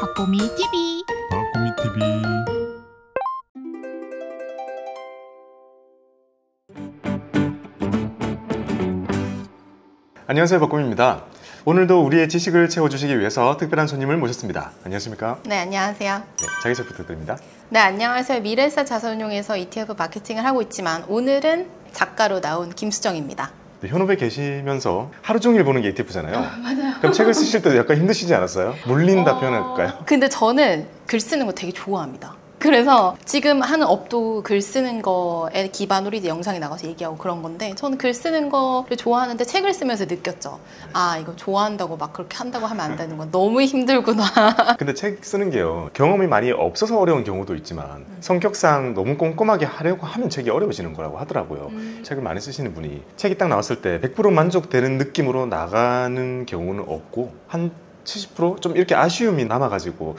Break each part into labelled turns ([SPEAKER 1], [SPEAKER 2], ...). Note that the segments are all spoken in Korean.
[SPEAKER 1] 박보미 TV.
[SPEAKER 2] 박보미 TV. 안녕하세요, 박보미입니다. 오늘도 우리의 지식을 채워주시기 위해서 특별한 손님을 모셨습니다. 안녕하십니까?
[SPEAKER 3] 네, 안녕하세요.
[SPEAKER 2] 네, 자기소개 부탁드립니다.
[SPEAKER 3] 네, 안녕하세요. 미래에셋 자산운용에서 ETF 마케팅을 하고 있지만 오늘은 작가로 나온 김수정입니다.
[SPEAKER 2] 네, 현업에 계시면서 하루 종일 보는 게 ETF잖아요.
[SPEAKER 3] 맞아요.
[SPEAKER 2] 그럼 책을 쓰실 때도 약간 힘드시지 않았어요? 물린다 표현할까요?
[SPEAKER 3] 근데 저는 글 쓰는 거 되게 좋아합니다. 그래서 지금 하는 업도 글 쓰는 거에 기반으로 이제 영상에 나가서 얘기하고 그런 건데, 저는 글 쓰는 거를 좋아하는데 책을 쓰면서 느꼈죠. 아, 이거 좋아한다고 막 그렇게 한다고 하면 안 되는 건 너무 힘들구나.
[SPEAKER 2] 근데 책 쓰는 게요, 경험이 많이 없어서 어려운 경우도 있지만 성격상 너무 꼼꼼하게 하려고 하면 책이 어려워지는 거라고 하더라고요. 책을 많이 쓰시는 분이 책이 딱 나왔을 때 100% 만족되는 느낌으로 나가는 경우는 없고, 한 70%좀 이렇게 아쉬움이 남아가지고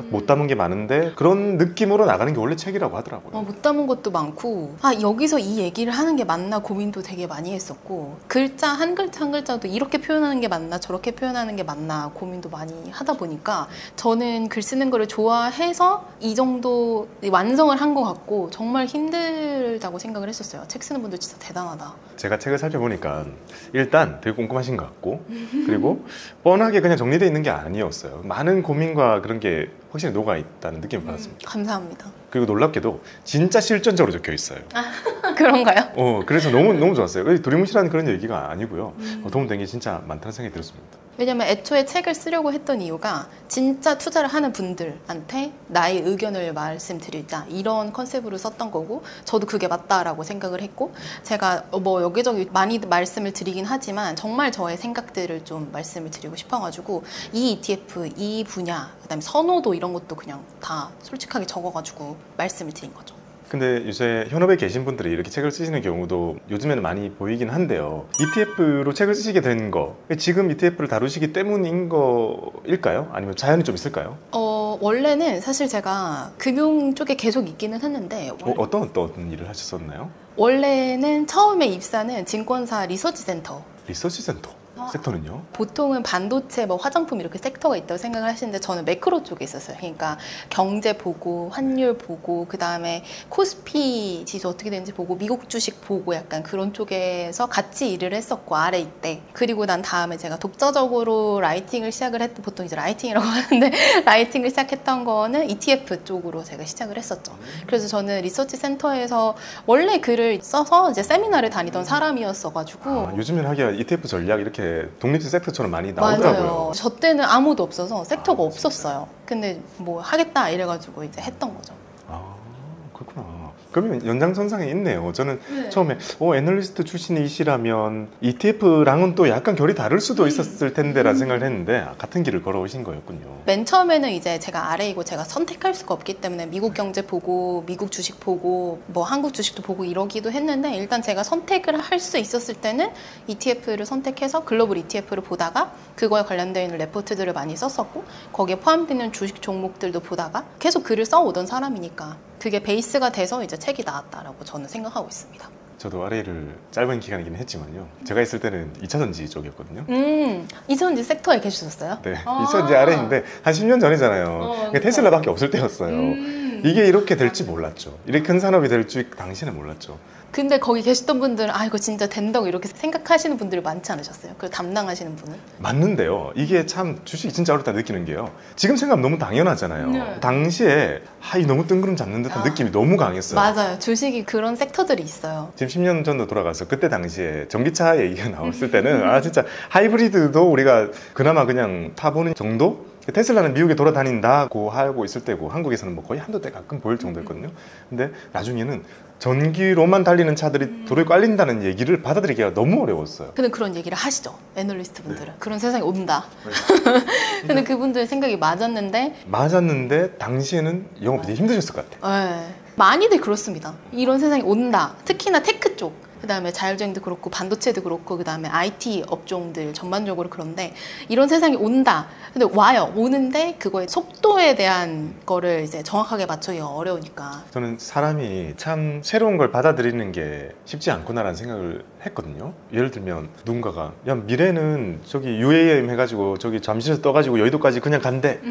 [SPEAKER 2] 못 담은 게 많은데 그런 느낌으로 나가는 게 원래 책이라고 하더라고요.
[SPEAKER 3] 못 담은 것도 많고, 여기서 이 얘기를 하는 게 맞나 고민도 되게 많이 했었고, 글자 한 글자 한 글자도 이렇게 표현하는 게 맞나 저렇게 표현하는 게 맞나 고민도 많이 하다 보니까, 저는 글 쓰는 거를 좋아해서 이 정도 완성을 한 것 같고 정말 힘들다고 생각을 했었어요. 책 쓰는 분들 진짜 대단하다.
[SPEAKER 2] 제가 책을 살펴보니까 일단 되게 꼼꼼하신 것 같고, 그리고 뻔하게 그냥 정리되어 있는 게 아니었어요. 많은 고민과 그런 게 확실히 녹아있다는 느낌을 받았습니다.
[SPEAKER 3] 감사합니다.
[SPEAKER 2] 그리고 놀랍게도 진짜 실전적으로 적혀 있어요.
[SPEAKER 3] 그런가요?
[SPEAKER 2] 그래서 너무 좋았어요. 두리뭉실한 그런 얘기가 아니고요. 도움된 게 진짜 많다는 생각이 들었습니다.
[SPEAKER 3] 왜냐면 애초에 책을 쓰려고 했던 이유가 진짜 투자를 하는 분들한테 나의 의견을 말씀드리자, 이런 컨셉으로 썼던 거고, 저도 그게 맞다라고 생각을 했고, 제가 뭐 여기저기 많이 말씀을 드리긴 하지만 정말 저의 생각들을 좀 말씀을 드리고 싶어가지고, 이 ETF, 이 분야, 그다음에 선호도 이런 것도 그냥 다 솔직하게 적어가지고 말씀을 드린 거죠.
[SPEAKER 2] 근데 요새 현업에 계신 분들이 이렇게 책을 쓰시는 경우도 요즘에는 많이 보이긴 한데요. ETF로 책을 쓰시게 된 거, 지금 ETF를 다루시기 때문인 거일까요? 아니면 자연이 좀 있을까요?
[SPEAKER 3] 원래는 사실 제가 금융 쪽에 계속 있기는 했는데,
[SPEAKER 2] 어떤 일을 하셨었나요?
[SPEAKER 3] 원래는 처음에 입사는 증권사 리서치센터.
[SPEAKER 2] 리서치센터? 섹터는요?
[SPEAKER 3] 보통은 반도체, 뭐 화장품 이렇게 섹터가 있다고 생각을 하시는데, 저는 매크로 쪽에 있었어요. 그러니까 경제 보고, 환율 보고, 그 다음에 코스피 지수 어떻게 되는지 보고, 미국 주식 보고, 약간 그런 쪽에서 같이 일을 했었고, 아래 이때. 그리고 난 다음에 제가 독자적으로 라이팅을 시작을 했던, 보통 이제 라이팅이라고 하는데 라이팅을 시작했던 거는 ETF 쪽으로 제가 시작을 했었죠. 그래서 저는 리서치 센터에서 원래 글을 써서 이제 세미나를 다니던 사람이었어가지고.
[SPEAKER 2] 요즘엔 하기야 ETF 전략 이렇게 독립된 섹터처럼 많이 나오더라고요.
[SPEAKER 3] 맞아요. 저 때는 아무도 없어서 섹터가 없었어요. 근데 뭐 하겠다 이래가지고 이제 했던 거죠.
[SPEAKER 2] 그렇구나. 그러면 연장선상에 있네요. 저는 처음에 애널리스트 출신이시라면 ETF랑은 또 약간 결이 다를 수도 있었을 텐데라는 생각을 했는데, 같은 길을 걸어오신 거였군요.
[SPEAKER 3] 맨 처음에는 이제 제가 아래이고 제가 선택할 수가 없기 때문에 미국 경제 보고, 미국 주식 보고, 뭐 한국 주식도 보고 이러기도 했는데, 일단 제가 선택을 할 수 있었을 때는 ETF를 선택해서 글로벌 ETF를 보다가 그거에 관련되어 있는 레포트들을 많이 썼었고, 거기에 포함되는 주식 종목들도 보다가 계속 글을 써오던 사람이니까 그게 베이스가 돼서 이제 책이 나왔다라고 저는 생각하고 있습니다.
[SPEAKER 2] 저도 RA를 짧은 기간이긴 했지만요, 제가 있을 때는 2차전지 쪽이었거든요.
[SPEAKER 3] 2차전지 섹터에 계셨어요?
[SPEAKER 2] 네, 2차전지 RA인데 한 10년 전이잖아요. 테슬라밖에 없을 때였어요. 이게 이렇게 될지 몰랐죠. 이렇게 큰 산업이 될 줄 당시에는 몰랐죠.
[SPEAKER 3] 근데 거기 계셨던 분들은 이거 진짜 된다고 이렇게 생각하시는 분들이 많지 않으셨어요? 그 담당하시는 분은?
[SPEAKER 2] 맞는데요, 이게 참 주식이 진짜 어렵다 느끼는 게요, 지금 생각하면 너무 당연하잖아요. 당시에 너무 뜬구름 잡는 듯한 느낌이 너무 강했어요.
[SPEAKER 3] 맞아요. 주식이 그런 섹터들이 있어요.
[SPEAKER 2] 지금 10년 전도 돌아가서 그때 당시에 전기차 얘기가 나왔을 때는 진짜 하이브리드도 우리가 그나마 그냥 타보는 정도? 테슬라는 미국에 돌아다닌다고 하고 있을 때고, 한국에서는 뭐 거의 한두 대 가끔 보일 정도였거든요. 근데 나중에는 전기로만 달리는 차들이 도로에 깔린다는 얘기를 받아들이기가 너무 어려웠어요.
[SPEAKER 3] 근데 그런 얘기를 하시죠, 애널리스트 분들은. 그런 세상이 온다. 근데 그분들의 생각이 맞았는데 당시에는 영업이 되게 힘드셨을 것 같아요. 많이들 그렇습니다. 이런 세상이 온다. 특히나 테크 쪽, 그 다음에 자율주행도 그렇고 반도체도 그렇고, 그 다음에 IT 업종들 전반적으로 그런데, 이런 세상이 온다. 근데 와요. 오는데 그거의 속도에 대한 거를 이제 정확하게 맞추기가 어려우니까.
[SPEAKER 2] 저는 사람이 참 새로운 걸 받아들이는 게 쉽지 않구나라는 생각을 했거든요. 예를 들면 누군가가 미래는 저기 UAM 해가지고 저기 잠실에서 떠가지고 여의도까지 그냥 간대.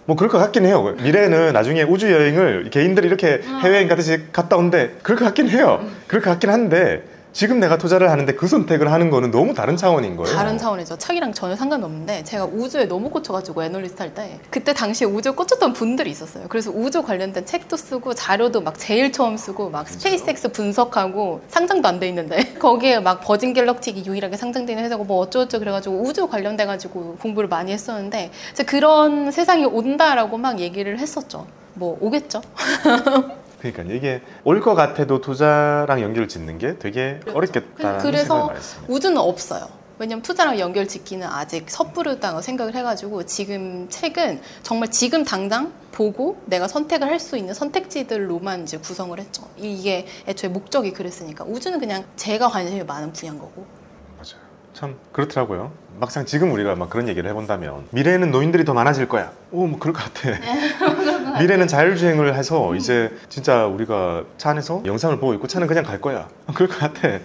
[SPEAKER 2] 뭐 그럴 것 같긴 해요. 미래에는 나중에 우주 여행을 개인들이 이렇게 해외여행 가듯이 갔다 온대. 그럴 것 같긴 해요. 그럴 것 같긴 한데 지금 내가 투자를 하는데 그 선택을 하는 거는 너무 다른 차원인 거예요.
[SPEAKER 3] 다른 차원이죠. 책이랑 전혀 상관이 없는데 제가 우주에 너무 꽂혀가지고 애널리스트 할 때 그때 당시에 우주에 꽂혔던 분들이 있었어요. 그래서 우주 관련된 책도 쓰고 자료도 막 제일 처음 쓰고 막 스페이스X 분석하고 상장도 안 돼 있는데 거기에 막 버진 갤럭틱이 유일하게 상장되는 회사고 뭐 어쩌고저쩌고 그래가지고 우주 관련돼가지고 공부를 많이 했었는데 그런 세상이 온다라고 막 얘기를 했었죠. 뭐 오겠죠.
[SPEAKER 2] 그러니까 이게 올 것 같아도 투자랑 연결을 짓는 게 되게
[SPEAKER 3] 그렇죠.
[SPEAKER 2] 어렵겠다는
[SPEAKER 3] 그래서
[SPEAKER 2] 생각을 많이 했습니다.
[SPEAKER 3] 우주는 없어요. 왜냐면 투자랑 연결 짓기는 아직 섣부르다고 생각을 해가지고 지금 책은 정말 지금 당장 보고 내가 선택을 할 수 있는 선택지들로만 이제 구성을 했죠. 이게 애초에 목적이 그랬으니까. 우주는 그냥 제가 관심이 많은 분야인 거고.
[SPEAKER 2] 맞아요. 참 그렇더라고요. 막상 지금 우리가 막 그런 얘기를 해본다면 미래에는 노인들이 더 많아질 거야. 오, 뭐 그럴 것 같아. 미래는 자율주행을 해서 이제 진짜 우리가 차 안에서 영상을 보고 있고 차는 그냥 갈 거야. 그럴 것 같아.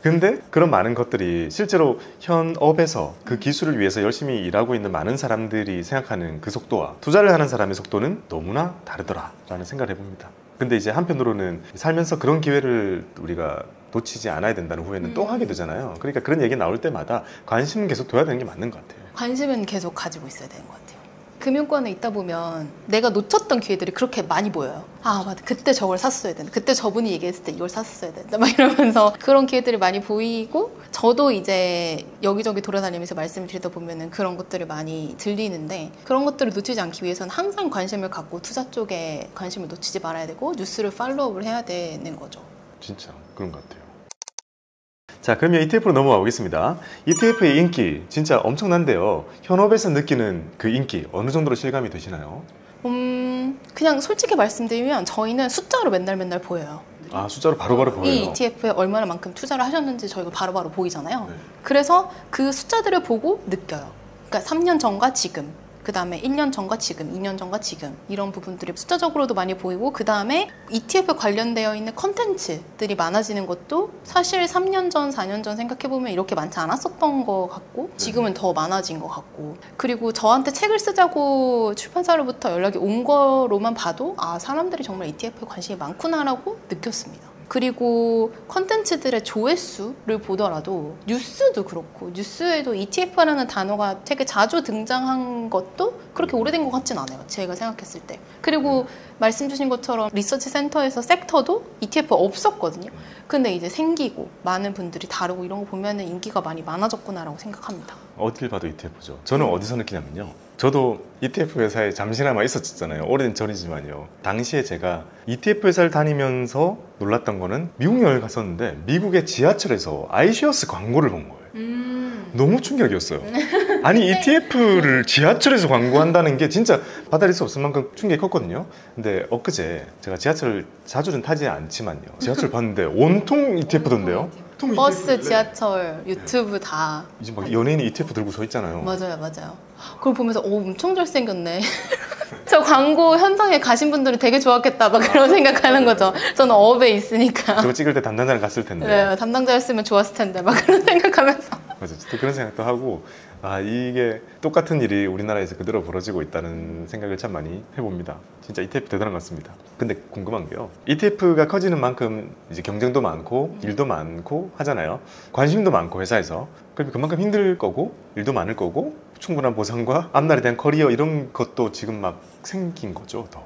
[SPEAKER 2] 근데 그런 많은 것들이 실제로 현업에서 그 기술을 위해서 열심히 일하고 있는 많은 사람들이 생각하는 그 속도와 투자를 하는 사람의 속도는 너무나 다르더라라는 생각을 해봅니다. 근데 이제 한편으로는 살면서 그런 기회를 우리가 놓치지 않아야 된다는 후회는 또 하게 되잖아요. 그러니까 그런 얘기 나올 때마다 관심은 계속 둬야 되는 게 맞는 것 같아요.
[SPEAKER 3] 관심은 계속 가지고 있어야 되는 것 같아요. 금융권에 있다 보면 내가 놓쳤던 기회들이 그렇게 많이 보여요. 아 맞아, 그때 저걸 샀어야 되는데, 그때 저분이 얘기했을 때 이걸 샀어야 되는데 막 이러면서 그런 기회들이 많이 보이고, 저도 이제 여기저기 돌아다니면서 말씀을 드리다 보면은 그런 것들을 많이 들리는데, 그런 것들을 놓치지 않기 위해서는 항상 관심을 갖고 투자 쪽에 관심을 놓치지 말아야 되고 뉴스를 팔로우를 해야 되는 거죠.
[SPEAKER 2] 진짜 그런 것 같아요. 자, 그러면 ETF로 넘어가 보겠습니다. ETF의 인기 진짜 엄청난데요. 현업에서 느끼는 그 인기 어느 정도로 실감이 되시나요?
[SPEAKER 3] 그냥 솔직히 말씀드리면 저희는 숫자로 맨날 보여요.
[SPEAKER 2] 아, 숫자로 바로바로 보여요?
[SPEAKER 3] 이 ETF에 얼마나 만큼 투자를 하셨는지 저희가 바로바로 보이잖아요.
[SPEAKER 2] 네.
[SPEAKER 3] 그래서 그 숫자들을 보고 느껴요. 그러니까 3년 전과 지금, 그 다음에 1년 전과 지금, 2년 전과 지금, 이런 부분들이 숫자적으로도 많이 보이고, 그 다음에 ETF 관련되어 있는 컨텐츠들이 많아지는 것도 사실 3년 전, 4년 전 생각해보면 이렇게 많지 않았었던 것 같고 지금은 더 많아진 것 같고, 그리고 저한테 책을 쓰자고 출판사로부터 연락이 온 거로만 봐도 아, 사람들이 정말 ETF에 관심이 많구나라고 느꼈습니다. 그리고 컨텐츠들의 조회수를 보더라도 뉴스도 그렇고, 뉴스에도 ETF라는 단어가 되게 자주 등장한 것도 그렇게 오래된 것 같진 않아요, 제가 생각했을 때. 그리고 말씀 주신 것처럼 리서치 센터에서 섹터도 ETF 없었거든요. 근데 이제 생기고 많은 분들이 다루고 이런 거 보면은 인기가 많이 많아졌구나라고 생각합니다.
[SPEAKER 2] 어딜 봐도 ETF죠. 저는 어디서 느끼냐면요, 저도 ETF 회사에 잠시나마 있었잖아요. 오래된 전이지만요. 당시에 제가 ETF 회사를 다니면서 놀랐던 거는, 미국 여행을 갔었는데 미국의 지하철에서 아이쉐어스 광고를 본 거예요. 너무 충격이었어요. 아니, ETF를 지하철에서 광고한다는 게 진짜 받아들일 수 없을 만큼 충격이 컸거든요. 근데 엊그제 제가 지하철을 자주는 타지 않지만요, 지하철 봤는데 온통 ETF던데요.
[SPEAKER 3] 버스, 지하철, 유튜브 다
[SPEAKER 2] 이제 막 연예인이 ETF 들고 서 있잖아요.
[SPEAKER 3] 맞아요. 그걸 보면서 오, 엄청 잘생겼네. 저 광고 현장에 가신 분들은 되게 좋았겠다 막 그런 생각하는 거죠. 저는 업에 있으니까.
[SPEAKER 2] 저거 찍을 때 담당자랑 갔을 텐데.
[SPEAKER 3] 네, 담당자였으면 좋았을 텐데 막 그런 생각하면서.
[SPEAKER 2] 맞아, 또 그런 생각도 하고, 아, 이게 똑같은 일이 우리나라에서 그대로 벌어지고 있다는 생각을 참 많이 해봅니다. 진짜 ETF 대단한 것 같습니다. 근데 궁금한 게요, ETF가 커지는 만큼 이제 경쟁도 많고 일도 많고 하잖아요. 관심도 많고 회사에서. 그럼 그만큼 힘들 거고 일도 많을 거고, 충분한 보상과 앞날에 대한 커리어 이런 것도 지금 막 생긴 거죠, 더.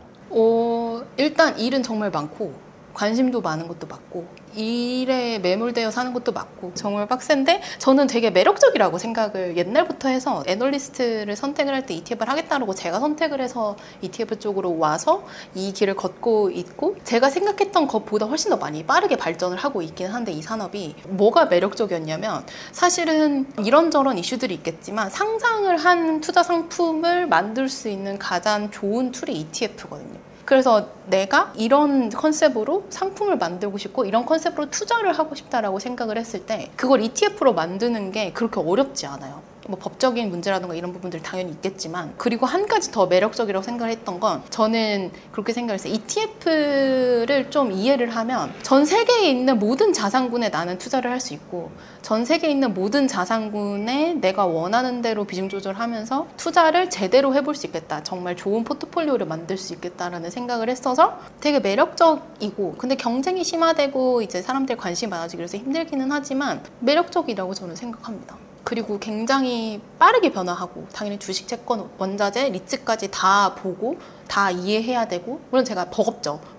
[SPEAKER 3] 일단 일은 정말 많고 관심도 많은 것도 맞고 일에 매몰되어 사는 것도 맞고 정말 빡센데, 저는 되게 매력적이라고 생각을 옛날부터 해서, 애널리스트를 선택을 할 때 ETF를 하겠다고 제가 선택을 해서 ETF 쪽으로 와서 이 길을 걷고 있고, 제가 생각했던 것보다 훨씬 더 많이 빠르게 발전을 하고 있긴 한데, 이 산업이 뭐가 매력적이었냐면, 사실은 이런저런 이슈들이 있겠지만 상장을 한 투자 상품을 만들 수 있는 가장 좋은 툴이 ETF거든요. 그래서 내가 이런 컨셉으로 상품을 만들고 싶고 이런 컨셉으로 투자를 하고 싶다라고 생각을 했을 때 그걸 ETF로 만드는 게 그렇게 어렵지 않아요. 뭐 법적인 문제라든가 이런 부분들 당연히 있겠지만, 그리고 한 가지 더 매력적이라고 생각을 했던 건, 저는 그렇게 생각했어요. ETF를 좀 이해를 하면 전 세계에 있는 모든 자산군에 나는 투자를 할 수 있고, 전 세계에 있는 모든 자산군에 내가 원하는 대로 비중 조절하면서 투자를 제대로 해볼 수 있겠다, 정말 좋은 포트폴리오를 만들 수 있겠다라는 생각을 했어서 되게 매력적이고, 근데 경쟁이 심화되고 이제 사람들 관심이 많아지기 그래서 힘들기는 하지만 매력적이라고 저는 생각합니다. 그리고 굉장히 빠르게 변화하고, 당연히 주식, 채권, 원자재, 리츠까지 다 보고 다 이해해야 되고, 물론 제가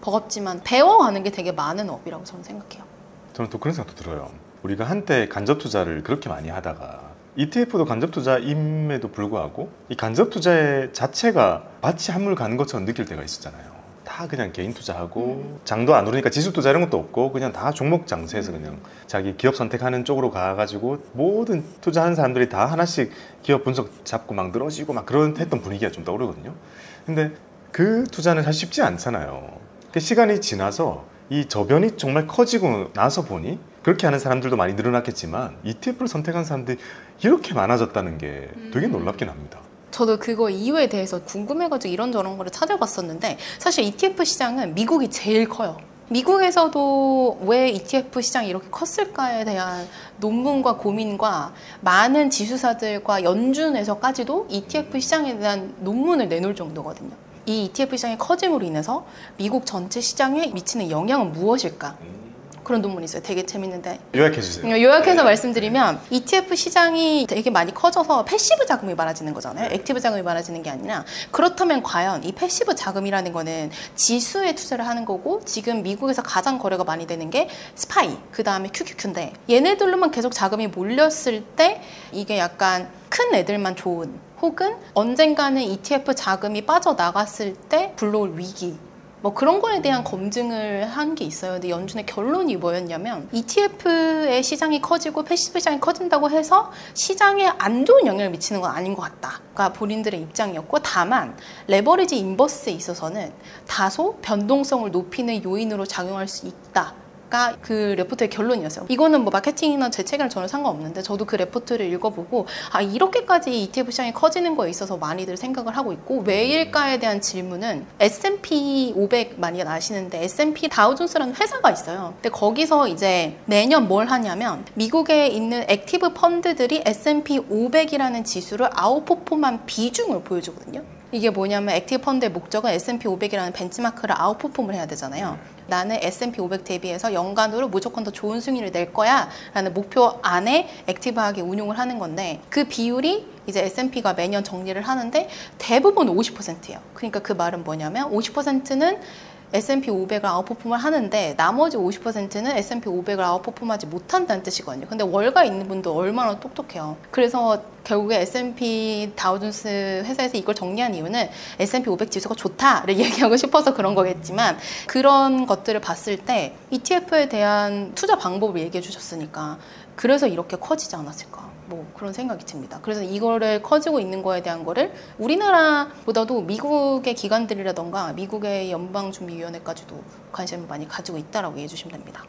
[SPEAKER 3] 버겁지만 배워가는 게 되게 많은 업이라고 저는 생각해요.
[SPEAKER 2] 저는 또 그런 생각도 들어요. 우리가 한때 간접 투자를 그렇게 많이 하다가 ETF도 간접 투자임에도 불구하고 이 간접 투자의 자체가 마치 한물 가는 것처럼 느낄 때가 있었잖아요. 다 그냥 개인 투자하고 장도 안 오르니까 지수 투자 이런 것도 없고 그냥 다 종목 장세해서 그냥 자기 기업 선택하는 쪽으로 가가지고 모든 투자하는 사람들이 다 하나씩 기업 분석 잡고 막 늘어지고 막 그런 했던 분위기가 좀 떠오르거든요. 근데 그 투자는 사실 쉽지 않잖아요. 시간이 지나서 이 저변이 정말 커지고 나서 보니 그렇게 하는 사람들도 많이 늘어났겠지만 ETF를 선택한 사람들이 이렇게 많아졌다는 게 되게 놀랍긴 합니다.
[SPEAKER 3] 저도 그거 이유에 대해서 궁금해가지고 이런저런 거를 찾아봤었는데, 사실 ETF 시장은 미국이 제일 커요. 미국에서도 왜 ETF 시장이 이렇게 컸을까에 대한 논문과 고민과 많은 지수사들과 연준에서까지도 ETF 시장에 대한 논문을 내놓을 정도거든요. 이 ETF 시장의 커짐으로 인해서 미국 전체 시장에 미치는 영향은 무엇일까? 그런 논문이 있어요. 되게 재밌는데
[SPEAKER 2] 요약해주세요.
[SPEAKER 3] 요약해서 말씀드리면, ETF 시장이 되게 많이 커져서 패시브 자금이 많아지는 거잖아요. 액티브 자금이 많아지는 게 아니라, 그렇다면 과연 이 패시브 자금이라는 거는 지수에 투자를 하는 거고, 지금 미국에서 가장 거래가 많이 되는 게 스파이, 그 다음에 QQQ인데, 얘네들로만 계속 자금이 몰렸을 때 이게 약간 큰 애들만 좋은, 혹은 언젠가는 ETF 자금이 빠져나갔을 때 불러올 위기, 뭐 그런 거에 대한 검증을 한 게 있어요. 근데 연준의 결론이 뭐였냐면, ETF의 시장이 커지고 패시브 시장이 커진다고 해서 시장에 안 좋은 영향을 미치는 건 아닌 것 같다가 본인들의 입장이었고, 다만 레버리지 인버스에 있어서는 다소 변동성을 높이는 요인으로 작용할 수 있다. 그 레포트의 결론이었어요. 이거는 뭐 마케팅이나 제 책이랑 전혀 상관없는데, 저도 그 레포트를 읽어보고 이렇게까지 ETF 시장이 커지는 거에 있어서 많이들 생각을 하고 있고, 왜일까에 대한 질문은, S&P 500 많이 아시는데 S&P 다우존스라는 회사가 있어요. 근데 거기서 이제 매년 뭘 하냐면, 미국에 있는 액티브 펀드들이 S&P 500이라는 지수를 아웃퍼폼한 비중을 보여주거든요. 이게 뭐냐면, 액티브 펀드의 목적은 S&P 500이라는 벤치마크를 아웃퍼폼을 해야 되잖아요. 나는 S&P 500 대비해서 연간으로 무조건 더 좋은 수익률을 낼 거야 라는 목표 안에 액티브하게 운용을 하는 건데, 그 비율이 이제 S&P가 매년 정리를 하는데 대부분 50%예요. 그러니까 그 말은 뭐냐면, 50%는 S&P 500을 아웃퍼폼을 하는데 나머지 50%는 S&P 500을 아웃퍼폼하지 못한다는 뜻이거든요. 근데 월가 있는 분도 얼마나 똑똑해요. 그래서 결국에 S&P 다우존스 회사에서 이걸 정리한 이유는 S&P 500 지수가 좋다를 얘기하고 싶어서 그런 거겠지만, 그런 것들을 봤을 때 ETF에 대한 투자 방법을 얘기해 주셨으니까 그래서 이렇게 커지지 않았을까, 뭐 그런 생각이 듭니다. 그래서 이거를 커지고 있는 거에 대한 거를 우리나라보다도 미국의 기관들이라던가 미국의 연방준비위원회까지도 관심을 많이 가지고 있다라고 이해해 주시면 됩니다.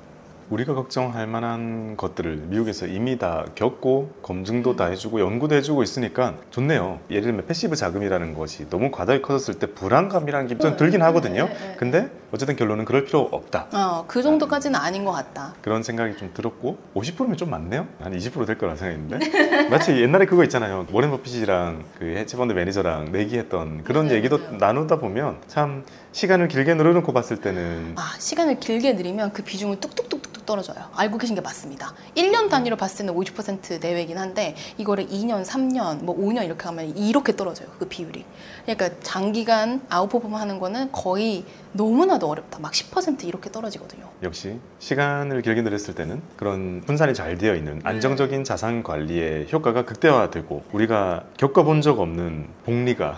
[SPEAKER 2] 우리가 걱정할 만한 것들을 미국에서 이미 다 겪고 검증도 다 해주고 연구도 해주고 있으니까 좋네요. 예를 들면 패시브 자금이라는 것이 너무 과다하게 커졌을 때 불안감이라는 게 좀 들긴 하거든요. 근데 어쨌든 결론은 그럴 필요 없다.
[SPEAKER 3] 그 정도까지는 아닌 것 같다.
[SPEAKER 2] 그런 생각이 좀 들었고, 50%면 좀 많네요. 한 20% 될 거라 생각했는데 마치 옛날에 그거 있잖아요. 워렌 버핏이랑 그 헤지펀드 매니저랑 내기했던 그런 얘기도 나누다 보면 참 시간을 길게 늘어놓고 봤을 때는
[SPEAKER 3] 시간을 길게 늘리면 그 비중은 뚝뚝뚝뚝 떨어져요. 알고 계신 게 맞습니다. 1년 단위로 봤을 때는 50% 내외긴 한데, 이거를 2년, 3년, 뭐 5년 이렇게 하면 이렇게 떨어져요. 그 비율이. 그러니까 장기간 아웃퍼폼 하는 거는 거의 너무나도 어렵다. 막 10% 이렇게 떨어지거든요.
[SPEAKER 2] 역시 시간을 길게 늘렸을 때는 그런 분산이 잘 되어 있는 안정적인 자산 관리의 효과가 극대화되고, 우리가 겪어본 적 없는 복리가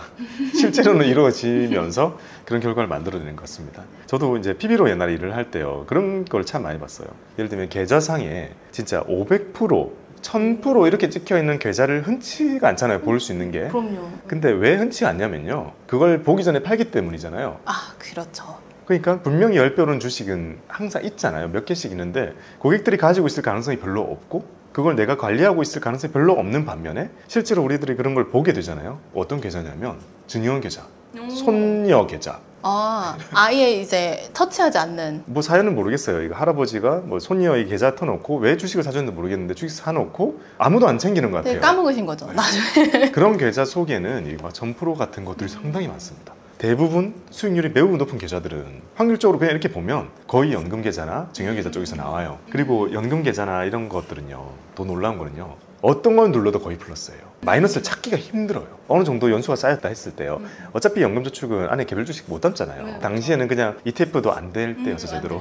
[SPEAKER 2] 실제로는 이루어지면서 그런 결과를 만들어내는 것 같습니다. 저도 이제 PB로 옛날에 일을 할 때요, 그런 걸 참 많이 봤어요. 예를 들면 계좌상에 진짜 500%, 1000% 이렇게 찍혀있는 계좌를 흔치가 않잖아요, 볼 수 있는 게.
[SPEAKER 3] 그럼요.
[SPEAKER 2] 근데 왜 흔치가 않냐면요, 그걸 보기 전에 팔기 때문이잖아요.
[SPEAKER 3] 그렇죠.
[SPEAKER 2] 그러니까 분명히 10배 오른 주식은 항상 있잖아요. 몇 개씩 있는데 고객들이 가지고 있을 가능성이 별로 없고, 그걸 내가 관리하고 있을 가능성이 별로 없는 반면에 실제로 우리들이 그런 걸 보게 되잖아요. 어떤 계좌냐면 증여원 계좌, 손녀 계좌.
[SPEAKER 3] 아예 이제 터치하지 않는.
[SPEAKER 2] 뭐 사연은 모르겠어요. 이거 할아버지가 뭐 손녀의 계좌 터놓고 왜 주식을 사줬는지 모르겠는데 주식 사놓고 아무도 안 챙기는 것 같아요.
[SPEAKER 3] 되게 까먹으신 거죠, 나중에.
[SPEAKER 2] 그런 계좌 속에는 막 점프로 같은 것들이 상당히 많습니다. 대부분 수익률이 매우 높은 계좌들은 확률적으로 그냥 이렇게 보면 거의 연금 계좌나 증여 계좌 쪽에서 나와요. 그리고 연금 계좌나 이런 것들은요, 더 놀라운 거는요, 어떤 걸 눌러도 거의 플러스예요. 마이너스를 찾기가 힘들어요. 어느 정도 연수가 쌓였다 했을 때요. 어차피 연금저축은 안에 개별 주식 못 담잖아요. 당시에는 그냥 ETF도 안 될 때여서 제대로.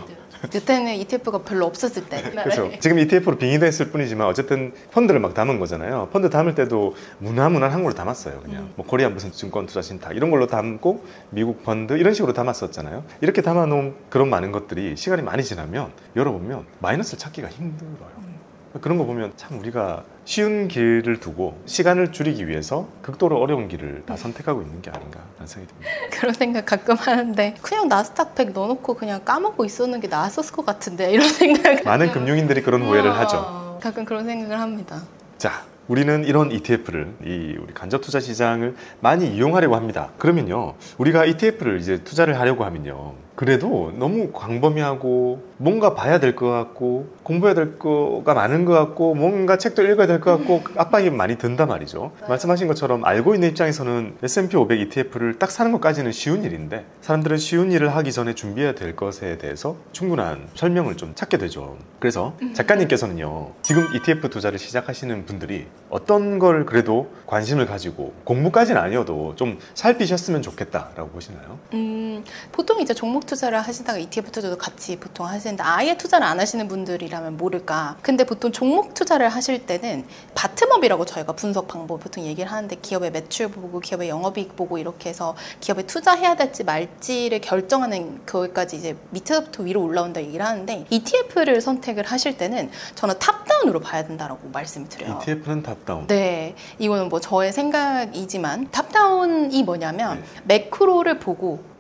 [SPEAKER 3] 그때는 ETF가 별로 없었을 때.
[SPEAKER 2] 그렇죠. 지금 ETF로 빙의됐을 뿐이지만 어쨌든 펀드를 막 담은 거잖아요. 펀드 담을 때도 무난한 걸로 담았어요. 그냥 뭐 코리아 무슨 증권 투자 신탁 이런 걸로 담고 미국 펀드 이런 식으로 담았었잖아요. 이렇게 담아놓은 그런 많은 것들이 시간이 많이 지나면 열어보면 마이너스를 찾기가 힘들어요. 그런 거 보면 참 우리가 쉬운 길을 두고 시간을 줄이기 위해서 극도로 어려운 길을 다 선택하고 있는 게 아닌가 라는 생각이 듭니다.
[SPEAKER 3] 그런 생각 가끔 하는데 그냥 나스닥 100 넣어놓고 그냥 까먹고 있었는 게 나았었을 것 같은데 이런 생각.
[SPEAKER 2] 많은 금융인들이 그런 오해를 하죠.
[SPEAKER 3] 가끔 그런 생각을 합니다.
[SPEAKER 2] 자, 우리는 이런 ETF를 우리 간접투자 시장을 많이 이용하려고 합니다. 그러면요, 우리가 ETF를 이제 투자를 하려고 하면요, 그래도 너무 광범위하고 뭔가 봐야 될 것 같고 공부해야 될 거가 많은 것 같고 뭔가 책도 읽어야 될 것 같고 압박이 많이 든단 말이죠. 말씀하신 것처럼 알고 있는 입장에서는 S&P 500 ETF를 딱 사는 것까지는 쉬운 일인데 사람들은 쉬운 일을 하기 전에 준비해야 될 것에 대해서 충분한 설명을 좀 찾게 되죠. 그래서 작가님께서는요, 지금 ETF 투자를 시작하시는 분들이 어떤 걸 그래도 관심을 가지고 공부까지는 아니어도 좀 살피셨으면 좋겠다라고 보시나요?
[SPEAKER 3] 보통 이제 종목 투자를 하시다가 ETF 투자도 같이 보통 하시는데 아예 투자를 안 하시는 분들이라면 모를까. 근데 보통 종목 투자를 하실 때는 바텀업이라고 저희가 분석 방법 보통 얘기를 하는데 기업의 매출 보고 기업의 영업이익 보고 이렇게 해서 기업에 투자해야 될지 말지를 결정하는 거기까지 이제 밑에서부터 위로 올라온다 얘기를 하는데 ETF를 선택을 하실 때는 저는 탑다운으로 봐야 된다라고 말씀을 드려요.
[SPEAKER 2] ETF는 탑다운?
[SPEAKER 3] 네, 이거는 뭐 저의 생각이지만 탑다운이 뭐냐면 매크로를 보고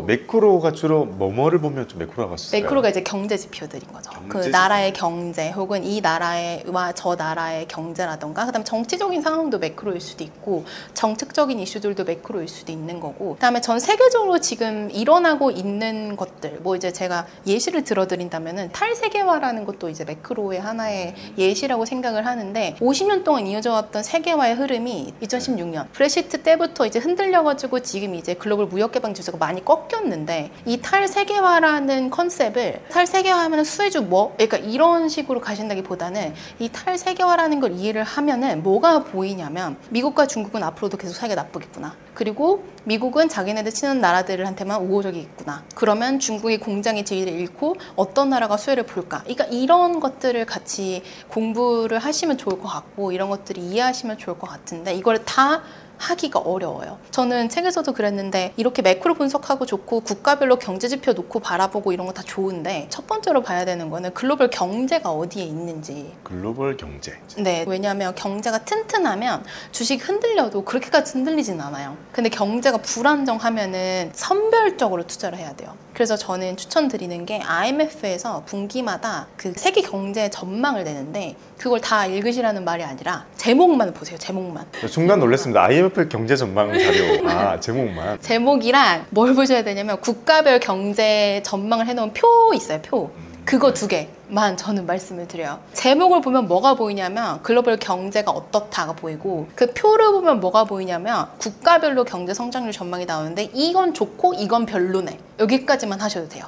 [SPEAKER 2] 매크로가 주로 뭐를 보면 좀 매크로가 쓸까요?
[SPEAKER 3] 매크로가 이제 경제 지표들인 거죠. 그 나라의 경제 혹은 이 나라와 저 나라의 경제라던가 그다음에 정치적인 상황도 매크로일 수도 있고 정책적인 이슈들도 매크로일 수도 있는 거고 그다음에 전 세계적으로 지금 일어나고 있는 것들 뭐 이제 제가 예시를 들어드린다면은 탈세계화라는 것도 이제 매크로의 하나의 예시라고 생각을 하는데 50년 동안 이어져 왔던 세계화의 흐름이 2016년 브렉시트 때부터 이제 흔들려가지고 지금 이제 글로벌 무역개방 지수가 많이 꺾였는데 이 탈세계화라는 컨셉을 탈세계화하면 수혜주 뭐? 그러니까 이런 식으로 가신다기보다는 이 탈세계화라는 걸 이해를 하면은 뭐가 보이냐면 미국과 중국은 앞으로도 계속 사이가 나쁘겠구나. 그리고 미국은 자기네들 치는 나라들한테만 우호적이겠구나. 그러면 중국이 공장의 지위를 잃고 어떤 나라가 수혜를 볼까? 그러니까 이런 것들을 같이 공부를 하시면 좋을 것 같고 이런 것들을 이해하시면 좋을 것 같은데 이걸 다 하기가 어려워요. 저는 책에서도 그랬는데 이렇게 매크로 분석하고 좋고 국가별로 경제지표 놓고 바라보고 이런 거 다 좋은데 첫 번째로 봐야 되는 거는 글로벌 경제가 어디에 있는지.
[SPEAKER 2] 글로벌 경제.
[SPEAKER 3] 네, 왜냐하면 경제가 튼튼하면 주식 흔들려도 그렇게까지 흔들리진 않아요. 근데 경제가 불안정하면은 선별적으로 투자를 해야 돼요. 그래서 저는 추천드리는 게 IMF에서 분기마다 그 세계 경제 전망을 내는데 그걸 다 읽으시라는 말이 아니라 제목만 보세요. 제목만.
[SPEAKER 2] 순간 놀랐습니다. IMF 경제 전망 자료. 제목만.
[SPEAKER 3] 제목이랑 뭘 보셔야 되냐면 국가별 경제 전망을 해놓은 표 있어요. 표. 그거 2개만 저는 말씀을 드려요. 제목을 보면 뭐가 보이냐면 글로벌 경제가 어떻다가 보이고 그 표를 보면 뭐가 보이냐면 국가별로 경제 성장률 전망이 나오는데 이건 좋고 이건 별로네. 여기까지만 하셔도 돼요.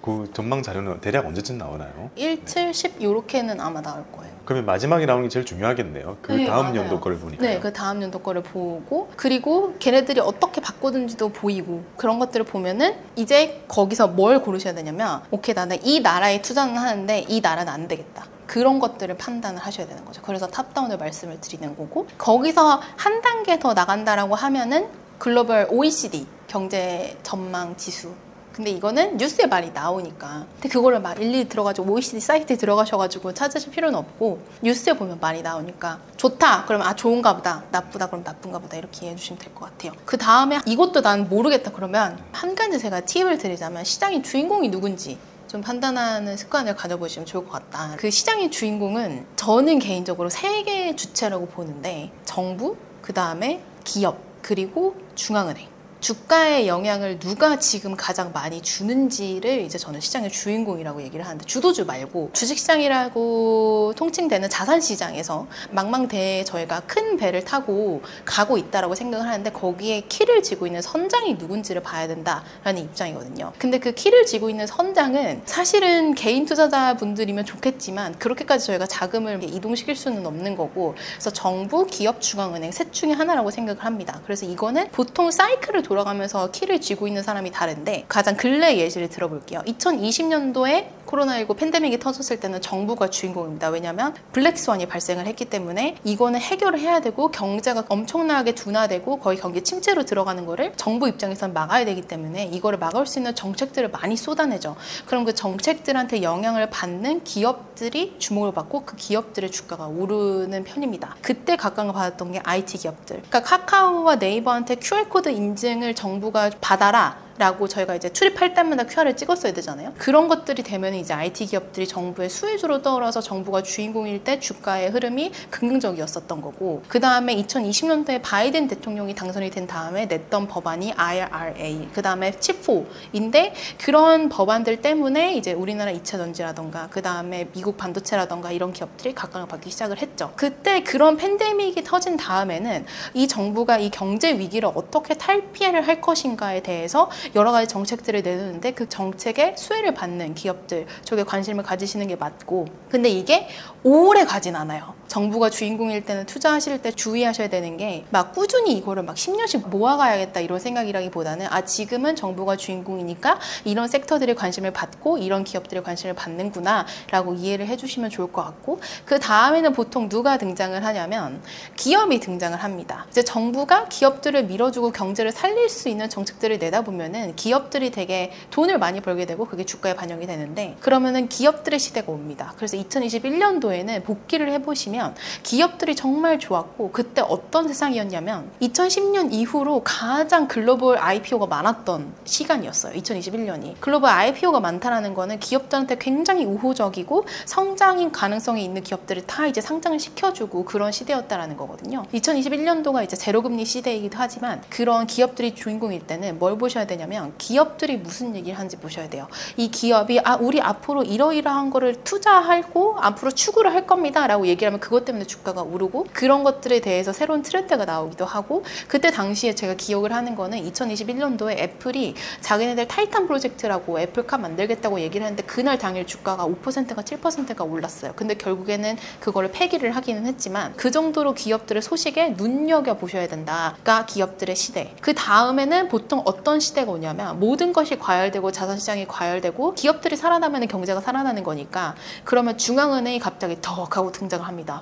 [SPEAKER 2] 그 전망 자료는 대략 언제쯤 나오나요?
[SPEAKER 3] 1, 7, 10 이렇게는 아마 나올 거예요.
[SPEAKER 2] 그러면 마지막에 나오는 게 제일 중요하겠네요. 그
[SPEAKER 3] 네,
[SPEAKER 2] 다음
[SPEAKER 3] 맞아요.
[SPEAKER 2] 연도 거를 보니까.
[SPEAKER 3] 네, 그 다음 연도 거를 보고 그리고 걔네들이 어떻게 바꾸든지도 보이고 그런 것들을 보면은 이제 거기서 뭘 고르셔야 되냐면 오케이, 나는 이 나라에 투자는 하는데 이 나라는 안 되겠다. 그런 것들을 판단을 하셔야 되는 거죠. 그래서 탑다운을 말씀을 드리는 거고 거기서 한 단계 더 나간다라고 하면은 글로벌 OECD 경제 전망 지수. 근데 이거는 뉴스에 많이 나오니까 근데 그거를 막 일일이 들어가지고 OECD 사이트에 들어가셔가지고 찾으실 필요는 없고 뉴스에 보면 많이 나오니까 좋다 그러면 좋은가 보다, 나쁘다 그럼 나쁜가 보다 이렇게 이해해 주시면 될 것 같아요. 그 다음에 이것도 난 모르겠다 그러면 한 가지 제가 팁을 드리자면 시장의 주인공이 누군지 좀 판단하는 습관을 가져보시면 좋을 것 같다. 그 시장의 주인공은 저는 개인적으로 세 개의 주체라고 보는데 정부, 그 다음에 기업, 그리고 중앙은행. 주가의 영향을 누가 지금 가장 많이 주는지를 이제 저는 시장의 주인공이라고 얘기를 하는데, 주도주 말고 주식시장이라고 통칭되는 자산시장에서 망망대해에 저희가 큰 배를 타고 가고 있다라고 생각을 하는데, 거기에 키를 쥐고 있는 선장이 누군지를 봐야 된다라는 입장이거든요. 근데 그 키를 쥐고 있는 선장은 사실은 개인 투자자분들이면 좋겠지만 그렇게까지 저희가 자금을 이동시킬 수는 없는 거고, 그래서 정부, 기업, 중앙은행 셋 중에 하나라고 생각을 합니다. 그래서 이거는 보통 사이클을 돌아가면서 키를 쥐고 있는 사람이 다른데, 가장 근래 예시를 들어볼게요. 2020년도에 코로나19 팬데믹이 터졌을 때는 정부가 주인공입니다. 왜냐하면 블랙스완이 발생을 했기 때문에 이거는 해결을 해야 되고, 경제가 엄청나게 둔화되고 거의 경기 침체로 들어가는 거를 정부 입장에서는 막아야 되기 때문에 이거를 막을 수 있는 정책들을 많이 쏟아내죠. 그럼 그 정책들한테 영향을 받는 기업들이 주목을 받고 그 기업들의 주가가 오르는 편입니다. 그때 각광을 받았던 게 IT 기업들. 그러니까 카카오와 네이버한테 QR코드 인증을 정부가 받아라 라고 저희가 이제 출입할 때마다 QR을 찍었어야 되잖아요. 그런 것들이 되면 이제 IT 기업들이 정부의 수혜주로 떠올라서 정부가 주인공일 때 주가의 흐름이 긍정적이었었던 거고, 그 다음에 2020년도에 바이든 대통령이 당선이 된 다음에 냈던 법안이 IRA, 그 다음에 칩4인데, 그런 법안들 때문에 이제 우리나라 2차 전지라던가 그 다음에 미국 반도체라던가 이런 기업들이 각광을 받기 시작을 했죠. 그때 그런 팬데믹이 터진 다음에는 이 정부가 이 경제 위기를 어떻게 탈피해를 할 것인가에 대해서 여러 가지 정책들을 내놓는데, 그 정책에 수혜를 받는 기업들 쪽에 관심을 가지시는 게 맞고, 근데 이게 오래 가진 않아요. 정부가 주인공일 때는 투자하실 때 주의하셔야 되는 게, 막 꾸준히 이거를 막 10년씩 모아가야겠다 이런 생각이라기보다는, 지금은 정부가 주인공이니까 이런 섹터들이 관심을 받고 이런 기업들이 관심을 받는구나 라고 이해를 해주시면 좋을 것 같고, 그 다음에는 보통 누가 등장을 하냐면 기업이 등장을 합니다. 이제 정부가 기업들을 밀어주고 경제를 살릴 수 있는 정책들을 내다보면은 기업들이 되게 돈을 많이 벌게 되고 그게 주가에 반영이 되는데, 그러면은 기업들의 시대가 옵니다. 그래서 2021년도에는 복기를 해보시면 기업들이 정말 좋았고, 그때 어떤 세상이었냐면 2010년 이후로 가장 글로벌 IPO가 많았던 시간이었어요. 2021년이. 글로벌 IPO가 많다라는 거는 기업들한테 굉장히 우호적이고 성장인 가능성이 있는 기업들을 다 이제 상장을 시켜주고 그런 시대였다라는 거거든요. 2021년도가 이제 제로금리 시대이기도 하지만, 그런 기업들이 주인공일 때는 뭘 보셔야 되냐면 기업들이 무슨 얘기를 하는지 보셔야 돼요. 이 기업이 우리 앞으로 이러이러한 거를 투자하고 앞으로 추구를 할 겁니다 라고 얘기를 하면 그것 때문에 주가가 오르고, 그런 것들에 대해서 새로운 트렌드가 나오기도 하고, 그때 당시에 제가 기억을 하는 거는 2021년도에 애플이 자기네들 타이탄 프로젝트라고 애플카 만들겠다고 얘기를 했는데, 그날 당일 주가가 5%가 7%가 올랐어요. 근데 결국에는 그거를 폐기를 하기는 했지만, 그 정도로 기업들의 소식에 눈여겨보셔야 된다가 기업들의 시대. 그 다음에는 보통 어떤 시대가 오냐면, 모든 것이 과열되고 자산시장이 과열되고 기업들이 살아나면 경제가 살아나는 거니까, 그러면 중앙은행이 갑자기 덕 하고 등장을 합니다.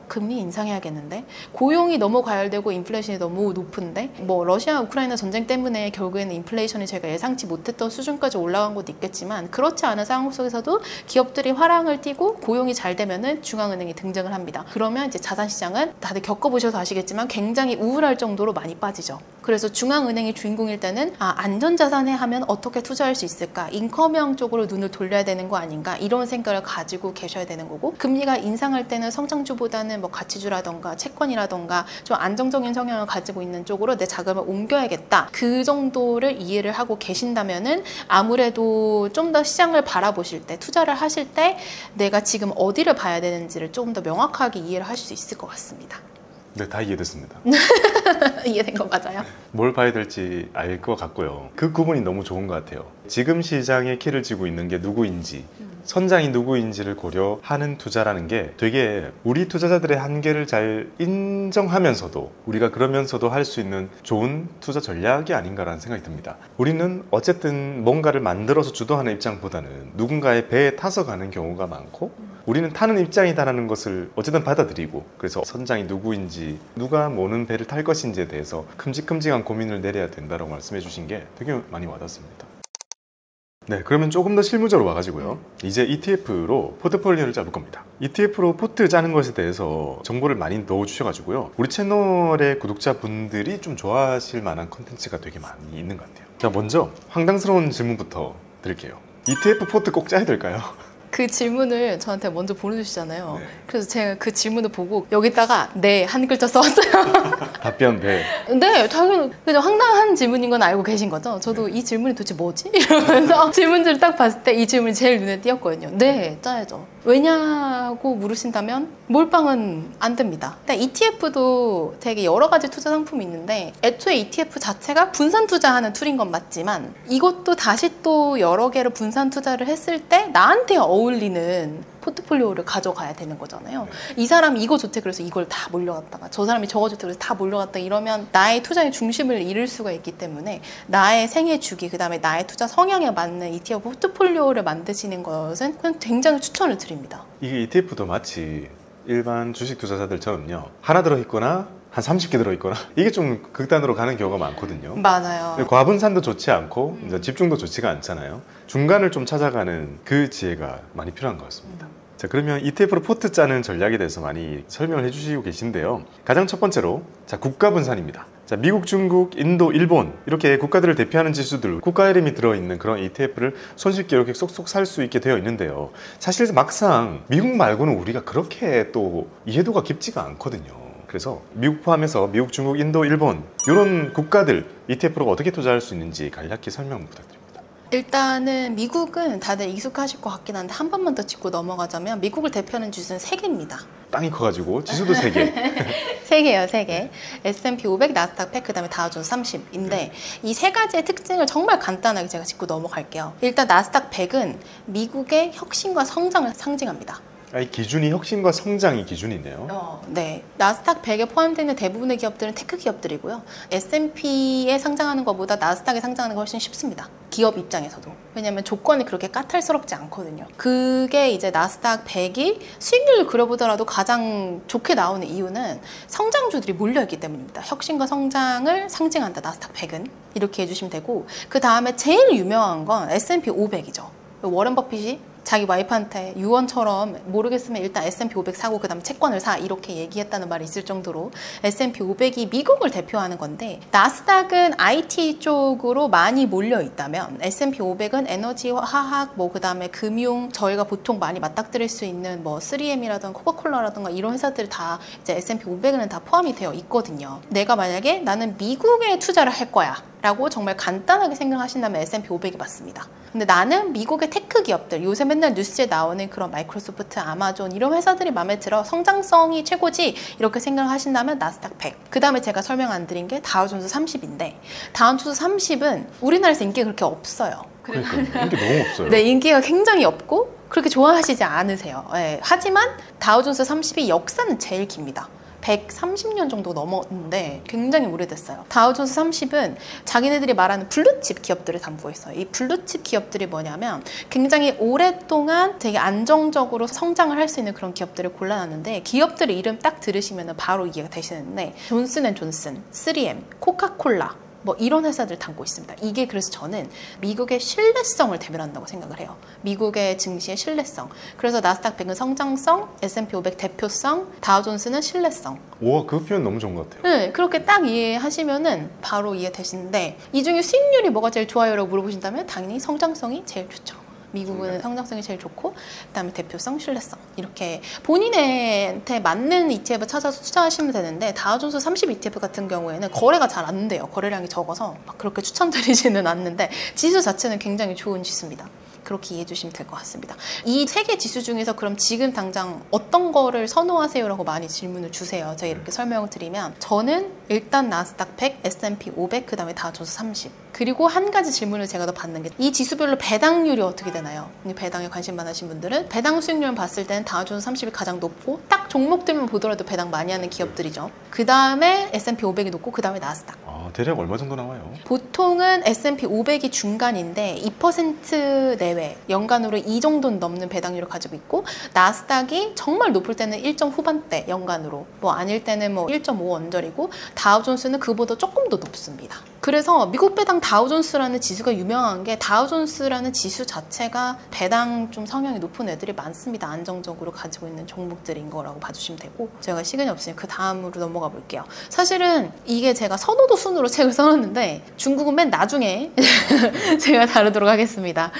[SPEAKER 3] 금리 인상해야겠는데? 고용이 너무 과열되고 인플레이션이 너무 높은데? 뭐 러시아 우크라이나 전쟁 때문에 결국에는 인플레이션이 제가 예상치 못했던 수준까지 올라간 것도 있겠지만, 그렇지 않은 상황 속에서도 기업들이 화랑을 띠고 고용이 잘 되면은 중앙은행이 등장을 합니다. 그러면 이제 자산시장은 다들 겪어보셔서 아시겠지만 굉장히 우울할 정도로 많이 빠지죠. 그래서 중앙은행이 주인공일 때는 안전자산에 하면 어떻게 투자할 수 있을까? 인컴형 쪽으로 눈을 돌려야 되는 거 아닌가? 이런 생각을 가지고 계셔야 되는 거고, 금리가 인상할 때는 성장주보다는 뭐 가치주라던가 채권이라던가 좀 안정적인 성향을 가지고 있는 쪽으로 내 자금을 옮겨야겠다. 그 정도를 이해를 하고 계신다면은 아무래도 좀 더 시장을 바라보실 때, 투자를 하실 때 내가 지금 어디를 봐야 되는지를 조금 더 명확하게 이해를 하실 수 있을 것 같습니다.
[SPEAKER 2] 네, 다 이해됐습니다.
[SPEAKER 3] 이해된 거 맞아요?
[SPEAKER 2] 뭘 봐야 될지 알 것 같고요. 그 구분이 너무 좋은 것 같아요. 지금 시장에 키를 쥐고 있는 게 누구인지, 선장이 누구인지를 고려하는 투자라는 게 되게 우리 투자자들의 한계를 잘 인정하면서도, 우리가 그러면서도 할 수 있는 좋은 투자 전략이 아닌가라는 생각이 듭니다. 우리는 어쨌든 뭔가를 만들어서 주도하는 입장보다는 누군가의 배에 타서 가는 경우가 많고, 우리는 타는 입장이다라는 것을 어쨌든 받아들이고, 그래서 선장이 누구인지, 누가 모는 배를 탈 것인지에 대해서 큼직큼직한 고민을 내려야 된다고 말씀해 주신 게 되게 많이 와닿습니다. 네, 그러면 조금 더 실무적으로 와가지고요. 이제 ETF로 포트폴리오를 짜볼 겁니다. ETF로 포트 짜는 것에 대해서 정보를 많이 넣어주셔가지고요. 우리 채널의 구독자분들이 좀 좋아하실 만한 컨텐츠가 되게 많이 있는 것 같아요. 자, 먼저 황당스러운 질문부터 드릴게요. ETF 포트 꼭 짜야 될까요?
[SPEAKER 3] 그 질문을 저한테 먼저 보내주시잖아요.
[SPEAKER 2] 네.
[SPEAKER 3] 그래서 제가 그 질문을 보고 여기다가 네 한 글자 써왔어요.
[SPEAKER 2] 답변 네.
[SPEAKER 3] 네, 당연히 그죠. 황당한 질문인 건 알고 계신 거죠. 저도 이 질문이 도대체 뭐지? 이러면서 질문들을 딱 봤을 때 이 질문이 제일 눈에 띄었거든요. 네, 짜야죠. 왜냐고 물으신다면 몰빵은 안 됩니다. 일단 ETF도 되게 여러 가지 투자 상품이 있는데 애초에 ETF 자체가 분산 투자하는 툴인 건 맞지만 이것도 다시 또 여러 개를 분산 투자를 했을 때 나한테 어울리는 포트폴리오를 가져가야 되는 거잖아요. 이 사람이 이거 좋대 그래서 이걸 다 몰려갔다가 저 사람이 저거 좋대 그래서 다 몰려갔다 이러면 나의 투자의 중심을 잃을 수가 있기 때문에 나의 생애 주기 그다음에 나의 투자 성향에 맞는 ETF 포트폴리오를 만드시는 것은 그냥 굉장히 추천을 드립니다.
[SPEAKER 2] 이게 ETF도 마치 일반 주식 투자자들처럼요. 하나 들어있거나 한 30개 들어있거나 이게 좀 극단으로 가는 경우가 많거든요.
[SPEAKER 3] 맞아요.
[SPEAKER 2] 과분산도 좋지 않고 이제 집중도 좋지가 않잖아요. 중간을 좀 찾아가는 그 지혜가 많이 필요한 것 같습니다. 자, 그러면 ETF로 포트 짜는 전략에 대해서 많이 설명을 해주시고 계신데요. 가장 첫 번째로 자, 국가 분산입니다. 자, 미국, 중국, 인도, 일본 이렇게 국가들을 대표하는 지수들, 국가 이름이 들어있는 그런 ETF를 손쉽게 이렇게 쏙쏙 살 수 있게 되어 있는데요. 사실 막상 미국 말고는 우리가 그렇게 또 이해도가 깊지가 않거든요. 그래서 미국 포함해서 미국, 중국, 인도, 일본 이런 국가들 ETF로 어떻게 투자할 수 있는지 간략히 설명 부탁드립니다.
[SPEAKER 3] 일단은 미국은 다들 익숙하실 것 같긴 한데 한 번만 더 짚고 넘어가자면 미국을 대표하는 지수는 3개입니다.
[SPEAKER 2] 땅이 커가지고 지수도 3개.
[SPEAKER 3] 3개예요, 3개. S&P 500, 나스닥 100, 그다음에 다우존스 30인데 이 세 가지의 특징을 정말 간단하게 제가 짚고 넘어갈게요. 일단 나스닥 100은 미국의 혁신과 성장을 상징합니다.
[SPEAKER 2] 이 기준이 혁신과 성장이 기준이네요.
[SPEAKER 3] 네. 나스닥 100에 포함되는 대부분의 기업들은 테크 기업들이고요. S&P에 상장하는 것보다 나스닥에 상장하는 게 훨씬 쉽습니다. 기업 입장에서도. 왜냐하면 조건이 그렇게 까탈스럽지 않거든요. 그게 이제 나스닥 100이 수익률을 그려보더라도 가장 좋게 나오는 이유는 성장주들이 몰려있기 때문입니다. 혁신과 성장을 상징한다, 나스닥 100은. 이렇게 해주시면 되고 그 다음에 제일 유명한 건 S&P 500이죠. 워런 버핏이 자기 와이프한테 유언처럼 모르겠으면 일단 S&P 500 사고 그 다음에 채권을 사 이렇게 얘기했다는 말이 있을 정도로 S&P 500이 미국을 대표하는 건데 나스닥은 IT 쪽으로 많이 몰려 있다면 S&P 500은 에너지, 화학, 뭐 그 다음에 금융 저희가 보통 많이 맞닥뜨릴 수 있는 뭐 3M이라든가 코카콜라라든가 이런 회사들이 다 이제 S&P 500에는 다 포함이 되어 있거든요. 내가 만약에 나는 미국에 투자를 할 거야 라고 정말 간단하게 생각하신다면 S&P 500이 맞습니다. 근데 나는 미국의 테크 기업들, 요새 맨날 뉴스에 나오는 그런 마이크로소프트, 아마존 이런 회사들이 마음에 들어 성장성이 최고지 이렇게 생각하신다면 나스닥 100. 그 다음에 제가 설명 안 드린 게 다우존스 30인데 다우존스 30은 우리나라에서 인기가 그렇게 없어요.
[SPEAKER 2] 그러니까 인기 너무 없어요.
[SPEAKER 3] 네, 인기가 굉장히 없고 그렇게 좋아하시지 않으세요. 네, 하지만 다우존스 30이 역사는 제일 깁니다. 130년 정도 넘었는데 굉장히 오래됐어요. 다우존스 30은 자기네들이 말하는 블루칩 기업들을 담고 있어요. 이 블루칩 기업들이 뭐냐면 굉장히 오랫동안 되게 안정적으로 성장을 할 수 있는 그런 기업들을 골라놨는데 기업들의 이름 딱 들으시면 바로 이해가 되시는데 존슨앤존슨, 3M, 코카콜라 뭐 이런 회사들 담고 있습니다. 이게 그래서 저는 미국의 신뢰성을 대변한다고 생각을 해요. 미국의 증시의 신뢰성. 그래서 나스닥 100은 성장성, S&P 500 대표성, 다우존스는 신뢰성.
[SPEAKER 2] 와, 그 표현 너무 좋은 것 같아요.
[SPEAKER 3] 네, 그렇게 딱 이해하시면은 바로 이해되시는데 이 중에 수익률이 뭐가 제일 좋아요라고 물어보신다면 당연히 성장성이 제일 좋죠. 미국은 성장성이 제일 좋고 그다음에 대표성, 신뢰성 이렇게 본인한테 맞는 ETF 찾아서 투자하시면 되는데 다우존스 30 ETF 같은 경우에는 거래가 잘 안 돼요. 거래량이 적어서 막 그렇게 추천드리지는 않는데 지수 자체는 굉장히 좋은 지수입니다. 그렇게 이해해 주시면 될 것 같습니다. 이 세 개 지수 중에서 그럼 지금 당장 어떤 거를 선호하세요? 라고 많이 질문을 주세요. 제가 이렇게 설명을 드리면 저는 일단 나스닥 100, S&P 500, 그 다음에 다우존스 30 그리고 한 가지 질문을 제가 더 받는 게 이 지수별로 배당률이 어떻게 되나요? 배당에 관심 많으신 분들은 배당 수익률을 봤을 때는 다우존스 30이 가장 높고 딱 종목들만 보더라도 배당 많이 하는 기업들이죠. 그 다음에 S&P 500이 높고 그 다음에 나스닥.
[SPEAKER 2] 대략 얼마 정도 나와요?
[SPEAKER 3] 보통은 S&P 500이 중간인데 2% 내외 연간으로 이 정도는 넘는 배당률을 가지고 있고 나스닥이 정말 높을 때는 1점 후반대 연간으로 뭐 아닐 때는 뭐 1.5 언저리고 다우존스는 그보다 조금 더 높습니다. 그래서 미국 배당 다우존스라는 지수가 유명한 게 다우존스라는 지수 자체가 배당 좀 성향이 높은 애들이 많습니다. 안정적으로 가지고 있는 종목들인 거라고 봐주시면 되고 제가 시간이 없으니 그 다음으로 넘어가 볼게요. 사실은 이게 제가 선호도 순으로 책을 써놨는데 중국은 맨 나중에 제가 다루도록 하겠습니다.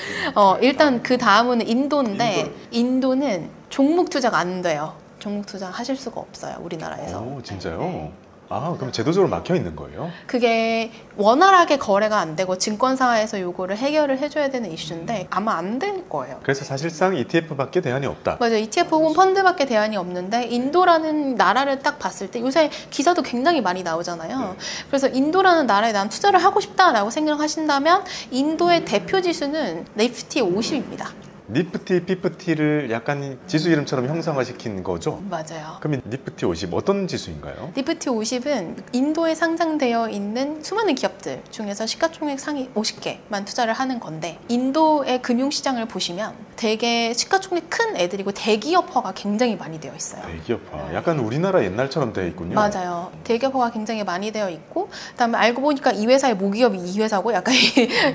[SPEAKER 3] 일단 그 다음은 인도인데 인도는 종목 투자가 안 돼요. 종목 투자 하실 수가 없어요. 우리나라에서.
[SPEAKER 2] 오, 진짜요?
[SPEAKER 3] 네.
[SPEAKER 2] 아, 그럼 제도적으로 막혀 있는 거예요?
[SPEAKER 3] 그게 원활하게 거래가 안 되고 증권사에서 요거를 해결을 해줘야 되는 이슈인데 아마 안 될 거예요.
[SPEAKER 2] 그래서 사실상 ETF밖에 대안이 없다.
[SPEAKER 3] 맞아요. ETF 혹은 펀드밖에 대안이 없는데 인도라는 나라를 딱 봤을 때 요새 기사도 굉장히 많이 나오잖아요. 그래서 인도라는 나라에 난 투자를 하고 싶다라고 생각하신다면 인도의 대표 지수는 니프티 50입니다.
[SPEAKER 2] 니프티, 피프티를 약간 지수 이름처럼 형상화시킨 거죠?
[SPEAKER 3] 맞아요.
[SPEAKER 2] 그럼 니프티 50 어떤 지수인가요?
[SPEAKER 3] 니프티 50은 인도에 상장되어 있는 수많은 기업들 중에서 시가총액 상위 50개만 투자를 하는 건데 인도의 금융시장을 보시면 되게 시가총액 큰 애들이고 대기업화가 굉장히 많이 되어 있어요.
[SPEAKER 2] 대기업화. 약간 우리나라 옛날처럼 되어 있군요.
[SPEAKER 3] 맞아요. 대기업화가 굉장히 많이 되어 있고 그다음에 알고 보니까 이 회사의 모기업이 이 회사고 약간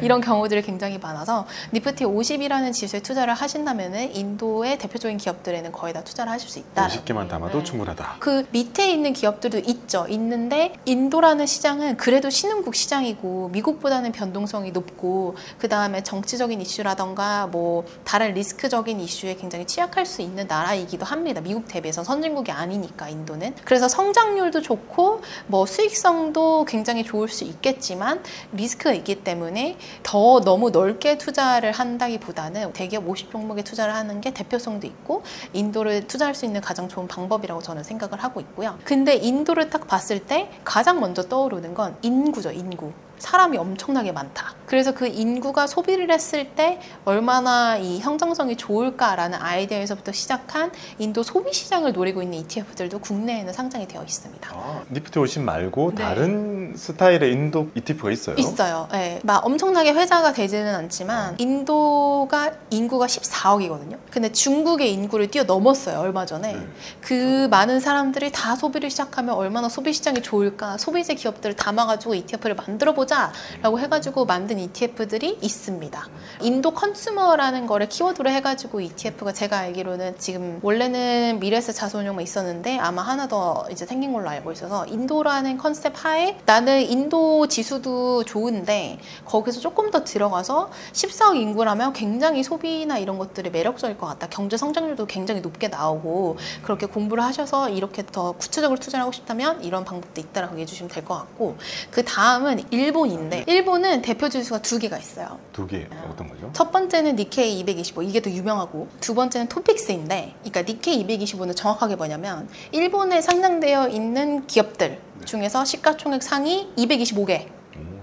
[SPEAKER 3] 이런 경우들이 굉장히 많아서 니프티 50이라는 지수에 투자를 하신다면은 인도의 대표적인 기업들에는 거의 다 투자를 하실 수 있다.
[SPEAKER 2] 50개만 담아도 충분하다.
[SPEAKER 3] 그 밑에 있는 기업들도 있죠. 있는데 인도라는 시장은 그래도 신흥국 시장이고 미국보다는 변동성이 높고 그 다음에 정치적인 이슈라던가 뭐 다른 리스크적인 이슈에 굉장히 취약할 수 있는 나라이기도 합니다. 미국 대비해서 선진국이 아니니까 인도는. 그래서 성장률도 좋고 뭐 수익성도 굉장히 좋을 수 있겠지만 리스크가 있기 때문에 더 너무 넓게 투자를 한다기보다는 대기업 50종목에 투자를 하는 게 대표성도 있고 인도를 투자할 수 있는 가장 좋은 방법이라고 저는 생각을 하고 있고요. 근데 인도를 딱 봤을 때 가장 먼저 떠오르는 건 인구죠. 인구. 사람이 엄청나게 많다. 그래서 그 인구가 소비를 했을 때 얼마나 이 형성성이 좋을까라는 아이디어에서부터 시작한 인도 소비 시장을 노리고 있는 ETF들도 국내에는 상장이 되어 있습니다.
[SPEAKER 2] 아, 니프티 50 말고
[SPEAKER 3] 네.
[SPEAKER 2] 다른 스타일의 인도 ETF가 있어요?
[SPEAKER 3] 있어요. 네. 막 엄청나게 회자가 되지는 않지만 인도가 인구가 14억이거든요. 근데 중국의 인구를 뛰어넘었어요. 얼마 전에. 그 많은 사람들이 다 소비를 시작하면 얼마나 소비 시장이 좋을까. 소비재 기업들을 담아가지고 ETF를 만들어보자 라고 해가지고 만든 ETF들이 있습니다. 인도 컨슈머라는 거를 키워드로 해가지고 ETF가 제가 알기로는 지금 원래는 미래에셋 자산운용만 있었는데 아마 하나 더 이제 생긴 걸로 알고 있어서 인도라는 컨셉 하에 나는 인도 지수도 좋은데 거기서 조금 더 들어가서 14억 인구라면 굉장히 소비나 이런 것들이 매력적일 것 같다. 경제 성장률도 굉장히 높게 나오고 그렇게 공부를 하셔서 이렇게 더 구체적으로 투자를 하고 싶다면 이런 방법도 있다라고 얘기해 주시면 될 것 같고 그 다음은 일본인데 일본은 대표 지수가 두 개가 있어요.
[SPEAKER 2] 두 개. 어떤 거죠?
[SPEAKER 3] 첫 번째는 니케이 225 이게 더 유명하고 두 번째는 토픽스인데 그러니까 니케이 225는 정확하게 뭐냐면 일본에 상장되어 있는 기업들 중에서 시가총액 상위 225개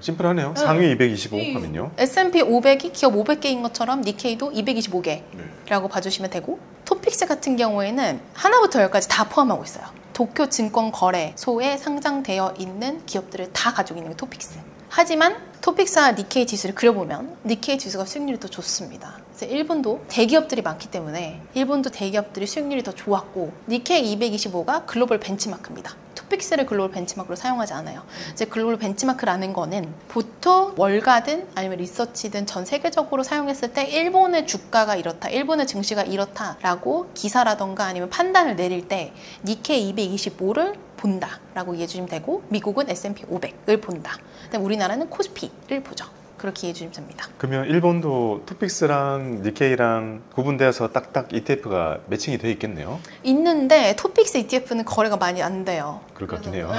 [SPEAKER 2] 심플하네요. 상위 225 하면요.
[SPEAKER 3] S&P 500이 기업 500개인 것처럼 니케이도 225개라고 봐주시면 되고 토픽스 같은 경우에는 하나부터 열까지 다 포함하고 있어요. 도쿄 증권거래소에 상장되어 있는 기업들을 다 가지고 있는 게 토픽스. 하지만 토픽스와 니케이 지수를 그려보면 니케이 지수가 수익률이 더 좋습니다. 그래서 일본도 대기업들이 많기 때문에 일본도 대기업들이 수익률이 더 좋았고 니케이 225가 글로벌 벤치마크입니다. 토픽스를 글로벌 벤치마크로 사용하지 않아요. 이제 글로벌 벤치마크라는 거는 보통 월가든 아니면 리서치든 전 세계적으로 사용했을 때 일본의 주가가 이렇다, 일본의 증시가 이렇다라고 기사라던가 아니면 판단을 내릴 때 니케이 225를 본다라고 이해해 주시면 되고 미국은 S&P 500을 본다. 그다음에 우리나라는 코스피를 보죠. 그렇게 이해해 주시면 됩니다.
[SPEAKER 2] 그러면 일본도 토픽스랑 니케이랑 구분되어서 딱딱 ETF가 매칭이 되어 있겠네요?
[SPEAKER 3] 있는데 토픽스 ETF는 거래가 많이 안 돼요.
[SPEAKER 2] 그럴 것 같긴 해요.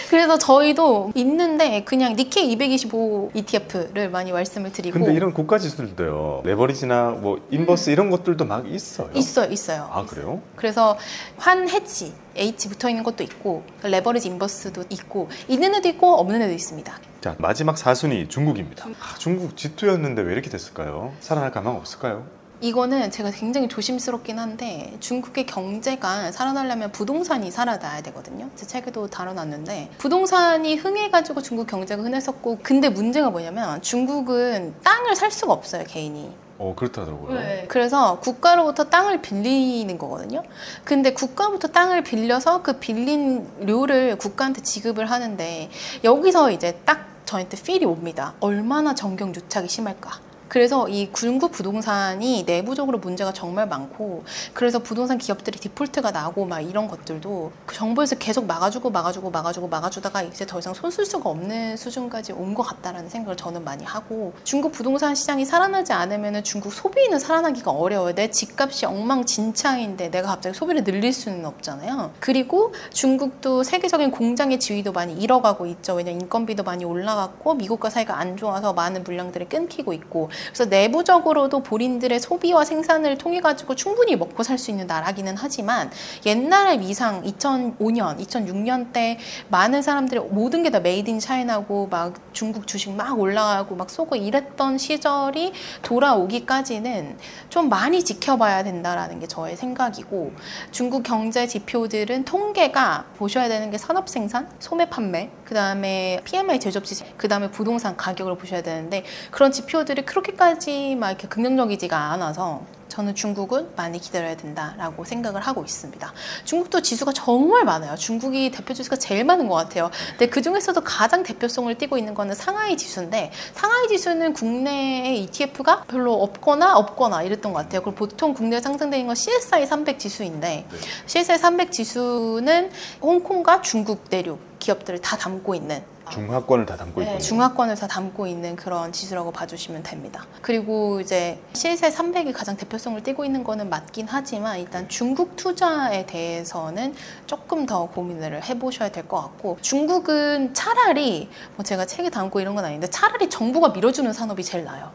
[SPEAKER 3] 그래서 저희도 있는데 그냥 니케이 225 ETF를 많이 말씀을 드리고
[SPEAKER 2] 근데 이런 국가 지수들도요. 레버리지나 뭐 인버스 이런 것들도 막 있어요?
[SPEAKER 3] 있어요.
[SPEAKER 2] 아, 그래요?
[SPEAKER 3] 그래서 환 해지 H 붙어있는 것도 있고 레버리지 인버스도 있고 있는 애도 있고 없는 애도 있습니다.
[SPEAKER 2] 자, 마지막 4순위 중국입니다. 중국 G2였는데 왜 이렇게 됐을까요? 살아날 가망 없을까요?
[SPEAKER 3] 이거는 제가 굉장히 조심스럽긴 한데 중국의 경제가 살아나려면 부동산이 살아나야 되거든요. 제 책에도 다뤄놨는데 부동산이 흥해가지고 중국 경제가 흔했었고 근데 문제가 뭐냐면 중국은 땅을 살 수가 없어요, 개인이.
[SPEAKER 2] 그렇다더라고요.
[SPEAKER 3] 네. 그래서 국가로부터 땅을 빌리는 거거든요. 근데 국가부터 땅을 빌려서 그 빌린 료를 국가한테 지급을 하는데 여기서 이제 딱 저한테 필이 옵니다. 얼마나 정경유착이 심할까. 그래서 이 중국 부동산이 내부적으로 문제가 정말 많고, 그래서 부동산 기업들이 디폴트가 나고 막 이런 것들도 그 정부에서 계속 막아주다가 이제 더 이상 손 쓸 수가 없는 수준까지 온 것 같다라는 생각을 저는 많이 하고, 중국 부동산 시장이 살아나지 않으면 중국 소비는 살아나기가 어려워요. 내 집값이 엉망진창인데 내가 갑자기 소비를 늘릴 수는 없잖아요. 그리고 중국도 세계적인 공장의 지위도 많이 잃어가고 있죠. 왜냐면 인건비도 많이 올라갔고 미국과 사이가 안 좋아서 많은 물량들이 끊기고 있고, 그래서 내부적으로도 본인들의 소비와 생산을 통해 가지고 충분히 먹고 살 수 있는 나라기는 하지만, 옛날의 위상 2005년, 2006년 때 많은 사람들이 모든 게 다 메이드 인 차이나고 막 중국 주식 막 올라가고 막 쏘고 이랬던 시절이 돌아오기까지는 좀 많이 지켜봐야 된다라는 게 저의 생각이고, 중국 경제 지표들은 통계가 보셔야 되는 게 산업 생산, 소매 판매, 그 다음에 PMI 제조업 지수, 그 다음에 부동산 가격을 보셔야 되는데, 그런 지표들이 그렇게까지 막 이렇게 긍정적이지가 않아서 저는 중국은 많이 기다려야 된다라고 생각을 하고 있습니다. 중국도 지수가 정말 많아요. 중국이 대표 지수가 제일 많은 것 같아요. 근데 그 중에서도 가장 대표성을 띠고 있는 거는 상하이 지수인데, 상하이 지수는 국내의 ETF가 별로 없거나 이랬던 것 같아요. 그리고 보통 국내에 상장되는 건 CSI 300 지수인데, CSI 300 지수는 홍콩과 중국 내륙 기업들을 다 담고 있는,
[SPEAKER 2] 중하권을 다 담고 있군요.
[SPEAKER 3] 중하권을 다 담고 있는 그런 지수라고 봐주시면 됩니다. 그리고 이제 CSI 300이 가장 대표성을 띠고 있는 거는 맞긴 하지만, 일단 중국 투자에 대해서는 조금 더 고민을 해보셔야 될 것 같고, 중국은 차라리 뭐 제가 책에 담고 이런 건 아닌데 차라리 정부가 밀어주는 산업이 제일 나아요.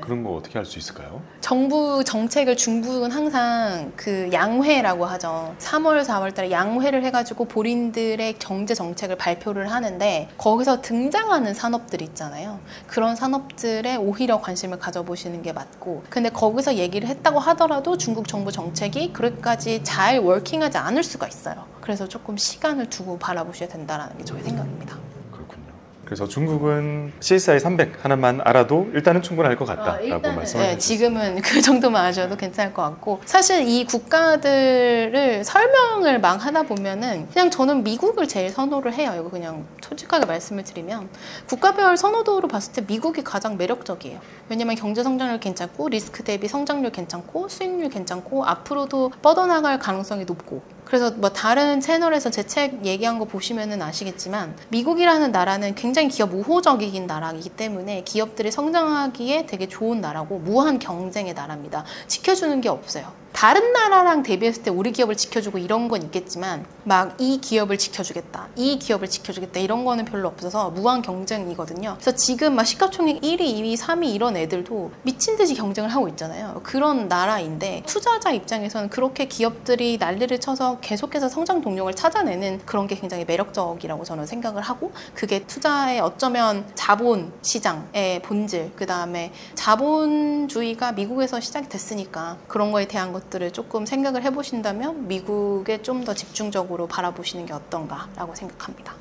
[SPEAKER 2] 그런 거 어떻게 할 수 있을까요?
[SPEAKER 3] 정부 정책을 중국은 항상 그 양회라고 하죠. 3월, 4월 달에 양회를 해가지고 본인들의 경제 정책을 발표를 하는데, 거기서 등장하는 산업들 있잖아요. 그런 산업들에 오히려 관심을 가져보시는 게 맞고, 근데 거기서 얘기를 했다고 하더라도 중국 정부 정책이 그렇게까지 잘 워킹하지 않을 수가 있어요. 그래서 조금 시간을 두고 바라보셔야 된다는 게 저의 생각입니다.
[SPEAKER 2] 그래서 중국은 CSI 300 하나만 알아도 일단은 충분할 것 같다라고 말씀을
[SPEAKER 3] 네, 지금은 그 정도만 아셔도 괜찮을 것 같고, 사실 이 국가들을 설명을 막 하다 보면은 그냥 저는 미국을 제일 선호를 해요. 이거 그냥 솔직하게 말씀을 드리면, 국가별 선호도로 봤을 때 미국이 가장 매력적이에요. 왜냐면 경제 성장률 괜찮고, 리스크 대비 성장률 괜찮고, 수익률 괜찮고, 앞으로도 뻗어나갈 가능성이 높고. 그래서 뭐 다른 채널에서 제 책 얘기한 거 보시면은 아시겠지만, 미국이라는 나라는 굉장히 기업 우호적인 나라이기 때문에 기업들이 성장하기에 되게 좋은 나라고, 무한 경쟁의 나라입니다. 지켜주는 게 없어요. 다른 나라랑 대비했을 때 우리 기업을 지켜주고 이런 건 있겠지만, 막 이 기업을 지켜주겠다, 이 기업을 지켜주겠다 이런 거는 별로 없어서 무한 경쟁이거든요. 그래서 지금 막 시가총액 1위, 2위, 3위 이런 애들도 미친 듯이 경쟁을 하고 있잖아요. 그런 나라인데, 투자자 입장에서는 그렇게 기업들이 난리를 쳐서 계속해서 성장 동력을 찾아내는 그런 게 굉장히 매력적이라고 저는 생각을 하고, 그게 투자의 어쩌면 자본 시장의 본질, 그 다음에 자본주의가 미국에서 시작이 됐으니까 그런 거에 대한 것들을 조금 생각을 해보신다면 미국에 좀 더 집중적으로 바라보시는 게 어떤가라고 생각합니다.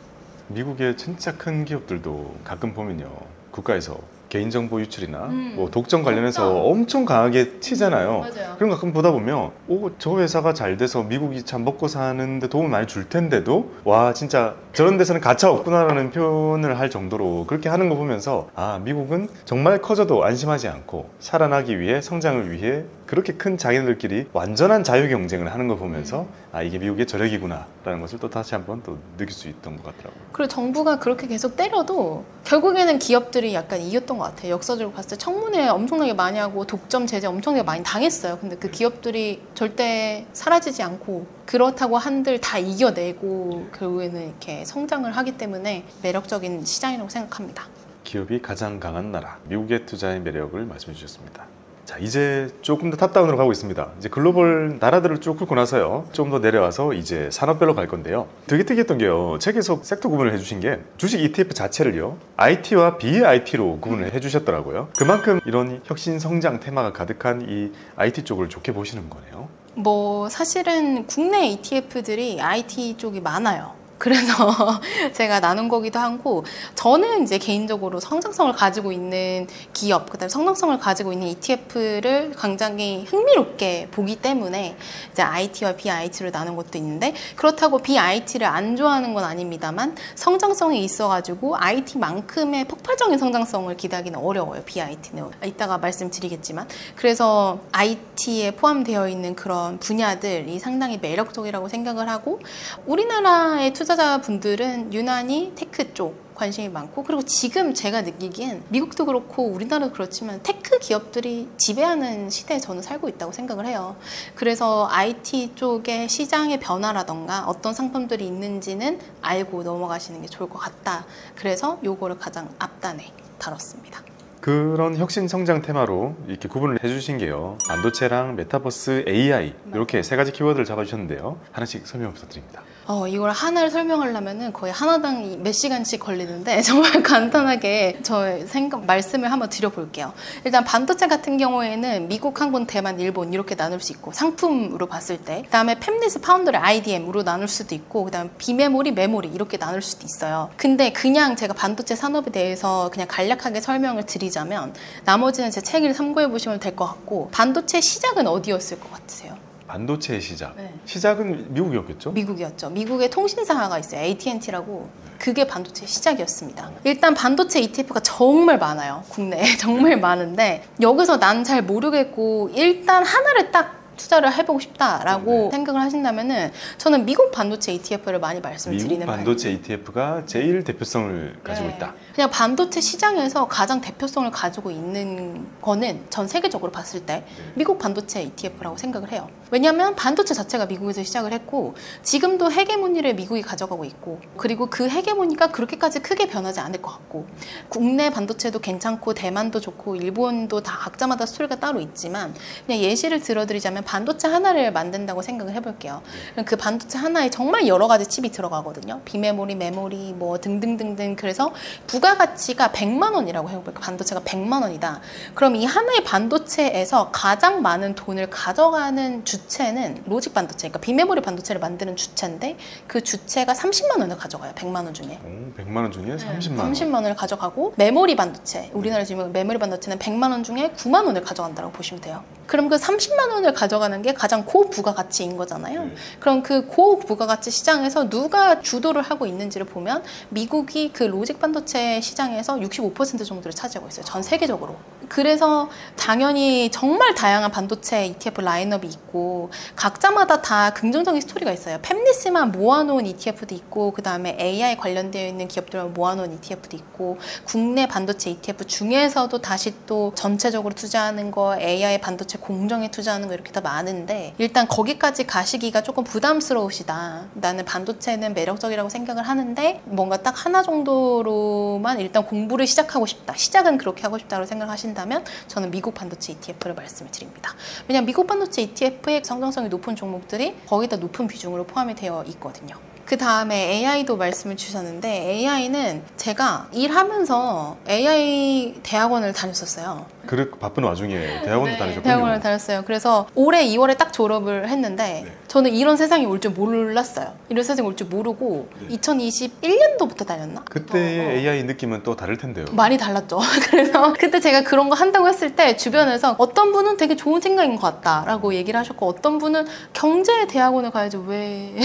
[SPEAKER 2] 미국의 진짜 큰 기업들도 가끔 보면요, 국가에서 개인정보 유출이나 뭐 독점 관련해서 엄청 강하게 치잖아요.
[SPEAKER 3] 맞아요.
[SPEAKER 2] 그런 거 가끔 보다 보면, 오, 저 회사가 잘 돼서 미국이 참 먹고 사는데 도움을 많이 줄 텐데도, 와, 진짜 저런 데서는 가차 없구나라는 표현을 할 정도로 그렇게 하는 거 보면서, 아, 미국은 정말 커져도 안심하지 않고 살아나기 위해, 성장을 위해 그렇게 큰 자기들끼리 완전한 자유 경쟁을 하는 거 보면서, 아, 이게 미국의 저력이구나 라는 것을 또 다시 한번 또 느낄 수 있던 것 같더라고요.
[SPEAKER 3] 그리고 정부가 그렇게 계속 때려도 결국에는 기업들이 약간 이겼던 것 같아요. 역사적으로 봤을 때 청문회 엄청나게 많이 하고 독점 제재 엄청나게 많이 당했어요. 근데 그 기업들이 절대 사라지지 않고, 그렇다고 한들 다 이겨내고 결국에는 이렇게 성장을 하기 때문에 매력적인 시장이라고 생각합니다.
[SPEAKER 2] 기업이 가장 강한 나라, 미국의 투자의 매력을 말씀해 주셨습니다. 자, 이제 조금 더 탑다운으로 가고 있습니다. 이제 글로벌 나라들을 쭉 훑고 나서요, 좀 더 내려와서 이제 산업별로 갈 건데요. 되게 특이했던 게요, 책에서 섹터 구분을 해주신 게 주식 ETF 자체를요, IT와 BIT로 구분을 해주셨더라고요. 그만큼 이런 혁신 성장 테마가 가득한 이 IT 쪽을 좋게 보시는 거네요.
[SPEAKER 3] 뭐 사실은 국내 ETF들이 IT 쪽이 많아요. 그래서 제가 나눈 거기도 하고, 저는 이제 개인적으로 성장성을 가지고 있는 기업, 그다음에 성장성을 가지고 있는 ETF를 굉장히 흥미롭게 보기 때문에 이제 IT와 BIT를 나눈 것도 있는데, 그렇다고 BIT를 안 좋아하는 건 아닙니다만 성장성이 있어가지고 IT만큼의 폭발적인 성장성을 기대하기는 어려워요. BIT는 이따가 말씀드리겠지만. 그래서 IT에 포함되어 있는 그런 분야들이 상당히 매력적이라고 생각을 하고, 우리나라의 투자자분들은 유난히 테크 쪽 관심이 많고, 그리고 지금 제가 느끼기엔 미국도 그렇고 우리나라도 그렇지만 테크 기업들이 지배하는 시대에 저는 살고 있다고 생각을 해요. 그래서 IT 쪽의 시장의 변화라던가 어떤 상품들이 있는지는 알고 넘어가시는 게 좋을 것 같다. 그래서 요거를 가장 앞단에 다뤘습니다.
[SPEAKER 2] 그런 혁신 성장 테마로 이렇게 구분을 해주신 게요, 반도체랑 메타버스, AI 이렇게 세 가지 키워드를 잡아주셨는데요. 하나씩 설명 부탁드립니다.
[SPEAKER 3] 이걸 하나를 설명하려면은 거의 하나당 몇 시간씩 걸리는데 정말 간단하게 저의 말씀을 한번 드려볼게요. 일단 반도체 같은 경우에는 미국, 한국, 대만, 일본 이렇게 나눌 수 있고, 상품으로 봤을 때, 그다음에 팹리스, 파운드리, IDM으로 나눌 수도 있고, 그다음에 비메모리, 메모리 이렇게 나눌 수도 있어요. 근데 그냥 제가 반도체 산업에 대해서 그냥 간략하게 설명을 드리자면, 나머지는 제 책을 참고해 보시면 될 것 같고, 반도체 시작은 어디였을 것 같으세요?
[SPEAKER 2] 반도체의 시작.
[SPEAKER 3] 네.
[SPEAKER 2] 시작은 미국이었겠죠?
[SPEAKER 3] 미국이었죠. 미국의 통신사가 있어요. AT&T라고. 그게 반도체 시작이었습니다. 일단 반도체 ETF가 정말 많아요. 국내에 정말 많은데, 여기서 난 잘 모르겠고 일단 하나를 딱 투자를 해보고 싶다라고 생각을 하신다면은 저는 미국 반도체 ETF를 많이 말씀드리는
[SPEAKER 2] 미국 반도체 ETF가 제일 대표성을 가지고
[SPEAKER 3] 네.
[SPEAKER 2] 있다.
[SPEAKER 3] 그냥 반도체 시장에서 가장 대표성을 가지고 있는 거는 전 세계적으로 봤을 때 미국 반도체 ETF라고 생각을 해요. 왜냐하면 반도체 자체가 미국에서 시작을 했고, 지금도 헤게모니를 미국이 가져가고 있고, 그리고 그 헤게모니가 그렇게까지 크게 변하지 않을 것 같고, 국내 반도체도 괜찮고 대만도 좋고 일본도 다 각자마다 스토리가 따로 있지만, 그냥 예시를 들어드리자면 반도체 하나를 만든다고 생각을 해볼게요. 그 반도체 하나에 정말 여러 가지 칩이 들어가거든요. 비메모리, 메모리 뭐 등등등등. 그래서 부가가치가 100만 원이라고 해볼게요. 반도체가 100만 원이다. 그럼 이 하나의 반도체에서 가장 많은 돈을 가져가는 주체는 로직 반도체, 그러니까 비메모리 반도체를 만드는 주체인데, 그 주체가 30만 원을 가져가요. 100만 원 중에.
[SPEAKER 2] 100만 원 중에 30만 원.
[SPEAKER 3] 30만 원을 가져가고, 메모리 반도체, 우리나라 지금 메모리 반도체는 100만 원 중에 9만 원을 가져간다고 보시면 돼요. 그럼 그 30만 원을 가져가는 게 가장 고부가가치인 거잖아요. 그럼 그 고부가가치 시장에서 누가 주도를 하고 있는지를 보면 미국이 그 로직 반도체 시장에서 65% 정도를 차지하고 있어요. 전 세계적으로. 그래서 당연히 정말 다양한 반도체 ETF 라인업이 있고, 각자마다 다 긍정적인 스토리가 있어요. 팹리스만 모아놓은 ETF도 있고, 그 다음에 AI 관련되어 있는 기업들만 모아놓은 ETF도 있고, 국내 반도체 ETF 중에서도 다시 또 전체적으로 투자하는 거, AI 반도체 공정에 투자하는 거 이렇게 다 많은데, 일단 거기까지 가시기가 조금 부담스러우시다. 나는 반도체는 매력적이라고 생각을 하는데 뭔가 딱 하나 정도로만 일단 공부를 시작하고 싶다. 시작은 그렇게 하고 싶다고 생각하신다면 저는 미국 반도체 ETF를 말씀을 드립니다. 왜냐하면 미국 반도체 ETF의 성장성이 높은 종목들이 거의 다 높은 비중으로 포함이 되어 있거든요. 그 다음에 AI도 말씀을 주셨는데, AI는 제가 일하면서 AI 대학원을 다녔었어요.
[SPEAKER 2] 그 바쁜 와중에 대학원도 다니셨군요.
[SPEAKER 3] 대학원을 다녔어요. 그래서 올해 2월에 딱 졸업을 했는데, 저는 이런 세상이 올 줄 몰랐어요. 이런 세상이 올 줄 모르고 2021년도부터 다녔나?
[SPEAKER 2] 그때의 AI 느낌은 또 다를 텐데요.
[SPEAKER 3] 많이 달랐죠. 그래서 그때 제가 그런 거 한다고 했을 때 주변에서 어떤 분은 되게 좋은 생각인 것 같다라고 얘기를 하셨고, 어떤 분은 경제 대학원을 가야지 왜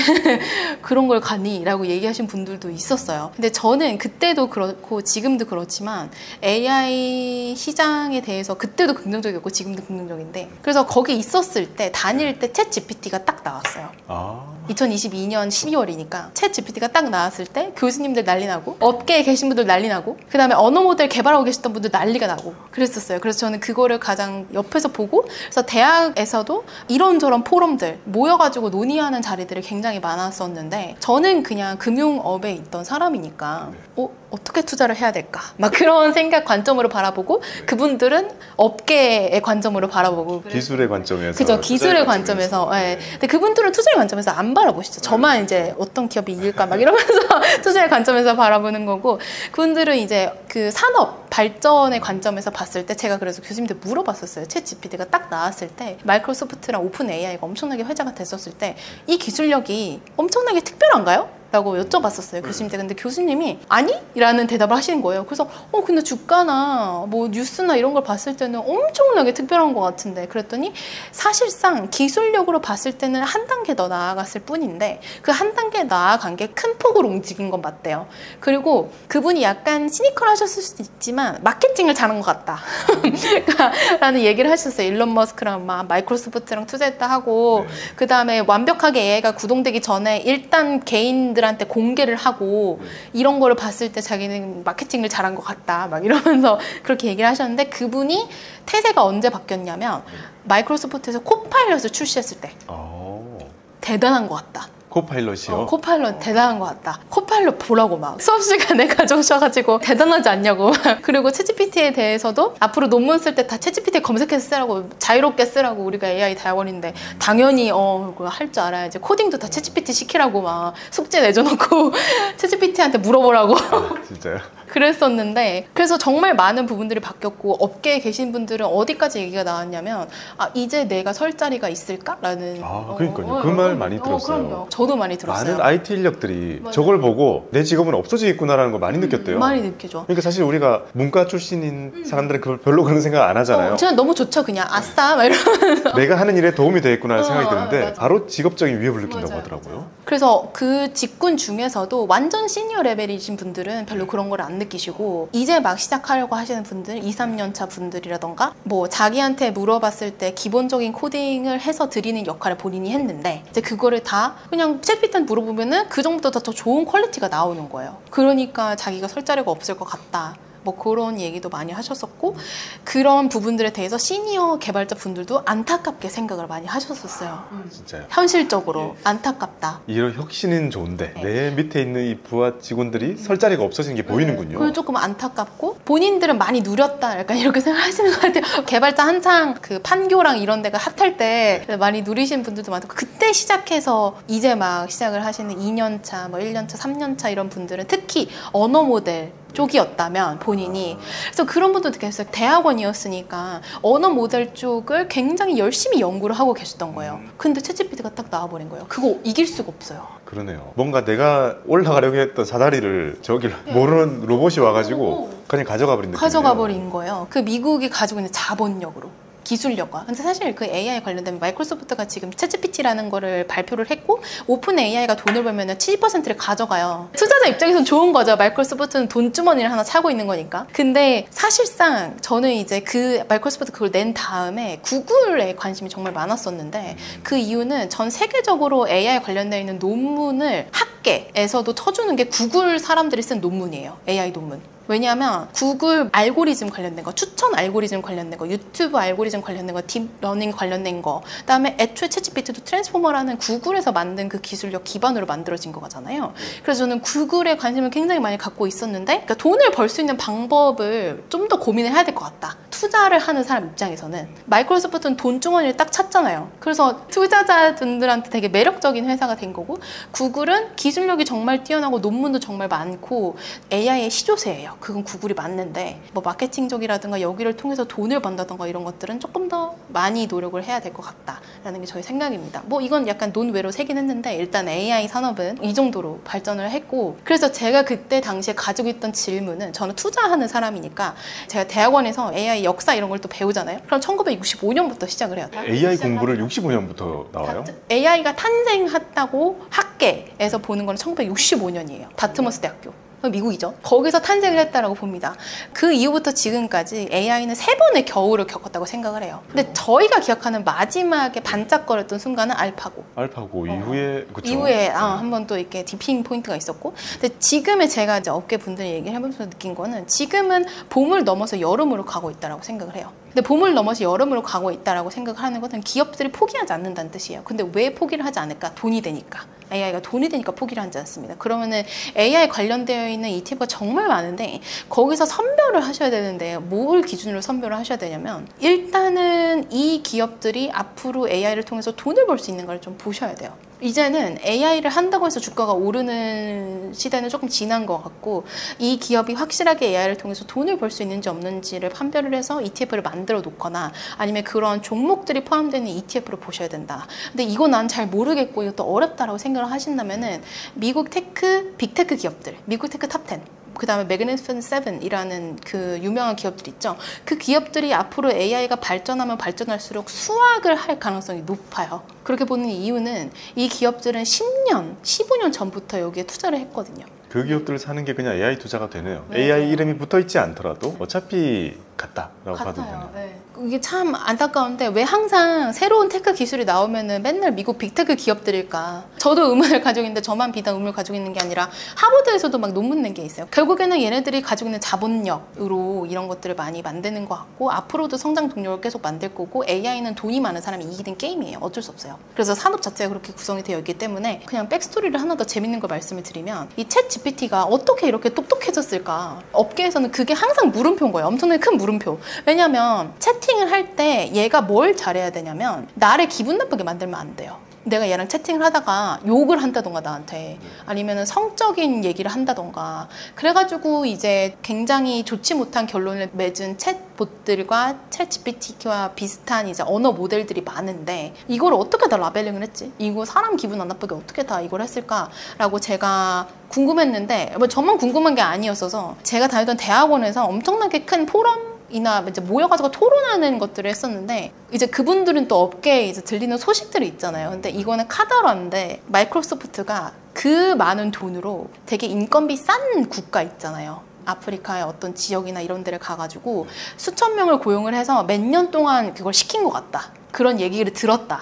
[SPEAKER 3] 그런 걸 가니? 라고 얘기하신 분들도 있었어요. 근데 저는 그때도 그렇고 지금도 그렇지만 AI 시장에 대해서 그때도 긍정적이었고 지금도 긍정적인데, 그래서 거기 있었을 때 다닐 때 챗 GPT가 딱 나왔어요. 2022년 12월이니까 챗 GPT가 딱 나왔을 때 교수님들 난리 나고, 업계에 계신 분들 난리 나고, 그 다음에 언어 모델 개발하고 계셨던 분들 난리가 나고 그랬었어요. 그래서 저는 그거를 가장 옆에서 보고, 그래서 대학에서도 이런저런 포럼들 모여가지고 논의하는 자리들이 굉장히 많았었는데, 저는 그냥 금융업에 있던 사람이니까 어떻게 투자를 해야 될까? 막 그런 생각 관점으로 바라보고, 그분들은 업계의 관점으로 바라보고,
[SPEAKER 2] 기술의 관점에서.
[SPEAKER 3] 그죠, 기술의 관점에서. 네. 근데 그분들은 투자의 관점에서 안 바라보시죠. 저만 이제 어떤 기업이 이길까 막 이러면서 투자의 관점에서 바라보는 거고, 그분들은 이제 그 산업 발전의 관점에서 봤을 때, 제가 그래서 교수님들 물어봤었어요. 챗 GPT가 딱 나왔을 때, 마이크로소프트랑 오픈 AI가 엄청나게 회자가 됐었을 때 이 기술력이 엄청나게 특별한가요? 라고 여쭤봤었어요, 교수님한테. 근데 교수님이 아니? 라는 대답을 하시는 거예요. 그래서 근데 주가나 뭐 뉴스나 이런 걸 봤을 때는 엄청나게 특별한 것 같은데, 그랬더니 사실상 기술력으로 봤을 때는 한 단계 더 나아갔을 뿐인데 그 한 단계 나아간 게 큰 폭으로 움직인 건 맞대요. 그리고 그분이 약간 시니컬하셨을 수도 있지만 마케팅을 잘한 것 같다 라는 얘기를 하셨어요. 일론 머스크랑 막 마이크로소프트랑 투자했다 하고, 그 다음에 완벽하게 AI가 구동되기 전에 일단 개인들한테 공개를 하고 이런 거를 봤을 때 자기는 마케팅을 잘한 것 같다 막 이러면서 그렇게 얘기를 하셨는데, 그분이 태세가 언제 바뀌었냐면 마이크로소프트에서 코파일럿을 출시했을 때 대단한 것 같다.
[SPEAKER 2] 코파일럿이요?
[SPEAKER 3] 코파일럿 대단한 것 같다. 코파일럿 보라고 막 수업 시간에 가져오셔가지고 대단하지 않냐고. 그리고 챗GPT에 대해서도 앞으로 논문 쓸 때 다 챗GPT 검색해서 쓰라고, 자유롭게 쓰라고, 우리가 AI 대학원인데 당연히 할 줄 알아야지. 코딩도 다 챗GPT 시키라고 막 숙제 내줘놓고 챗GPT한테 물어보라고.
[SPEAKER 2] 진짜요?
[SPEAKER 3] 그랬었는데, 그래서 정말 많은 부분들이 바뀌었고, 업계에 계신 분들은 어디까지 얘기가 나왔냐면 이제 내가 설 자리가 있을까라는.
[SPEAKER 2] 그러니까요. 그 말 많이 들었어요.
[SPEAKER 3] 그럼요. 저도 많이 들었어요.
[SPEAKER 2] 많은 IT 인력들이
[SPEAKER 3] 맞아요.
[SPEAKER 2] 저걸 보고 내 직업은 없어지겠구나라는 걸 많이 느꼈대요.
[SPEAKER 3] 많이 느껴져.
[SPEAKER 2] 그러니까 사실 우리가 문과 출신인 사람들은 그걸 별로 그런 생각 안 하잖아요.
[SPEAKER 3] 그냥 너무 좋죠. 그냥 아싸 막 이러면서.
[SPEAKER 2] 내가 하는 일에 도움이 되겠구나라는 생각이 드는데
[SPEAKER 3] 맞아.
[SPEAKER 2] 바로 직업적인 위협을 느낀다고
[SPEAKER 3] 맞아요.
[SPEAKER 2] 하더라고요.
[SPEAKER 3] 그래서 그 직군 중에서도 완전 시니어 레벨이신 분들은 별로 그런 걸 안 느끼시고, 이제 막 시작하려고 하시는 분들, 2, 3년 차 분들이라던가 뭐 자기한테 물어봤을 때 기본적인 코딩을 해서 드리는 역할을 본인이 했는데, 이제 그거를 다 그냥 챗GPT한테 물어보면은 그 전부터 더 좋은 퀄리티가 나오는 거예요. 그러니까 자기가 설 자리가 없을 것 같다. 뭐 그런 얘기도 많이 하셨었고, 그런 부분들에 대해서 시니어 개발자 분들도 안타깝게 생각을 많이 하셨었어요.
[SPEAKER 2] 진짜요?
[SPEAKER 3] 현실적으로 안타깝다.
[SPEAKER 2] 이런 혁신은 좋은데
[SPEAKER 3] 네.
[SPEAKER 2] 내 밑에 있는 이 부하 직원들이 설 자리가 없어지는 게 보이는군요.
[SPEAKER 3] 그걸 조금 안타깝고, 본인들은 많이 누렸다 약간 이렇게 생각하시는 것 같아요. 개발자 한창 그 판교랑 이런 데가 핫할 때 많이 누리신 분들도 많고, 그때 시작해서 이제 막 시작을 하시는 2년차, 뭐 1년차, 3년차 이런 분들은 특히 언어 모델 쪽이었다면 본인이, 그래서 그런 분도 계셨어요. 대학원이었으니까 언어 모델 쪽을 굉장히 열심히 연구를 하고 계셨던 거예요. 근데 챗GPT가 딱 나와버린 거예요. 그거 이길 수가 없어요.
[SPEAKER 2] 그러네요. 뭔가 내가 올라가려고 했던 사다리를 저기 모르는 로봇이 와가지고 그냥 가져가 버린 느낌이에요.
[SPEAKER 3] 가져가 버린 거예요. 그 미국이 가지고 있는 자본력으로, 기술력과. 근데 사실 그 AI 관련된 마이크로소프트가 지금 챗GPT라는 거를 발표를 했고, 오픈 AI가 돈을 벌면 70%를 가져가요. 투자자 입장에서는 좋은 거죠. 마이크로소프트는 돈주머니를 하나 차고 있는 거니까. 근데 사실상 저는 이제 그 마이크로소프트 그걸 낸 다음에 구글에 관심이 정말 많았었는데, 그 이유는 전 세계적으로 AI 관련되어 있는 논문을 학계에서도 쳐주는 게 구글 사람들이 쓴 논문이에요. AI 논문. 왜냐하면 구글 알고리즘 관련된 거, 추천 알고리즘 관련된 거, 유튜브 알고리즘 관련된 거, 딥러닝 관련된 거, 그다음에 애초에 챗GPT도 트랜스포머라는 구글에서 만든 그 기술력 기반으로 만들어진 거잖아요. 그래서 저는 구글에 관심을 굉장히 많이 갖고 있었는데, 그러니까 돈을 벌 수 있는 방법을 좀 더 고민을 해야 될 것 같다. 투자를 하는 사람 입장에서는 마이크로소프트는 돈주머니를 딱 찾잖아요. 그래서 투자자분들한테 되게 매력적인 회사가 된 거고, 구글은 기술력이 정말 뛰어나고 논문도 정말 많고 AI의 시조세예요. 그건 구글이 맞는데, 뭐 마케팅적이라든가 여기를 통해서 돈을 번다든가 이런 것들은 조금 더 많이 노력을 해야 될 것 같다라는 게 저희 생각입니다. 뭐 이건 약간 논외로 세긴 했는데, 일단 AI 산업은 이 정도로 발전을 했고, 그래서 제가 그때 당시에 가지고 있던 질문은, 저는 투자하는 사람이니까 제가 대학원에서 AI 역사 이런 걸 또 배우잖아요. 그럼 1965년부터 시작을 해요.
[SPEAKER 2] AI 공부를 65년부터 나와요?
[SPEAKER 3] AI가 탄생했다고 학계에서 보는 건 1965년이에요. 다트머스 대학교. 미국이죠. 거기서 탄생을 했다라고 봅니다. 그 이후부터 지금까지 AI는 3번의 겨울을 겪었다고 생각을 해요. 근데 저희가 기억하는 마지막에 반짝거렸던 순간은 알파고.
[SPEAKER 2] 알파고 이후에, 그쵸?
[SPEAKER 3] 이후에 한 번 또 이렇게 디핑 포인트가 있었고, 근데 지금의 제가 이제 업계 분들 얘기를 해보면서 느낀 거는, 지금은 봄을 넘어서 여름으로 가고 있다라고 생각을 해요. 근데 봄을 넘어서 여름으로 가고 있다라고 생각하는 것은 기업들이 포기하지 않는다는 뜻이에요. 근데 왜 포기를 하지 않을까? 돈이 되니까. AI가 돈이 되니까 포기를 하지 않습니다. 그러면은 AI 관련되어 있는 ETF가 정말 많은데, 거기서 선별을 하셔야 되는데, 뭘 기준으로 선별을 하셔야 되냐면, 일단은 이 기업들이 앞으로 AI를 통해서 돈을 벌 수 있는 걸 좀 보셔야 돼요. 이제는 AI를 한다고 해서 주가가 오르는 시대는 조금 지난 것 같고 이 기업이 확실하게 AI를 통해서 돈을 벌 수 있는지 없는지를 판별을 해서 ETF를 만들어 놓거나 아니면 그런 종목들이 포함되는 ETF를 보셔야 된다. 근데 이거 난 잘 모르겠고 이것도 어렵다라고 생각을 하신다면은 미국 테크, 빅테크 기업들, 미국 테크 탑 10, 그 다음에 매그니피센트 세븐이라는 그 유명한 기업들 있죠. 그 기업들이 앞으로 AI가 발전하면 발전할수록 수확을 할 가능성이 높아요. 그렇게 보는 이유는 이 기업들은 10년, 15년 전부터 여기에 투자를 했거든요.
[SPEAKER 2] 그 기업들을 사는 게 그냥 AI 투자가 되네요.
[SPEAKER 3] 네.
[SPEAKER 2] AI 이름이 붙어있지 않더라도 어차피 같다라고 봐도
[SPEAKER 3] 같아요.
[SPEAKER 2] 되네요.
[SPEAKER 3] 네. 이게 참 안타까운데 왜 항상 새로운 테크 기술이 나오면은 맨날 미국 빅테크 기업들일까? 저도 의문을 가지고 있는데 저만 비단 의문을 가지고 있는 게 아니라 하버드에서도 막 논문 낸 게 있어요. 결국에는 얘네들이 가지고 있는 자본력으로 이런 것들을 많이 만드는 것 같고 앞으로도 성장 동력을 계속 만들 거고 AI는 돈이 많은 사람이 이기는 게임이에요. 어쩔 수 없어요. 그래서 산업 자체가 그렇게 구성이 되어 있기 때문에 그냥 백스토리를 하나 더 재밌는 걸 말씀을 드리면 이 챗 GPT가 어떻게 이렇게 똑똑해졌을까? 업계에서는 그게 항상 물음표인 거예요. 엄청나게 큰 물음표. 왜냐면 채팅을 할 때 얘가 뭘 잘해야 되냐면 나를 기분 나쁘게 만들면 안 돼요. 내가 얘랑 채팅을 하다가 욕을 한다던가 나한테 아니면은 성적인 얘기를 한다던가 그래가지고 이제 굉장히 좋지 못한 결론을 맺은 챗봇들과 챗 GPT와 비슷한 이제 언어 모델들이 많은데 이걸 어떻게 다 라벨링을 했지? 이거 사람 기분 안 나쁘게 어떻게 다 이걸 했을까라고 제가 궁금했는데 뭐 저만 궁금한 게 아니었어서 제가 다니던 대학원에서 엄청나게 큰 포럼 이나 이제 모여가지고 토론하는 것들을 했었는데 이제 그분들은 또 업계에 이제 들리는 소식들이 있잖아요. 근데 이거는 카더라인데 마이크로소프트가 그 많은 돈으로 되게 인건비 싼 국가 있잖아요. 아프리카의 어떤 지역이나 이런 데를 가가지고 수천 명을 고용을 해서 몇 년 동안 그걸 시킨 것 같다. 그런 얘기를 들었다.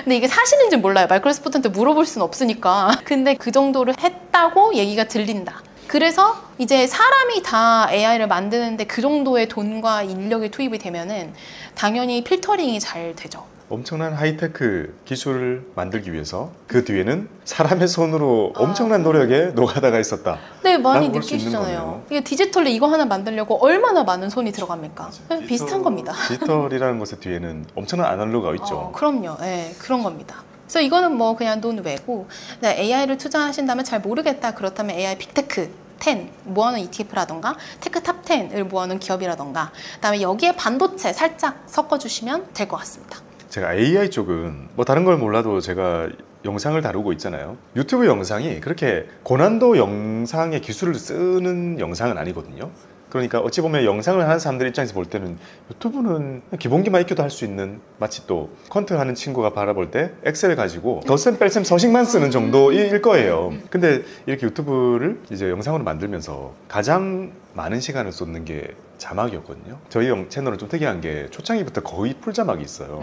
[SPEAKER 3] 근데 이게 사실인지 몰라요. 마이크로소프트한테 물어볼 수는 없으니까. 근데 그 정도를 했다고 얘기가 들린다. 그래서 이제 사람이 다 AI를 만드는데 그 정도의 돈과 인력이 투입이 되면은 당연히 필터링이 잘 되죠.
[SPEAKER 2] 엄청난 하이테크 기술을 만들기 위해서 그 뒤에는 사람의 손으로 엄청난 노력에 노가다가 있었다.
[SPEAKER 3] 네, 많이 느끼시잖아요. 이게 디지털리 이거 하나 만들려고 얼마나 많은 손이 들어갑니까? 네, 비슷한 겁니다.
[SPEAKER 2] 디지털이라는 것의 뒤에는 엄청난 아날로그가 있죠.
[SPEAKER 3] 그럼요. 네, 그런 겁니다. 그래서 이거는 뭐 그냥 논 외고 AI를 투자하신다면 잘 모르겠다. 그렇다면 AI 빅테크 10 모아놓은 ETF라던가 테크 탑 10을 모아놓은 기업이라던가 그다음에 여기에 반도체 살짝 섞어주시면 될 것 같습니다.
[SPEAKER 2] 제가 AI 쪽은 뭐 다른 걸 몰라도 제가 영상을 다루고 있잖아요. 유튜브 영상이 그렇게 고난도 영상의 기술을 쓰는 영상은 아니거든요. 그러니까 어찌 보면 영상을 하는 사람들 입장에서 볼 때는 유튜브는 기본기만 익혀도 할 수 있는 마치 또 컨트 하는 친구가 바라볼 때 엑셀 가지고 덧셈 뺄셈 서식만 쓰는 정도일 거예요. 근데 이렇게 유튜브를 이제 영상으로 만들면서 가장 많은 시간을 쏟는 게 자막이었거든요. 저희 채널은 좀 특이한 게 초창기부터 거의 풀자막이 있어요.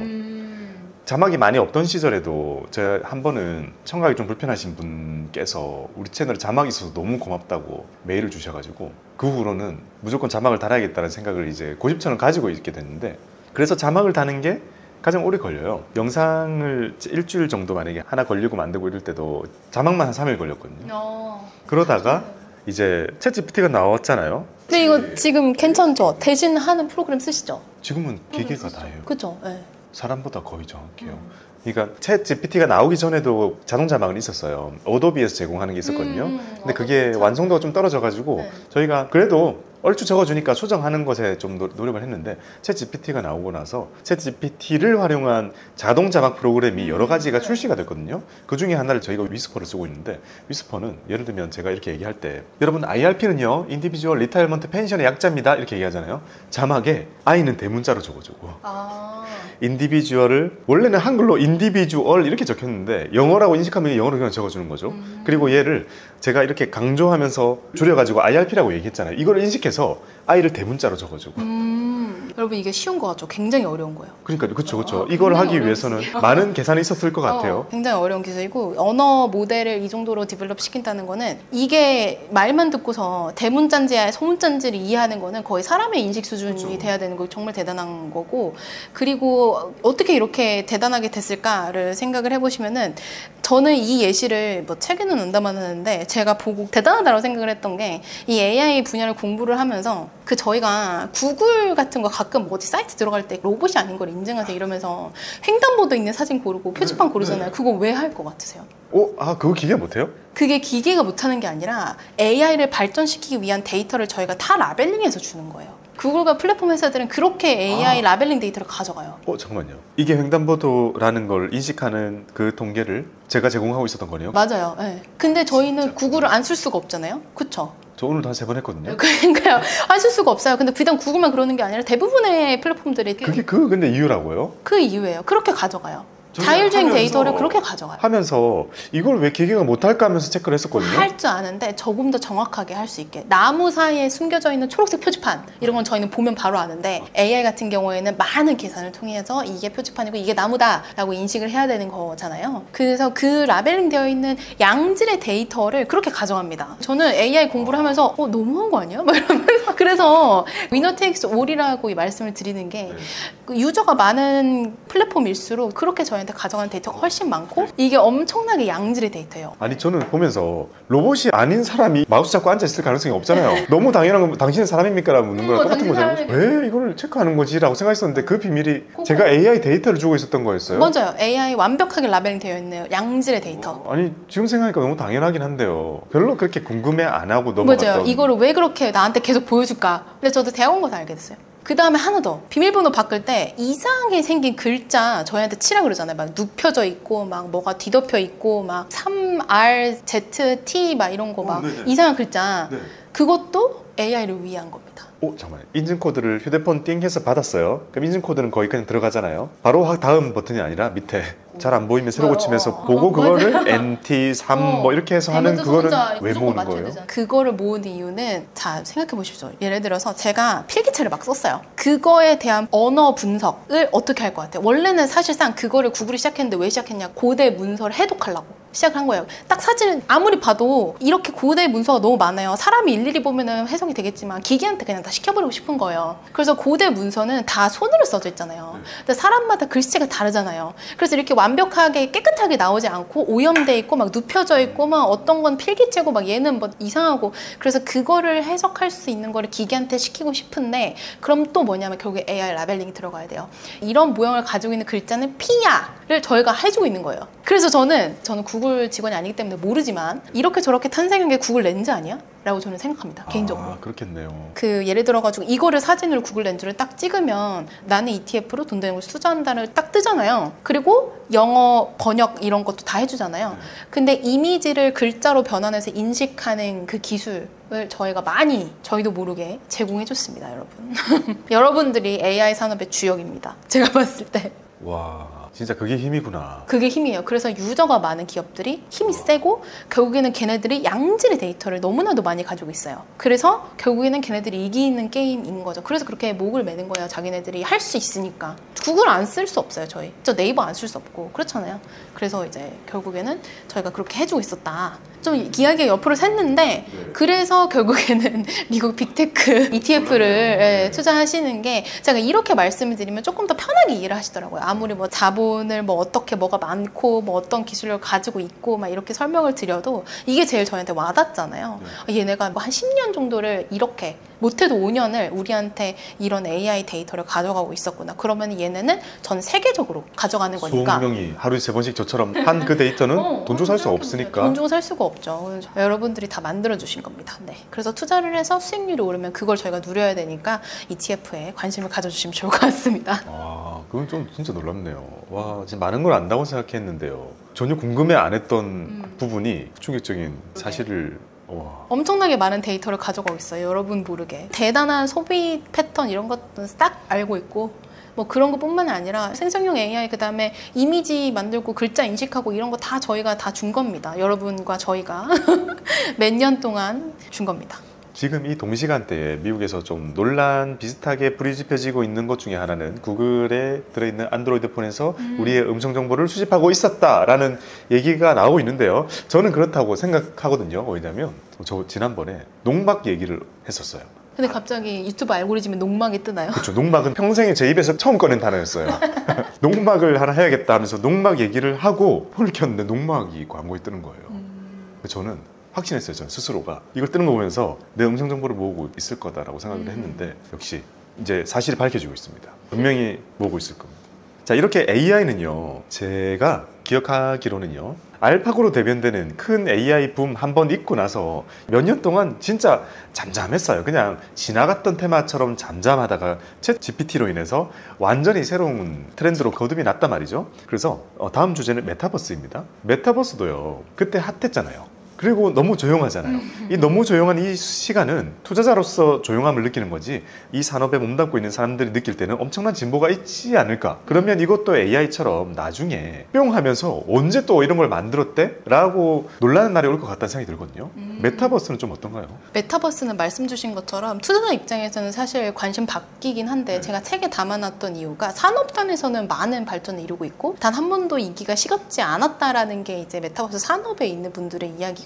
[SPEAKER 2] 자막이 많이 없던 시절에도 제가 한 번은 청각이 좀 불편하신 분께서 우리 채널에 자막이 있어서 너무 고맙다고 메일을 주셔가지고 그 후로는 무조건 자막을 달아야겠다는 생각을 이제 고집처럼 가지고 있게 됐는데 그래서 자막을 다는 게 가장 오래 걸려요. 영상을 일주일 정도 만약에 하나 걸리고 만들고 이럴 때도 자막만 한 3일 걸렸거든요. 그러다가 이제 챗GPT가 나왔잖아요.
[SPEAKER 3] 근데 이거 지금 괜찮죠? 대신 하는 프로그램 쓰시죠?
[SPEAKER 2] 지금은 기계가 다 해요.
[SPEAKER 3] 그죠? 네.
[SPEAKER 2] 사람보다 거의 정확해요. 그러니까 챗 GPT가 나오기 전에도 자동 자막은 있었어요. 어도비에서 제공하는 게 있었거든요. 근데 그게 완성도가 좀 떨어져가지고 저희가 그래도 얼추 적어주니까 수정하는 것에 좀 노력을 했는데 챗 GPT가 나오고 나서 챗 GPT를 활용한 자동 자막 프로그램이 여러 가지가 출시가 됐거든요. 그 중에 하나를 저희가 위스퍼를 쓰고 있는데 위스퍼는 예를 들면 제가 이렇게 얘기할 때 여러분 IRP는요 인디비주얼 리타이어먼트 펜션의 약자입니다 이렇게 얘기하잖아요. 자막에 I는 대문자로 적어주고 인디비주얼을 원래는 한글로 인디비주얼 이렇게 적혔는데 영어라고 인식하면 영어로 그냥 적어주는 거죠. 그리고 얘를 제가 이렇게 강조하면서 줄여가지고 IRP라고 얘기했잖아요. 이걸 인식해서 I를 대문자로 적어주고
[SPEAKER 3] 여러분 이게 쉬운 거 같죠? 굉장히 어려운 거예요.
[SPEAKER 2] 그러니까 그렇죠. 이걸 하기 위해서는 많은 계산이 있었을 것 같아요.
[SPEAKER 3] 굉장히 어려운 기술이고 언어 모델을 이 정도로 디벨롭 시킨다는 거는 이게 말만 듣고서 대문자인지 소문자인지를 이해하는 거는 거의 사람의 인식 수준이 돼야 되는 거 정말 대단한 거고 그리고 어떻게 이렇게 대단하게 됐을까를 생각을 해보시면은 저는 이 예시를 뭐 책에는 안 담아놨는데 제가 보고 대단하다고 생각을 했던 게 이 AI 분야를 공부를 하면서 저희가 구글 같은 거 가끔 어디 사이트 들어갈 때 로봇이 아닌 걸 인증하세요 이러면서 횡단보도 있는 사진 고르고 표지판 고르잖아요. 그거 왜 할 것 같으세요?
[SPEAKER 2] 그거 기계 못해요?
[SPEAKER 3] 그게 기계가 못하는 게 아니라 AI를 발전시키기 위한 데이터를 저희가 다 라벨링해서 주는 거예요. 구글과 플랫폼 회사들은 그렇게 AI 라벨링 데이터를 가져가요.
[SPEAKER 2] 잠깐만요. 이게 횡단보도라는 걸 인식하는 그 통계를 제가 제공하고 있었던 거네요?
[SPEAKER 3] 맞아요. 네. 근데 저희는 구글을 안 쓸 수가 없잖아요. 그쵸?
[SPEAKER 2] 저 오늘도 한 3번 했거든요.
[SPEAKER 3] 그러니까요. 안 쓸 수가 없어요. 근데 비단 구글만 그러는 게 아니라 대부분의 플랫폼들이
[SPEAKER 2] 그게 근데 이유라고요?
[SPEAKER 3] 그 이유예요. 그렇게 가져가요. 자율주행 데이터를 그렇게 가져가요.
[SPEAKER 2] 하면서 이걸 왜 기계가 못할까 하면서 체크를 했었거든요.
[SPEAKER 3] 할 줄 아는데 조금 더 정확하게 할 수 있게. 나무 사이에 숨겨져 있는 초록색 표지판 이런 건 저희는 보면 바로 아는데 AI 같은 경우에는 많은 계산을 통해서 이게 표지판이고 이게 나무다 라고 인식을 해야 되는 거잖아요. 그래서 그 라벨링 되어 있는 양질의 데이터를 그렇게 가져갑니다. 저는 AI 공부를 하면서 너무한 거 아니야? 막 이러면서 그래서 winner takes all이라고 이 말씀을 드리는 게 유저가 많은 플랫폼일수록 그렇게 저희한테 가져가는 데이터가 훨씬 많고 이게 엄청나게 양질의 데이터예요.
[SPEAKER 2] 아니 저는 보면서 로봇이 아닌 사람이 마우스 잡고 앉아있을 가능성이 없잖아요. 너무 당연한 거 당신은 사람입니까? 라고 묻는 거랑 똑같은 거잖아요. 왜 이걸 체크하는 거지? 라고 생각했었는데 그 비밀이 제가 AI 데이터를 주고 있었던 거였어요.
[SPEAKER 3] 맞아요. AI 완벽하게 라벨링 되어 있네요. 양질의 데이터.
[SPEAKER 2] 아니 지금 생각하니까 너무 당연하긴 한데요. 별로 그렇게 궁금해 안 하고 넘어갔던.
[SPEAKER 3] 맞아요. 이거를 왜 그렇게 나한테 계속 보여줄까? 근데 저도 대학원 가서 알게 됐어요. 그 다음에 하나 더. 비밀번호 바꿀 때 이상하게 생긴 글자 저희한테 치라 그러잖아요. 막 눕혀져 있고 막 뭐가 뒤덮여 있고 막 3RZT 막 이런 거 막 이상한 글자. 네. 그것도 AI를 위한 겁니다.
[SPEAKER 2] 잠깐만요. 인증코드를 휴대폰 띵 해서 받았어요. 그럼 인증코드는 거의 그냥 들어가잖아요. 바로 다음 버튼이 아니라 밑에 잘 안 보이면 새로 고치면서 보고 그거를 NT3 뭐 이렇게 해서 하는 그거는 왜 모으는 거예요?
[SPEAKER 3] 그거를 모은 이유는 자 생각해 보십시오. 예를 들어서 제가 필기체를 막 썼어요. 그거에 대한 언어 분석을 어떻게 할 것 같아요? 원래는 사실상 그거를 구글이 시작했는데 왜 시작했냐? 고대 문서를 해독하려고 시작한 거예요. 딱 사진을 아무리 봐도 이렇게 고대 문서가 너무 많아요. 사람이 일일이 보면은 해석이 되겠지만 기계한테 그냥 다 시켜버리고 싶은 거예요. 그래서 고대 문서는 다 손으로 써져 있잖아요. 근데 사람마다 글씨가 다르잖아요. 그래서 이렇게 완벽하게 깨끗하게 나오지 않고 오염돼 있고 막 눕혀져 있고 막 어떤 건 필기체고 막 얘는 뭐 이상하고 그래서 그거를 해석할 수 있는 거를 기계한테 시키고 싶은데 그럼 또 뭐냐면 결국에 AI 라벨링이 들어가야 돼요. 이런 모형을 가지고 있는 글자는 P야를 저희가 해주고 있는 거예요. 그래서 저는 구글 직원이 아니기 때문에 모르지만 이렇게 저렇게 탄생한 게 구글 렌즈 아니야? 라고 저는 생각합니다. 개인적으로.
[SPEAKER 2] 그렇겠네요.
[SPEAKER 3] 예를 들어가지고 이거를 사진을 구글 렌즈를 딱 찍으면 나는 ETF로 돈 되는 걸 투자한다를 딱 뜨잖아요. 그리고 영어 번역 이런 것도 다 해주잖아요. 근데 이미지를 글자로 변환해서 인식하는 그 기술을 저희가 많이 저희도 모르게 제공해줬습니다. 여러분. 여러분들이 AI 산업의 주역입니다. 제가 봤을 때.
[SPEAKER 2] 와. 진짜 그게 힘이구나.
[SPEAKER 3] 그게 힘이에요. 그래서 유저가 많은 기업들이 힘이 세고 결국에는 걔네들이 양질의 데이터를 너무나도 많이 가지고 있어요. 그래서 결국에는 걔네들이 이기는 게임인 거죠. 그래서 그렇게 목을 매는 거예요. 자기네들이 할 수 있으니까. 구글 안 쓸 수 없어요. 저희. 저 네이버 안 쓸 수 없고 그렇잖아요. 그래서 이제 결국에는 저희가 그렇게 해주고 있었다. 좀 이야기가 옆으로 샜는데 그래서 결국에는 미국 빅테크 ETF를 투자하시는 게 제가 이렇게 말씀을 드리면 조금 더 편하게 이해를 하시더라고요. 아무리 뭐 자본을 뭐 어떻게 뭐가 많고 뭐 어떤 기술을 가지고 있고 막 이렇게 설명을 드려도 이게 제일 저희한테 와닿잖아요. 얘네가 뭐 한 10년 정도를 이렇게 못해도 5년을 우리한테 이런 AI 데이터를 가져가고 있었구나. 그러면 얘네는 전 세계적으로 가져가는 거니까.
[SPEAKER 2] 수억 명이 하루에 3번씩 저처럼 한 그 데이터는 돈 주고 살 수 없으니까.
[SPEAKER 3] 돈 주고 살 수가 없죠. 여러분들이 다 만들어주신 겁니다. 네. 그래서 투자를 해서 수익률이 오르면 그걸 저희가 누려야 되니까 ETF에 관심을 가져주시면 좋을 것 같습니다.
[SPEAKER 2] 그건 좀 진짜 놀랍네요. 와, 진짜 많은 걸 안다고 생각했는데요. 전혀 궁금해 안 했던 부분이 충격적인 사실을
[SPEAKER 3] 엄청나게 많은 데이터를 가져가고 있어요. 여러분 모르게. 대단한 소비 패턴 이런 것도 싹 알고 있고 뭐 그런 것뿐만 아니라 생성형 AI 그다음에 이미지 만들고 글자 인식하고 이런 거 다 저희가 다 준 겁니다. 여러분과 저희가 몇 년 동안 준 겁니다.
[SPEAKER 2] 지금 이 동시간대에 미국에서 좀 논란 비슷하게 부리집혀지고 있는 것 중에 하나는 구글에 들어있는 안드로이드 폰에서 우리의 음성 정보를 수집하고 있었다라는 얘기가 나오고 있는데요. 저는 그렇다고 생각하거든요. 왜냐면 저 지난번에 농막 얘기를 했었어요.
[SPEAKER 3] 근데 갑자기 유튜브 알고리즘에 농막이 뜨나요?
[SPEAKER 2] 그렇죠. 농막은 평생에 제 입에서 처음 꺼낸 단어였어요. 농막을 하나 해야겠다 하면서 농막 얘기를 하고 폰을 켰는데 농막이 광고에 뜨는 거예요. 저는 확신했어요. 전 스스로가 이걸 뜨는 거 보면서 내 음성 정보를 모으고 있을 거다라고 생각을 했는데 역시 이제 사실이 밝혀지고 있습니다. 분명히 보고 있을 겁니다. 자, 이렇게 AI는요, 제가 기억하기로는요, 알파고로 대변되는 큰 AI 붐 한 번 있고 나서 몇 년 동안 진짜 잠잠했어요. 그냥 지나갔던 테마처럼 잠잠하다가 챗 GPT로 인해서 완전히 새로운 트렌드로 거듭이 났단 말이죠. 그래서 다음 주제는 메타버스입니다. 메타버스도요, 그때 핫했잖아요. 그리고 너무 조용하잖아요. 이 너무 조용한 이 시간은 투자자로서 조용함을 느끼는 거지, 이 산업에 몸담고 있는 사람들이 느낄 때는 엄청난 진보가 있지 않을까. 그러면 이것도 AI처럼 나중에 뿅 하면서 언제 또 이런 걸 만들었대? 라고 놀라는 날이 올 것 같다는 생각이 들거든요. 메타버스는 좀 어떤가요?
[SPEAKER 3] 메타버스는 말씀 주신 것처럼 투자자 입장에서는 사실 관심 바뀌긴 한데, 제가 책에 담아놨던 이유가 산업단에서는 많은 발전을 이루고 있고 단 한 번도 인기가 식었지 않았다라는 게 이제 메타버스 산업에 있는 분들의 이야기고,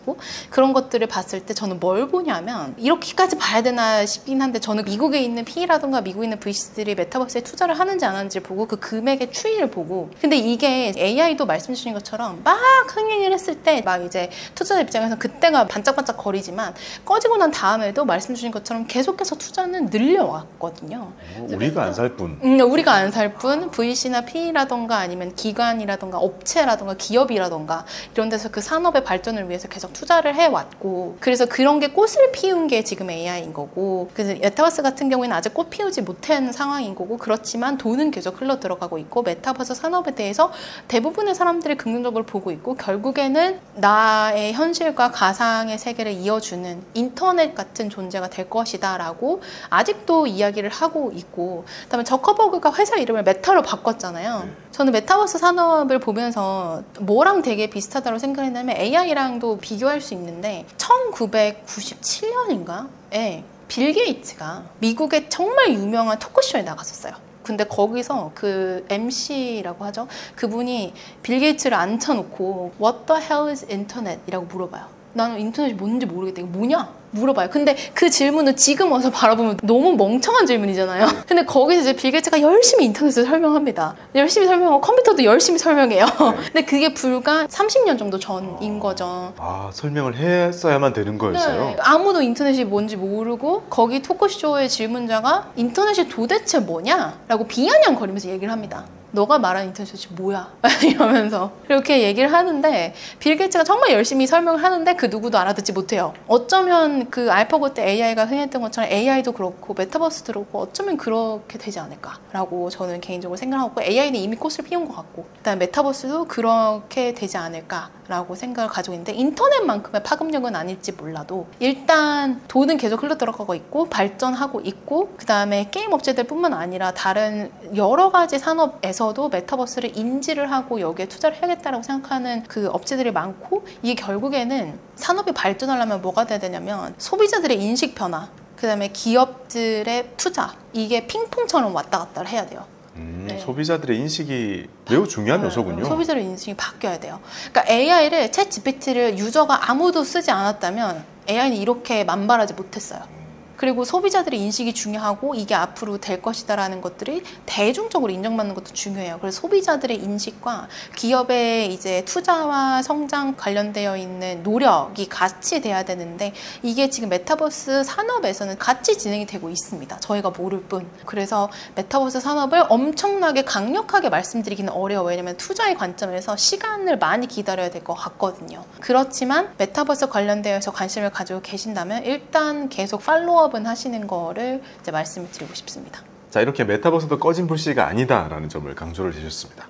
[SPEAKER 3] 그런 것들을 봤을 때 저는 뭘 보냐면, 이렇게까지 봐야 되나 싶긴 한데, 저는 미국에 있는 PE라든가 미국에 있는 VC들이 메타버스에 투자를 하는지 안 하는지 보고 그 금액의 추이를 보고, 근데 이게 AI도 말씀 주신 것처럼 막 흥행을 했을 때 막 이제 투자자 입장에서 그때가 반짝반짝 거리지만, 꺼지고 난 다음에도 말씀 주신 것처럼 계속해서 투자는 늘려왔거든요.
[SPEAKER 2] 우리가 안 살 뿐.
[SPEAKER 3] 우리가 안 살 뿐 VC나 PE라던가 아니면 기관이라던가 업체라던가 기업이라던가 이런 데서 그 산업의 발전을 위해서 계속 투자를 해왔고, 그래서 그런 게 꽃을 피운 게 지금 AI인 거고, 그래서 메타버스 같은 경우에는 아직 꽃 피우지 못한 상황인 거고, 그렇지만 돈은 계속 흘러 들어가고 있고, 메타버스 산업에 대해서 대부분의 사람들이 긍정적으로 보고 있고, 결국에는 나의 현실과 가상의 세계를 이어주는 인터넷 같은 존재가 될 것이다 라고 아직도 이야기를 하고 있고, 그다음에 저커버그가 회사 이름을 메타로 바꿨잖아요. 저는 메타버스 산업을 보면서 뭐랑 되게 비슷하다고 생각했냐면, AI랑도 비교할 수 있는데 1997년인가에 빌 게이츠가 미국의 정말 유명한 토크쇼에 나갔었어요. 근데 거기서 그 MC라고 하죠, 그분이 빌 게이츠를 앉혀놓고 What the hell is internet? 이라고 물어봐요. 나는 인터넷이 뭔지 모르겠다. 이거 뭐냐? 물어봐요. 근데 그 질문은 지금 와서 바라보면 너무 멍청한 질문이잖아요. 근데 거기서 이제 빌 게이츠가 열심히 인터넷을 설명합니다. 열심히 설명하고 컴퓨터도 열심히 설명해요. 근데 그게 불과 30년 정도 전인 거죠.
[SPEAKER 2] 아, 설명을 했어야만 되는 거였어요?
[SPEAKER 3] 네. 아무도 인터넷이 뭔지 모르고 거기 토크쇼의 질문자가 인터넷이 도대체 뭐냐? 라고 비아냥거리면서 얘기를 합니다. 너가 말하는 인터넷이 뭐야? 이러면서 이렇게 얘기를 하는데, 빌 게이츠가 정말 열심히 설명을 하는데 그 누구도 알아듣지 못해요. 어쩌면 그 알파고 때 AI가 흥했던 것처럼 AI도 그렇고 메타버스도 그렇고 어쩌면 그렇게 되지 않을까라고 저는 개인적으로 생각하고, AI는 이미 꽃을 피운 것 같고, 그다음에 메타버스도 그렇게 되지 않을까라고 생각을 가지고 있는데, 인터넷만큼의 파급력은 아닐지 몰라도 일단 돈은 계속 흘러 들어가고 있고 발전하고 있고, 그다음에 게임 업체들뿐만 아니라 다른 여러 가지 산업에서도 메타버스를 인지를 하고 여기에 투자를 해야겠다라고 생각하는 그 업체들이 많고, 이게 결국에는 산업이 발전하려면 뭐가 돼야 되냐면 소비자들의 인식 변화, 그다음에 기업들의 투자, 이게 핑퐁처럼 왔다 갔다 해야 돼요. 네.
[SPEAKER 2] 소비자들의 인식이 매우 중요한 요소군요.
[SPEAKER 3] 소비자의 인식이 바뀌어야 돼요. 그러니까 AI를, 챗 GPT를 유저가 아무도 쓰지 않았다면 AI는 이렇게 만발하지 못했어요. 그리고 소비자들의 인식이 중요하고 이게 앞으로 될 것이다라는 것들이 대중적으로 인정받는 것도 중요해요. 그래서 소비자들의 인식과 기업의 이제 투자와 성장 관련되어 있는 노력이 같이 돼야 되는데, 이게 지금 메타버스 산업에서는 같이 진행이 되고 있습니다. 저희가 모를 뿐. 그래서 메타버스 산업을 엄청나게 강력하게 말씀드리기는 어려워요. 왜냐면 투자의 관점에서 시간을 많이 기다려야 될 것 같거든요. 그렇지만 메타버스 관련되어서 관심을 가지고 계신다면 일단 계속 팔로우업은 하시는 거를 이제 말씀을 드리고 싶습니다.
[SPEAKER 2] 자, 이렇게 메타버스도 꺼진 불씨가 아니다라는 점을 강조를 해주셨습니다.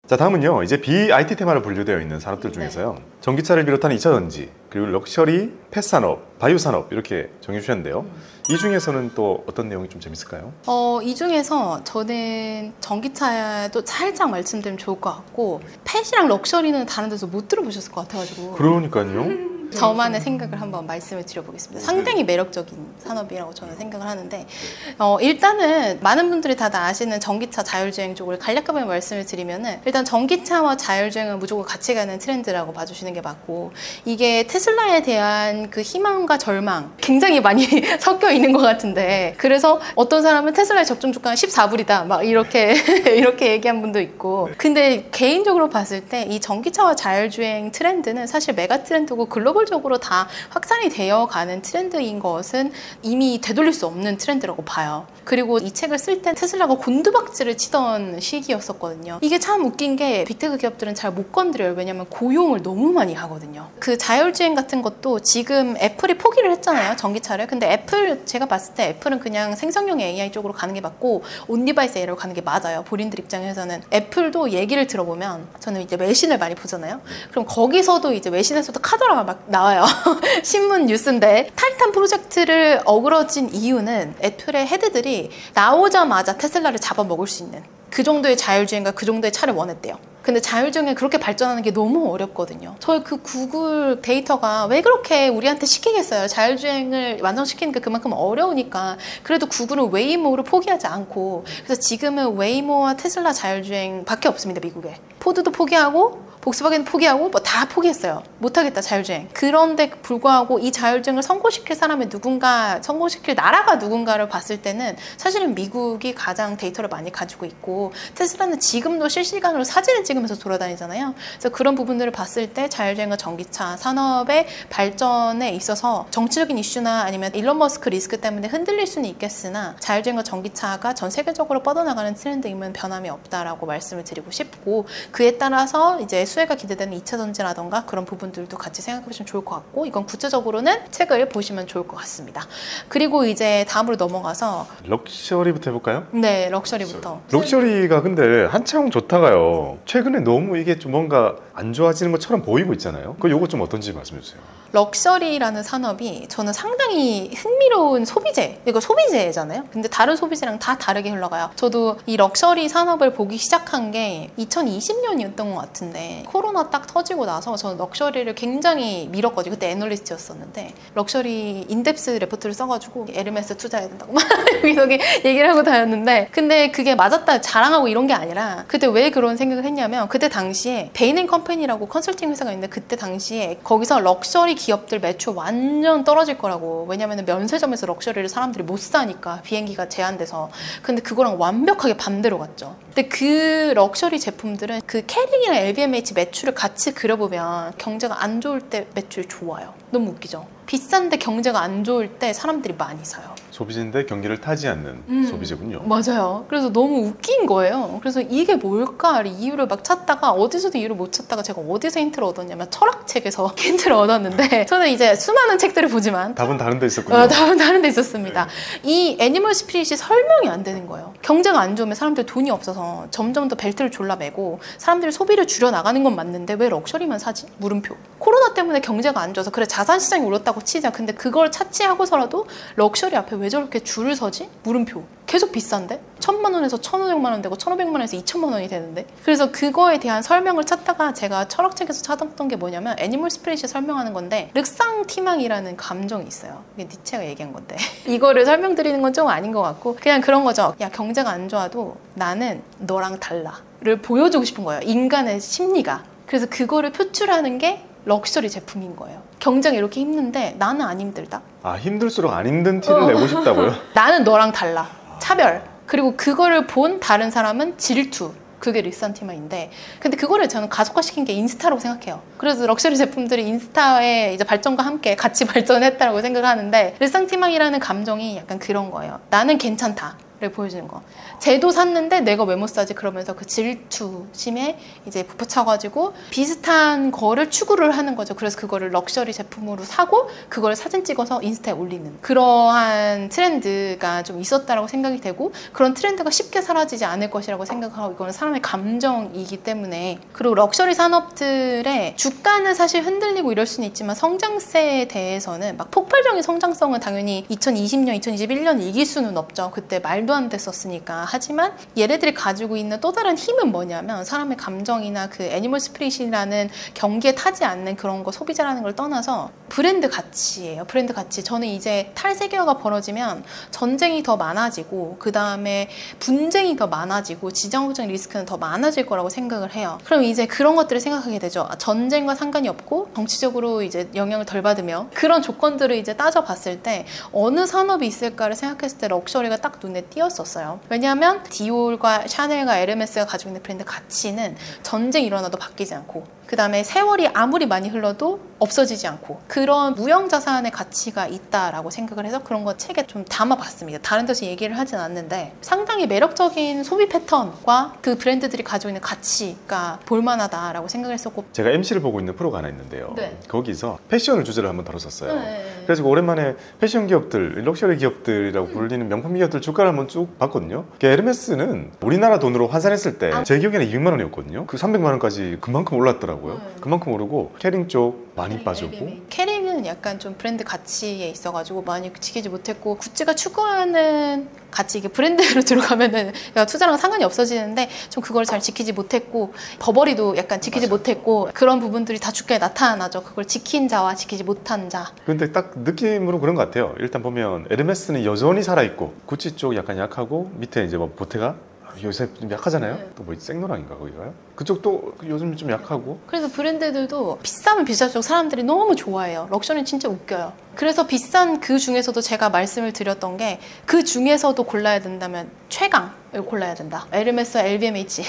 [SPEAKER 2] 자, 다음은요, 이제 BIT 테마로 분류되어 있는 산업들 중에서요, 전기차를 비롯한 2차 전지, 그리고 럭셔리, 펫산업, 바이오산업 이렇게 정해주셨는데요. 이 중에서는 또 어떤 내용이 좀 재밌을까요?
[SPEAKER 3] 이 중에서 저는 전기차도 살짝 말씀드리면 좋을 것 같고, 펫이랑 럭셔리는 다른 데서 못 들어보셨을 것 같아가지고
[SPEAKER 2] 그러니까요.
[SPEAKER 3] 저만의 생각을 한번 말씀을 드려보겠습니다. 상당히 매력적인 산업이라고 저는 생각을 하는데, 일단은 많은 분들이 다 아시는 전기차 자율주행 쪽을 간략하게 말씀을 드리면은, 일단 전기차와 자율주행은 무조건 같이 가는 트렌드라고 봐주시는 게 맞고, 이게 테슬라에 대한 그 희망과 절망 굉장히 많이 섞여 있는 것 같은데, 그래서 어떤 사람은 테슬라의 적정 주가는 14불이다 막 이렇게 이렇게 얘기한 분도 있고, 근데 개인적으로 봤을 때 이 전기차와 자율주행 트렌드는 사실 메가 트렌드고 글로벌 글로벌적으로 다 확산이 되어가는 트렌드인 것은 이미 되돌릴 수 없는 트렌드라고 봐요. 그리고 이 책을 쓸 때 테슬라가 곤두박질을 치던 시기였었거든요. 이게 참 웃긴 게 빅테크 기업들은 잘 못 건드려요. 왜냐면 고용을 너무 많이 하거든요. 그 자율주행 같은 것도 지금 애플이 포기를 했잖아요. 전기차를. 근데 애플, 제가 봤을 때 애플은 그냥 생성형 AI 쪽으로 가는 게 맞고 온디바이스 AI로 가는 게 맞아요. 본인들 입장에서는. 애플도 얘기를 들어보면 저는 이제 외신을 많이 보잖아요. 그럼 거기서도 이제 외신에서도 카더라가 막 나와요. 신문 뉴스인데 타이탄 프로젝트를 어그러진 이유는 애플의 헤드들이 나오자마자 테슬라를 잡아먹을 수 있는 그 정도의 자율주행과 그 정도의 차를 원했대요. 근데 자율주행이 그렇게 발전하는 게 너무 어렵거든요. 저희 그 구글 데이터가 왜 그렇게 우리한테 시키겠어요? 자율주행을 완성시키는 게 그만큼 어려우니까. 그래도 구글은 웨이모를 포기하지 않고, 그래서 지금은 웨이모와 테슬라 자율주행 밖에 없습니다, 미국에. 포드도 포기하고 복스바겐 포기하고 뭐 다 포기했어요. 못하겠다, 자율주행. 그런데 불구하고 이 자율주행을 성공시킬 사람이 누군가, 성공시킬 나라가 누군가를 봤을 때는 사실은 미국이 가장 데이터를 많이 가지고 있고, 테슬라는 지금도 실시간으로 사진을 찍으면서 돌아다니잖아요. 그래서 그런 부분들을 봤을 때 자율주행과 전기차 산업의 발전에 있어서 정치적인 이슈나 아니면 일론 머스크 리스크 때문에 흔들릴 수는 있겠으나 자율주행과 전기차가 전 세계적으로 뻗어나가는 트렌드이면 변함이 없다라고 말씀을 드리고 싶고, 그에 따라서 이제 수혜가 기대되는 2차 전지라던가 그런 부분들도 같이 생각해 보시면 좋을 것 같고, 이건 구체적으로는 책을 보시면 좋을 것 같습니다. 그리고 이제 다음으로 넘어가서
[SPEAKER 2] 럭셔리부터 해볼까요?
[SPEAKER 3] 네, 럭셔리부터.
[SPEAKER 2] 럭셔리가 근데 한참 좋다가요, 최근에 너무 이게 좀 뭔가 안 좋아지는 것처럼 보이고 있잖아요. 요거 좀 어떤지 말씀해 주세요.
[SPEAKER 3] 럭셔리라는 산업이 저는 상당히 흥미로운 소비재, 이거 소비재잖아요. 근데 다른 소비재랑 다 다르게 흘러가요. 저도 이 럭셔리 산업을 보기 시작한 게 2020년이었던 것 같은데, 코로나 딱 터지고 나서 저는 럭셔리를 굉장히 밀었거든요. 그때 애널리스트였었는데 럭셔리 인덱스 레포트를 써가지고 에르메스 투자해야 된다고 막 여기저기 얘기를 하고 다녔는데, 근데 그게 맞았다 자랑하고 이런 게 아니라, 그때 왜 그런 생각을 했냐면, 그때 당시에 베인앤컴퍼니라고 컨설팅 회사가 있는데, 그때 당시에 거기서 럭셔리 기업들 매출 완전 떨어질 거라고. 왜냐면 면세점에서 럭셔리를 사람들이 못 사니까, 비행기가 제한돼서. 근데 그거랑 완벽하게 반대로 갔죠. 근데 그 럭셔리 제품들은 그 캐릭이랑 LVMH 매출을 같이 그려보면 경제가 안 좋을 때 매출이 좋아요. 너무 웃기죠? 비싼데 경제가 안 좋을 때 사람들이 많이 사요.
[SPEAKER 2] 소비재인데 경기를 타지 않는 소비재군요.
[SPEAKER 3] 맞아요. 그래서 너무 웃긴 거예요. 그래서 이게 뭘까 이유를 막 찾다가 어디서도 이유를 못 찾다가 제가 어디서 힌트를 얻었냐면 철학책에서 힌트를 얻었는데, 저는 이제 수많은 책들을 보지만
[SPEAKER 2] 답은 다른 데 있었군요.
[SPEAKER 3] 답은 다른 데 있었습니다. 이 애니멀 스피릿이 설명이 안 되는 거예요. 경제가 안 좋으면 사람들 돈이 없어서 점점 더 벨트를 졸라매고 사람들이 소비를 줄여나가는 건 맞는데 왜 럭셔리만 사지? 물음표. 코로나 때문에 경제가 안 좋아서 그래 자산시장이 올랐다고 치자. 근데 그걸 차치하고서라도 럭셔리 앞에 왜 저렇게 줄을 서지? 물음표. 계속 비싼데? 1,000만 원에서 1,500만 원 되고 1,500만 원에서 2,000만 원이 되는데? 그래서 그거에 대한 설명을 찾다가 제가 철학책에서 찾았던 게 뭐냐면, 애니멀 스피릿이 설명하는 건데 르상티망이라는 감정이 있어요. 이게 니체가 얘기한 건데 이거를 설명드리는 건 좀 아닌 것 같고, 그냥 그런 거죠. 야, 경제가 안 좋아도 나는 너랑 달라를 보여주고 싶은 거예요. 인간의 심리가. 그래서 그거를 표출하는 게 럭셔리 제품인 거예요. 경제가 이렇게 힘든데 나는 안 힘들다.
[SPEAKER 2] 아, 힘들수록 안 힘든 티를 내고 싶다고요?
[SPEAKER 3] 나는 너랑 달라. 차별. 그리고 그거를 본 다른 사람은 질투. 그게 르상티망인데, 근데 그거를 저는 가속화시킨 게 인스타라고 생각해요. 그래서 럭셔리 제품들이 인스타의 이제 발전과 함께 같이 발전했다고 생각하는데, 르상티망이라는 감정이 약간 그런 거예요. 나는 괜찮다 를 보여주는 거. 쟤도 샀는데 내가 왜 못 사지? 그러면서 그 질투심에 이제 부딪혀가지고 비슷한 거를 추구를 하는 거죠. 그래서 그거를 럭셔리 제품으로 사고 그걸 사진 찍어서 인스타에 올리는 그러한 트렌드가 좀 있었다라고 생각이 되고, 그런 트렌드가 쉽게 사라지지 않을 것이라고 생각하고, 이거는 사람의 감정이기 때문에. 그리고 럭셔리 산업들의 주가는 사실 흔들리고 이럴 수는 있지만 성장세에 대해서는 막 폭발적인 성장성은 당연히 2020년, 2021년 이길 수는 없죠. 그때 말도 안 됐었으니까. 하지만 얘네들이 가지고 있는 또 다른 힘은 뭐냐면, 사람의 감정이나 그 애니멀 스피릿이라는 경기에 타지 않는 그런 거, 소비자라는 걸 떠나서 브랜드 가치예요. 브랜드 가치. 저는 이제 탈세계화가 벌어지면 전쟁이 더 많아지고, 그 다음에 분쟁이 더 많아지고, 지정학적 리스크는 더 많아질 거라고 생각을 해요. 그럼 이제 그런 것들을 생각하게 되죠. 전쟁과 상관이 없고 정치적으로 이제 영향을 덜 받으며, 그런 조건들을 이제 따져봤을 때 어느 산업이 있을까를 생각했을 때 럭셔리가 딱 눈에 띄어요. 띄었었어요. 왜냐하면 디올과 샤넬과 에르메스가 가지고 있는 브랜드 가치는 전쟁이 일어나도 바뀌지 않고, 그 다음에 세월이 아무리 많이 흘러도 없어지지 않고, 그런 무형자산의 가치가 있다라고 생각을 해서 그런 거 책에 좀 담아봤습니다. 다른 데서 얘기를 하진 않는데 상당히 매력적인 소비 패턴과 그 브랜드들이 가지고 있는 가치가 볼만하다라고 생각을 했었고,
[SPEAKER 2] 제가 MC를 보고 있는 프로가 하나 있는데요.
[SPEAKER 3] 네.
[SPEAKER 2] 거기서 패션을 주제로 한번 다뤘었어요.
[SPEAKER 3] 네.
[SPEAKER 2] 그래서 오랜만에 패션 기업들, 럭셔리 기업들이라고 불리는 명품 기업들 주가를 한번 쭉 봤거든요. 에르메스는 우리나라 돈으로 환산했을 때 제 기억에는 200만 원이었거든요. 그 300만 원까지 그만큼 올랐더라고요. 그만큼 오르고 캐링 쪽 많이 빠졌고.
[SPEAKER 3] 캐링은 약간 좀 브랜드 가치에 있어가지고 많이 지키지 못했고, 구찌가 추구하는 가치, 이게 브랜드로 들어가면은 투자랑 상관이 없어지는데 좀 그걸 잘 지키지 못했고, 버버리도 약간 지키지 못했고, 그런 부분들이 다 주가에 나타나죠. 그걸 지킨 자와 지키지 못한 자.
[SPEAKER 2] 근데 딱 느낌으로 그런 것 같아요. 일단 보면 에르메스는 여전히 살아있고, 구찌 쪽 약간 약하고, 밑에 이제 뭐 보테가 요새 좀 약하잖아요.
[SPEAKER 3] 네.
[SPEAKER 2] 또 뭐 생로랑인가 거기가요? 그쪽도 요즘 좀 약하고.
[SPEAKER 3] 그래서 브랜드들도 비싸면 비쌀수록 사람들이 너무 좋아해요. 럭셔리는 진짜 웃겨요. 그래서 비싼 그 중에서도 제가 말씀을 드렸던 게, 그 중에서도 골라야 된다면 최강을 골라야 된다. 에르메스, LVMH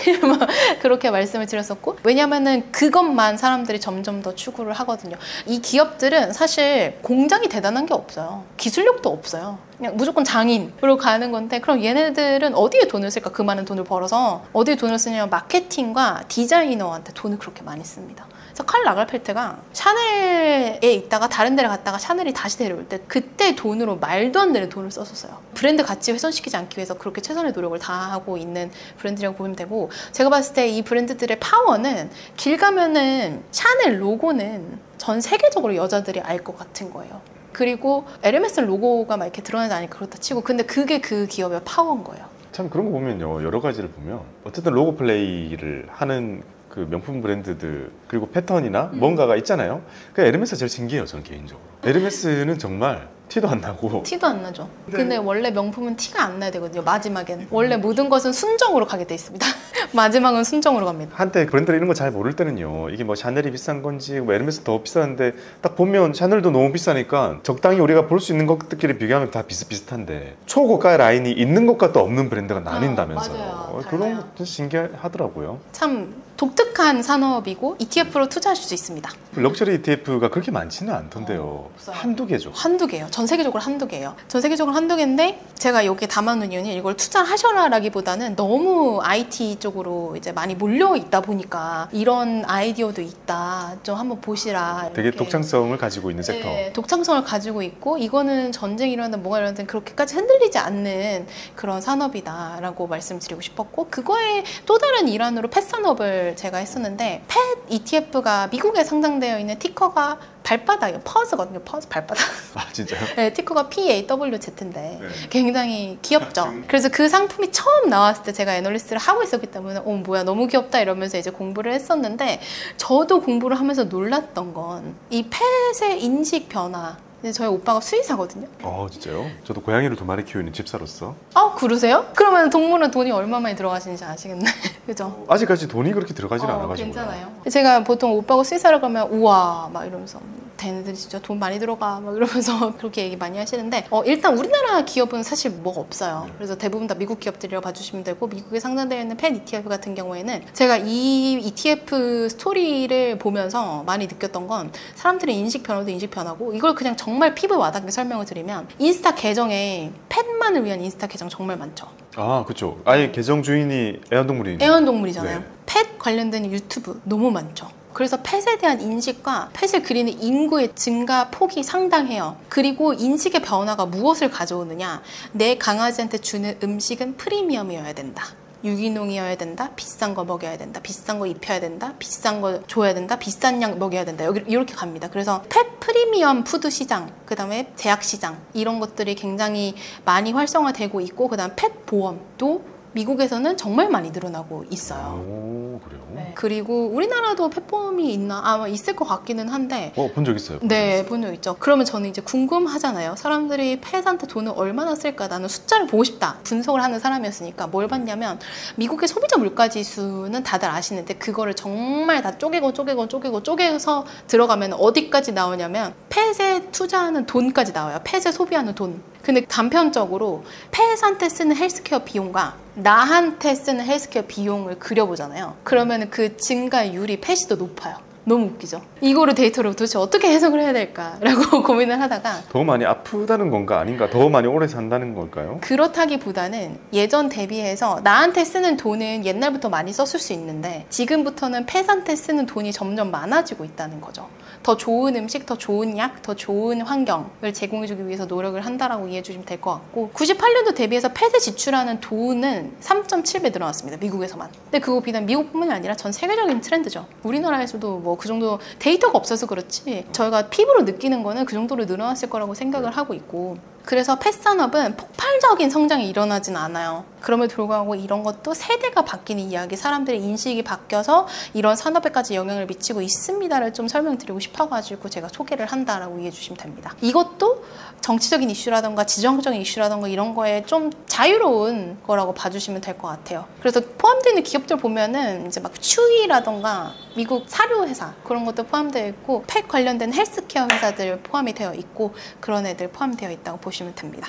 [SPEAKER 3] 그렇게 말씀을 드렸었고, 왜냐면은 그것만 사람들이 점점 더 추구를 하거든요. 이 기업들은 사실 공장이 대단한 게 없어요. 기술력도 없어요. 그냥 무조건 장인으로 가는 건데, 그럼 얘네들은 어디에 돈을 쓸까? 그 많은 돈을 벌어서 어디에 돈을 쓰냐면 마케팅과 디자이너한테 돈을 그렇게 많이 씁니다. 그래서 칼 라갈펠트가 샤넬에 있다가 다른 데를 갔다가 샤넬이 다시 데려올 때 그때 돈으로 말도 안 되는 돈을 썼었어요. 브랜드 가치 훼손시키지 않기 위해서 그렇게 최선의 노력을 다하고 있는 브랜드라고 보면 되고, 제가 봤을 때 이 브랜드들의 파워는 길 가면은 샤넬 로고는 전 세계적으로 여자들이 알 것 같은 거예요. 그리고 에르메스 로고가 막 이렇게 드러나지 않으니까 그렇다 치고, 근데 그게 그 기업의 파워인 거예요.
[SPEAKER 2] 참 그런 거 보면요, 여러 가지를 보면 어쨌든 로고 플레이를 하는 그 명품 브랜드들, 그리고 패턴이나 뭔가가 있잖아요. 그 에르메스가 제일 신기해요, 저는 개인적으로. 에르메스는 정말 티도 안 나고.
[SPEAKER 3] 티도 안 나죠. 근데 원래 명품은 티가 안 나야 되거든요. 마지막엔 원래 모든 것은 순정으로 가게 돼 있습니다. 마지막은 순정으로 갑니다.
[SPEAKER 2] 한때 브랜드를 이런 거 잘 모를 때는요, 이게 뭐 샤넬이 비싼 건지 뭐 에르메스 더 비싼데, 딱 보면 샤넬도 너무 비싸니까 적당히 우리가 볼 수 있는 것들끼리 비교하면 다 비슷비슷한데, 초고가 라인이 있는 것과 또 없는 브랜드가 나뉜다면서요.
[SPEAKER 3] 맞아요.
[SPEAKER 2] 그런 것도 신기하더라고요.
[SPEAKER 3] 참 독특한 산업이고 ETF로 투자하실 수 있습니다.
[SPEAKER 2] 럭셔리 ETF가 그렇게 많지는 않던데요.
[SPEAKER 3] 없어요.
[SPEAKER 2] 한두 개죠.
[SPEAKER 3] 한두 개예요. 전 세계적으로 한두 개예요. 전 세계적으로 한두 개인데, 제가 여기에 담아놓은 이유는 이걸 투자하셔라라기보다는 너무 IT 쪽으로 이제 많이 몰려 있다 보니까 이런 아이디어도 있다, 좀 한번 보시라.
[SPEAKER 2] 되게
[SPEAKER 3] 이렇게.
[SPEAKER 2] 독창성을 가지고 있는 섹터.
[SPEAKER 3] 네, 독창성을 가지고 있고, 이거는 전쟁이 일어나든 뭐가 일어나든 그렇게까지 흔들리지 않는 그런 산업이다라고 말씀드리고 싶었고, 그거의 또 다른 일환으로 펫 산업을 제가 했었는데, 펫 ETF가 미국에 상장되어 있는 티커가 발바닥이에요. 퍼즈거든요. 퍼즈 발바닥.
[SPEAKER 2] 아 진짜요?
[SPEAKER 3] 네, 티커가 PAWZ인데
[SPEAKER 2] 네.
[SPEAKER 3] 굉장히 귀엽죠. 그래서 그 상품이 처음 나왔을 때 제가 애널리스트를 하고 있었기 때문에 뭐야 너무 귀엽다 이러면서 이제 공부를 했었는데, 저도 공부를 하면서 놀랐던 건 이 펫의 인식 변화. 근데 저희 오빠가 수의사거든요.
[SPEAKER 2] 진짜요? 저도 고양이를 2마리 키우는 집사로서.
[SPEAKER 3] 그러세요? 그러면 동물은 돈이 얼마 많이 들어가시는지 아시겠네. 그죠?
[SPEAKER 2] 아직까지 돈이 그렇게 들어가진 않아가지고.
[SPEAKER 3] 괜찮아요. 제가 보통 오빠가 수의사를 가면 우와 막 이러면서, 걔네들이 진짜 돈 많이 들어가 막 이러면서 그렇게 얘기 많이 하시는데, 일단 우리나라 기업은 사실 뭐가 없어요. 그래서 대부분 다 미국 기업들이라고 봐주시면 되고, 미국에 상장되어 있는 펫 ETF 같은 경우에는 제가 이 ETF 스토리를 보면서 많이 느꼈던 건, 사람들의 인식 변화도 인식 변화고, 이걸 그냥 정말 피부에 와닿게 설명을 드리면, 인스타 계정에 펫만을 위한 인스타 계정 정말 많죠.
[SPEAKER 2] 아 그렇죠. 아예 계정 주인이 애완동물이니까.
[SPEAKER 3] 애완동물이잖아요.
[SPEAKER 2] 네.
[SPEAKER 3] 펫 관련된 유튜브 너무 많죠. 그래서 펫에 대한 인식과 펫을 그리는 인구의 증가 폭이 상당해요. 그리고 인식의 변화가 무엇을 가져오느냐, 내 강아지한테 주는 음식은 프리미엄이어야 된다, 유기농이어야 된다, 비싼 거 먹여야 된다, 비싼 거 입혀야 된다, 비싼 거 줘야 된다, 비싼 양 먹여야 된다, 여기 이렇게 갑니다. 그래서 펫 프리미엄 푸드 시장, 그 다음에 제약 시장, 이런 것들이 굉장히 많이 활성화되고 있고, 그 다음 펫 보험도 미국에서는 정말 많이 늘어나고 있어요.
[SPEAKER 2] 오 그래요?
[SPEAKER 3] 네. 그리고 우리나라도 펫보험이 있나? 아마 있을 것 같기는 한데.
[SPEAKER 2] 본 적 있어요?
[SPEAKER 3] 네, 본 적 있죠. 그러면 저는 이제 궁금하잖아요. 사람들이 펫한테 돈을 얼마나 쓸까? 나는 숫자를 보고 싶다. 분석을 하는 사람이었으니까 뭘 봤냐면, 미국의 소비자 물가지수는 다들 아시는데, 그거를 정말 다 쪼개서 들어가면 어디까지 나오냐면 펫에 투자하는 돈까지 나와요. 펫에 소비하는 돈. 근데 단편적으로 펫한테 쓰는 헬스케어 비용과 나한테 쓰는 헬스케어 비용을 그려보잖아요. 그러면 그 증가율이 펫이 더 높아요. 너무 웃기죠? 이거를 데이터로 도대체 어떻게 해석을 해야 될까라고 고민을 하다가
[SPEAKER 2] 더 많이 아프다는 건가 아닌가? 더 많이 오래 산다는 걸까요?
[SPEAKER 3] 그렇다기보다는 예전 대비해서 나한테 쓰는 돈은 옛날부터 많이 썼을 수 있는데 지금부터는 펫한테 쓰는 돈이 점점 많아지고 있다는 거죠. 더 좋은 음식, 더 좋은 약, 더 좋은 환경을 제공해주기 위해서 노력을 한다라고 이해해 주시면 될 것 같고 98년도 대비해서 펫에 지출하는 돈은 3.7배 늘어났습니다. 미국에서만. 근데 그거 비단 미국뿐만이 아니라 전 세계적인 트렌드죠. 우리나라에서도 뭐 그 정도 데이터가 없어서 그렇지 저희가 피부로 느끼는 거는 그 정도로 늘어났을 거라고 생각을 하고 있고 그래서 펫 산업은 폭발적인 성장이 일어나진 않아요. 그럼에도 불구하고 이런 것도 세대가 바뀌는 이야기, 사람들의 인식이 바뀌어서 이런 산업에까지 영향을 미치고 있습니다를 좀 설명드리고 싶어가지고 제가 소개를 한다라고 이해해 주시면 됩니다. 이것도 정치적인 이슈라던가 지정적인 이슈라던가 이런 거에 좀 자유로운 거라고 봐주시면 될 것 같아요. 그래서 포함되어 있는 기업들 보면은 이제 막 추위라던가 미국 사료 회사 그런 것도 포함되어 있고 펫 관련된 헬스케어 회사들 포함이 되어 있고 그런 애들 포함되어 있다고 보시면 됩니다.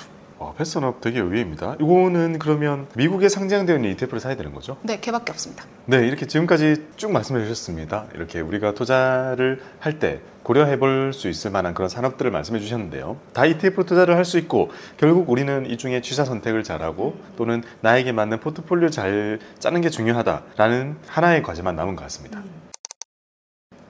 [SPEAKER 2] 펫 산업 되게 의외입니다. 이거는 그러면 미국에 상장되어 있는 ETF를 사야 되는 거죠?
[SPEAKER 3] 네, 걔밖에 없습니다.
[SPEAKER 2] 네, 이렇게 지금까지 쭉 말씀해 주셨습니다. 이렇게 우리가 투자를 할 때 고려해 볼 수 있을 만한 그런 산업들을 말씀해 주셨는데요. 다 ETF로 투자를 할 수 있고 결국 우리는 이 중에 취사 선택을 잘하고 또는 나에게 맞는 포트폴리오 잘 짜는 게 중요하다라는 하나의 과제만 남은 것 같습니다.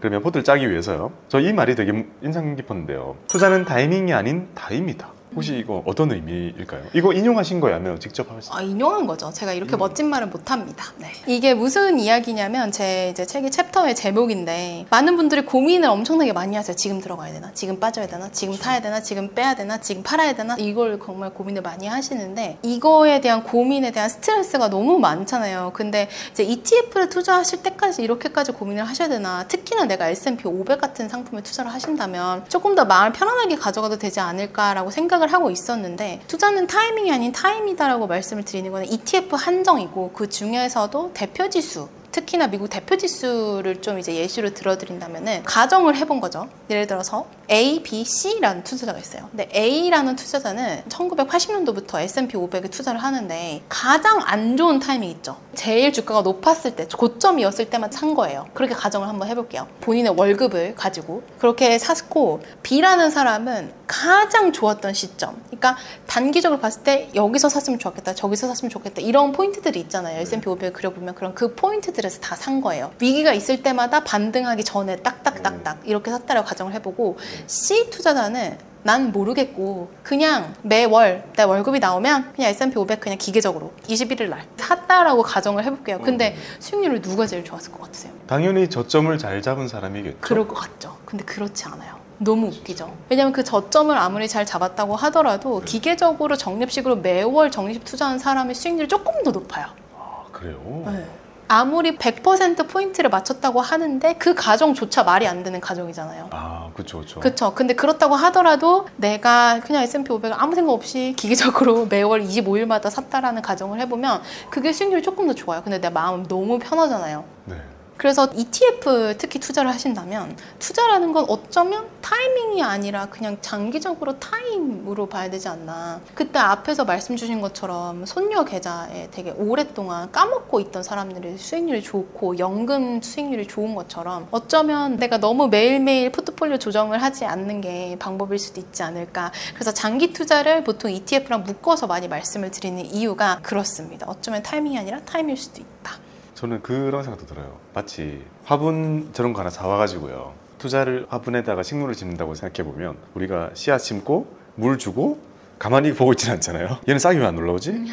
[SPEAKER 2] 그러면 포트를 짜기 위해서요. 저 이 말이 되게 인상 깊었는데요. 투자는 타이밍이 아닌 다입니다. 혹시 이거 어떤 의미일까요? 이거 인용하신 거예요? 아니면 직접 하셨어요?
[SPEAKER 3] 인용한 거죠. 제가 이렇게 멋진 말은 못합니다. 네. 이게 무슨 이야기냐면 제 이제 책의 챕터의 제목인데 많은 분들이 고민을 엄청나게 많이 하세요. 지금 들어가야 되나? 지금 빠져야 되나? 지금 사야 되나? 지금 빼야 되나? 지금 팔아야 되나? 이걸 정말 고민을 많이 하시는데 이거에 대한 고민에 대한 스트레스가 너무 많잖아요. 근데 이제 ETF를 투자하실 때까지 이렇게까지 고민을 하셔야 되나? 특히나 내가 S&P 500 같은 상품에 투자를 하신다면 조금 더 마음을 편안하게 가져가도 되지 않을까라고 생각을 하고 있었는데 투자는 타이밍이 아닌 타임이다라고 말씀을 드리는 거는 ETF 한정이고 그 중에서도 대표지수 특히나 미국 대표지수를 좀 이제 예시로 들어드린다면은 가정을 해본 거죠. 예를 들어서 A, B, C라는 투자자가 있어요. 근데 A라는 투자자는 1980년도부터 S&P 500에 투자를 하는데 가장 안 좋은 타이밍 있죠. 제일 주가가 높았을 때, 고점이었을 때만 산 거예요. 그렇게 가정을 한번 해볼게요. 본인의 월급을 가지고 그렇게 샀고 B라는 사람은 가장 좋았던 시점. 그러니까 단기적으로 봤을 때 여기서 샀으면 좋겠다, 저기서 샀으면 좋겠다 이런 포인트들이 있잖아요. S&P 500을 그려보면 그런 그 포인트들에서 다 산 거예요. 위기가 있을 때마다 반등하기 전에 딱딱딱딱 이렇게 샀다라고 가정을 해보고 C 투자자는 난 모르겠고 그냥 매월 내 월급이 나오면 그냥 S&P 500 그냥 기계적으로 21일 날 샀다라고 가정을 해볼게요. 근데 수익률이 누가 제일 좋았을 것 같으세요?
[SPEAKER 2] 당연히 저점을 잘 잡은 사람이겠죠.
[SPEAKER 3] 그럴 것 같죠. 근데 그렇지 않아요. 너무 웃기죠. 왜냐면 그 저점을 아무리 잘 잡았다고 하더라도 기계적으로 적립식으로 매월 적립 투자한 사람의 수익률이 조금 더 높아요.
[SPEAKER 2] 아, 그래요?
[SPEAKER 3] 네. 아무리 100% 포인트를 맞췄다고 하는데 그 가정조차 말이 안 되는 가정이잖아요.
[SPEAKER 2] 아, 그렇죠, 그렇죠.
[SPEAKER 3] 그렇죠. 근데 그렇다고 하더라도 내가 그냥 S&P 500을 아무 생각 없이 기계적으로 매월 25일마다 샀다라는 가정을 해보면 그게 수익률이 조금 더 좋아요. 근데 내 마음은 너무 편하잖아요.
[SPEAKER 2] 네.
[SPEAKER 3] 그래서 ETF 특히 투자를 하신다면 투자라는 건 어쩌면 타이밍이 아니라 그냥 장기적으로 타임으로 봐야 되지 않나. 그때 앞에서 말씀 주신 것처럼 손녀 계좌에 되게 오랫동안 까먹고 있던 사람들이 수익률이 좋고 연금 수익률이 좋은 것처럼 어쩌면 내가 너무 매일매일 포트폴리오 조정을 하지 않는 게 방법일 수도 있지 않을까. 그래서 장기 투자를 보통 ETF랑 묶어서 많이 말씀을 드리는 이유가 그렇습니다. 어쩌면 타이밍이 아니라 타임일 수도 있다.
[SPEAKER 2] 저는 그런 생각도 들어요. 마치 화분 저런 거 하나 사와가지고요. 투자를 화분에다가 식물을 심는다고 생각해보면 우리가 씨앗 심고 물 주고 가만히 보고 있지는 않잖아요. 얘는 싹이 왜 안 올라오지?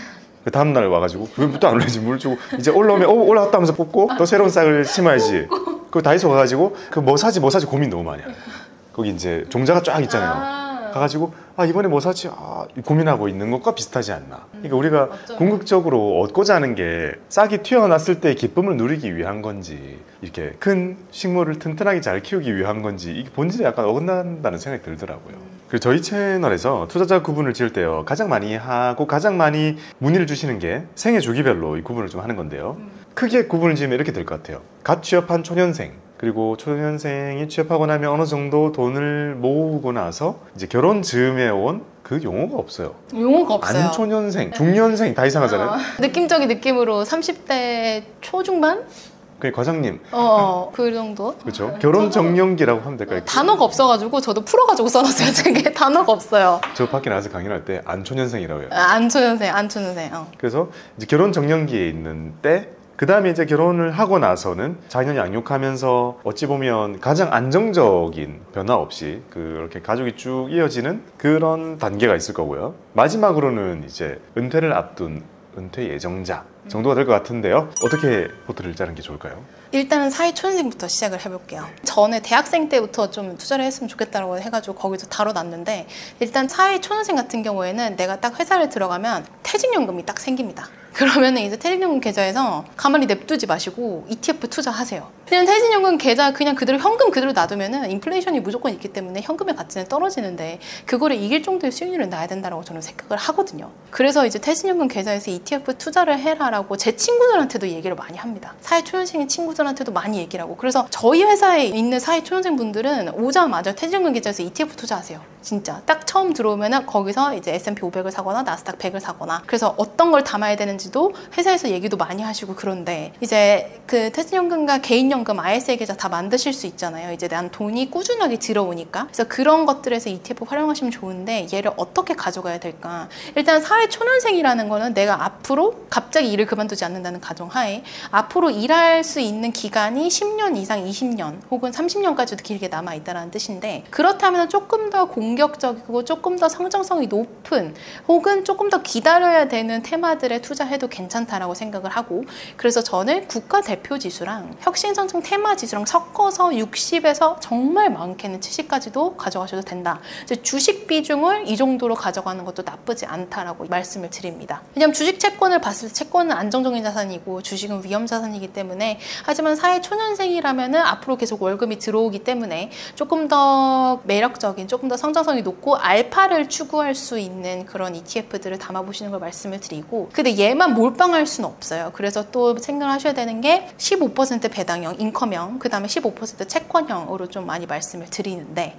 [SPEAKER 2] 그 다음날 와가지고 왜 또 안 올라오지? 물 주고 이제 올라오면 올라왔다 하면서 뽑고 또 새로운 싹을 심어야지. 그 다이소 가가지고 그 뭐 사지 고민 너무 많이 해요. 거기 이제 종자가 쫙 있잖아요. 가가지고 이번에 뭐 사지? 고민하고 있는 것과 비슷하지 않나. 그러니까 우리가
[SPEAKER 3] 맞죠.
[SPEAKER 2] 궁극적으로 얻고자 하는 게 싹이 튀어났을 때 기쁨을 누리기 위한 건지 이렇게 큰 식물을 튼튼하게 잘 키우기 위한 건지 이게 본질에 약간 어긋난다는 생각이 들더라고요. 그리고 저희 채널에서 투자자 구분을 지을 때요 가장 많이 하고 가장 많이 문의를 주시는 게 생애 주기별로 이 구분을 좀 하는 건데요. 크게 구분을 지으면 이렇게 될 것 같아요. 갓 취업한 초년생 그리고 초년생이 취업하고 나면 어느 정도 돈을 모으고 나서 이제 결혼 즈음에 온 그 용어가 없어요.
[SPEAKER 3] 용어가 없어요.
[SPEAKER 2] 안초년생, 중년생 다 이상하잖아요.
[SPEAKER 3] 느낌적인 느낌으로 30대 초중반?
[SPEAKER 2] 그 과장님.
[SPEAKER 3] 그 정도?
[SPEAKER 2] 그렇죠. 결혼 정년기라고 하면 될까요?
[SPEAKER 3] 단어가 없어가지고 저도 풀어가지고 써놨어요. 지금 단어가 없어요.
[SPEAKER 2] 저 밖에 나가서 강연할 때 안초년생이라고 해요.
[SPEAKER 3] 안초년생.
[SPEAKER 2] 그래서 이제 결혼 정년기에 있는 때, 그 다음에 이제 결혼을 하고 나서는 자녀 양육하면서 어찌 보면 가장 안정적인 변화 없이 그렇게 가족이 쭉 이어지는 그런 단계가 있을 거고요. 마지막으로는 이제 은퇴를 앞둔 은퇴 예정자 정도가 될 것 같은데요. 어떻게 포트를 짜는 게 좋을까요?
[SPEAKER 3] 일단은 사회초년생부터 시작을 해볼게요. 전에 대학생 때부터 좀 투자를 했으면 좋겠다고 해가지고 거기서 다뤄놨는데, 일단 사회초년생 같은 경우에는 내가 딱 회사를 들어가면 퇴직연금이 딱 생깁니다. 그러면은 이제 퇴직연금 계좌에서 가만히 냅두지 마시고 ETF 투자하세요. 그냥 퇴직연금 계좌 그냥 그대로 현금 그대로 놔두면은 인플레이션이 무조건 있기 때문에 현금의 가치는 떨어지는데 그거를 이길 정도의 수익률을 놔야 된다고 저는 생각을 하거든요. 그래서 이제 퇴직연금 계좌에서 ETF 투자를 해라라고 제 친구들한테도 얘기를 많이 합니다. 사회초년생인 친구들한테도 많이 얘기를 하고, 그래서 저희 회사에 있는 사회초년생 분들은 오자마자 퇴직연금 계좌에서 ETF 투자하세요. 진짜 딱 처음 들어오면은 거기서 이제 S&P 500을 사거나 나스닥 100을 사거나, 그래서 어떤 걸 담아야 되는지도 회사에서 얘기도 많이 하시고. 그런데 이제 그 퇴직연금과 개인연금 ISA 계좌 다 만드실 수 있잖아요. 이제 난 돈이 꾸준하게 들어오니까. 그래서 그런 것들에서 ETF 활용하시면 좋은데, 얘를 어떻게 가져가야 될까? 일단 사회초년생이라는 거는 내가 앞으로 갑자기 일을 그만두지 않는다는 가정하에 앞으로 일할 수 있는 기간이 10년 이상 20년 혹은 30년까지도 길게 남아있다는 뜻인데, 그렇다면 조금 더 공격적이고 조금 더 성장성이 높은 혹은 조금 더 기다려야 되는 테마들에 투자해도 괜찮다라고 생각을 하고, 그래서 저는 국가대표지수랑 혁신성장 테마지수랑 섞어서 60에서 정말 많게는 70까지도 가져가셔도 된다. 이제 주식 비중을 이 정도로 가져가는 것도 나쁘지 않다라고 말씀을 드립니다. 왜냐하면 주식 채권을 봤을 때 채권은 안정적인 자산이고 주식은 위험 자산이기 때문에, 하지만 사회초년생이라면은 앞으로 계속 월급이 들어오기 때문에 조금 더 매력적인, 조금 더 성장성이 높고 알파를 추구할 수 있는 그런 ETF들을 담아보시는 걸 말씀을 드리고, 근데 얘만 몰빵할 수는 없어요. 그래서 또 생각하셔야 되는 게 15% 배당형, 인컴형, 그 다음에 15% 채권형으로 좀 많이 말씀을 드리는데,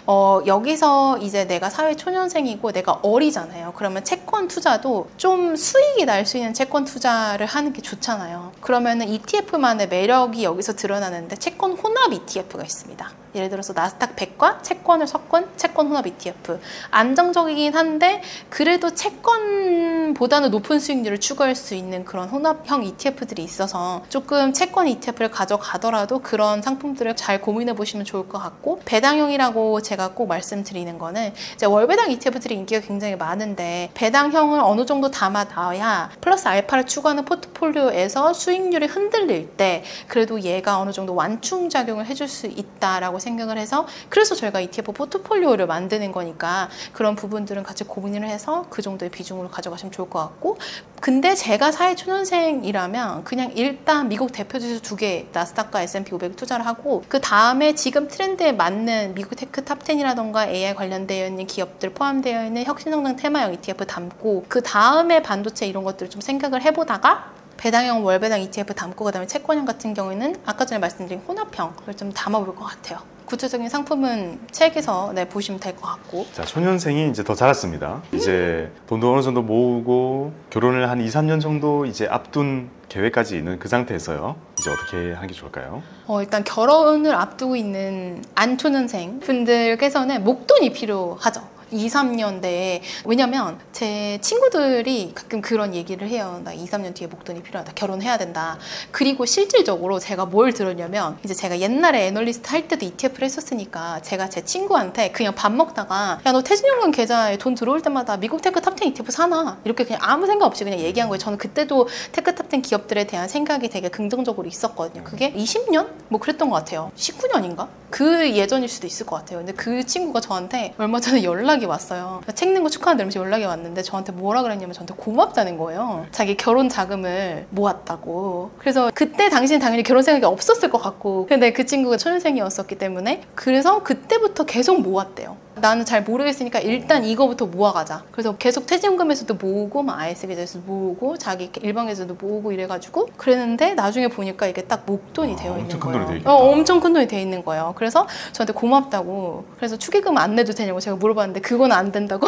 [SPEAKER 3] 여기서 이제 내가 사회초년생이고 내가 어리잖아요. 그러면 채권 투자도 좀 수익이 날 수 있는 채권 투자를 하는 게 좋잖아요. 그러면은 ETF만의 매력이 여기서 드러나는데, 채권 혼합 ETF가 있습니다. 예를 들어서 나스닥 100과 채권을 섞은 채권 혼합 ETF. 안정적이긴 한데 그래도 채권보다는 높은 수익률을 추구할 수 있는 그런 혼합형 ETF들이 있어서 조금 채권 ETF를 가져가더라도 그런 상품들을 잘 고민해 보시면 좋을 것 같고, 배당형이라고 제가 꼭 말씀드리는 거는 이제 월배당 ETF들이 인기가 굉장히 많은데, 배당형을 어느 정도 담아 놔야 플러스 알파를 추구하는 포트폴리오에서 수익률이 흔들릴 때 그래도 얘가 어느 정도 완충작용을 해줄 수 있다라고 생각을 해서, 그래서 저희가 ETF 포트폴리오를 만드는 거니까 그런 부분들은 같이 고민을 해서 그 정도의 비중으로 가져가시면 좋을 것 같고, 근데 제가 사회초년생이라면 그냥 일단 미국 대표지수 2개 나스닥과 S&P 500 투자를 하고, 그 다음에 지금 트렌드에 맞는 미국 테크 탑10이라던가 AI 관련되어 있는 기업들 포함되어 있는 혁신성장 테마형 ETF 담고, 그 다음에 반도체 이런 것들을 좀 생각을 해보다가 배당형 월배당 ETF 담고, 그 다음에 채권형 같은 경우에는 아까 전에 말씀드린 혼합형을 좀 담아볼 것 같아요. 구체적인 상품은 책에서 보시면 될 것 같고.
[SPEAKER 2] 자, 초년생이 이제 더 자랐습니다. 이제 돈도 어느 정도 모으고 결혼을 한 2, 3년 정도 이제 앞둔 계획까지 있는 그 상태에서요. 이제 어떻게 하는 게 좋을까요?
[SPEAKER 3] 일단 결혼을 앞두고 있는 안초년생 분들께서는 목돈이 필요하죠. 2, 3년 내에. 왜냐면 제 친구들이 가끔 그런 얘기를 해요. 나 2, 3년 뒤에 목돈이 필요하다. 결혼해야 된다. 그리고 실질적으로 제가 뭘 들었냐면, 이제 제가 옛날에 애널리스트 할 때도 ETF를 했었으니까 제가 제 친구한테 그냥 밥 먹다가 야, 너 퇴직연금 계좌에 돈 들어올 때마다 미국 테크 탑10 ETF 사나? 이렇게 그냥 아무 생각 없이 그냥 얘기한 거예요. 저는 그때도 테크 탑10 기업들에 대한 생각이 되게 긍정적으로 있었거든요. 그게 20년? 뭐 그랬던 것 같아요. 19년인가? 그 예전일 수도 있을 것 같아요. 근데 그 친구가 저한테 얼마 전에 연락이 왔어요. 책 낸 거 축하한다 이러면서 연락이 왔는데 저한테 뭐라 그랬냐면 저한테 고맙다는 거예요. 자기 결혼 자금을 모았다고. 그래서 그때 당시는 당연히 결혼 생각이 없었을 것 같고, 근데 그 친구가 초년생이었었기 때문에 그래서 그때부터 계속 모았대요. 나는 잘 모르겠으니까 일단 이거부터 모아가자. 그래서 계속 퇴직금에서도 모으고 막 IS 계좌에서도 모으고 자기 일반 계좌도 모으고 이래가지고 그랬는데 나중에 보니까 이게 딱 목돈이 되어 있는
[SPEAKER 2] 엄청 큰
[SPEAKER 3] 거예요.
[SPEAKER 2] 돈이 돼 있겠다.
[SPEAKER 3] 엄청 큰 돈이 돼 있는 거예요. 그래서 저한테 고맙다고. 그래서 축의금 안 내도 되냐고 제가 물어봤는데 그건 안 된다고.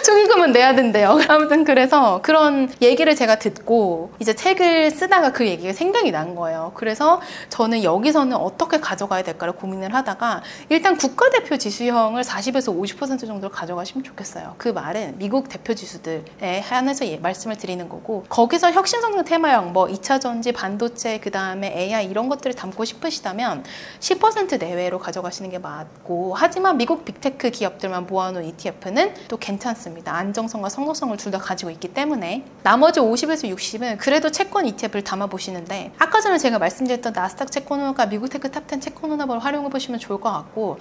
[SPEAKER 3] 축의금은 내야 된대요. 아무튼 그래서 그런 얘기를 제가 듣고 이제 책을 쓰다가 그 얘기가 생각이 난 거예요. 그래서 저는 여기서는 어떻게 가져가야 될까를 고민을 하다가 일단 국가대표 지수형을 40에서 50% 정도를 가져가시면 좋겠어요. 그 말은 미국 대표 지수들에 한해서 말씀을 드리는 거고 거기서 혁신성장 테마형 뭐 2차 전지, 반도체, 그 다음에 AI 이런 것들을 담고 싶으시다면 10% 내외로 가져가시는 게 맞고 하지만 미국 빅테크 기업들만 모아놓은 ETF는 또 괜찮습니다. 안정성과 성장성을 둘 다 가지고 있기 때문에 나머지 50에서 60은 그래도 채권 ETF를 담아보시는데 아까 전에 제가 말씀드렸던 나스닥 채권호가 미국 테크 탑10 채권호납을 활용해 보시면 좋을 것 같고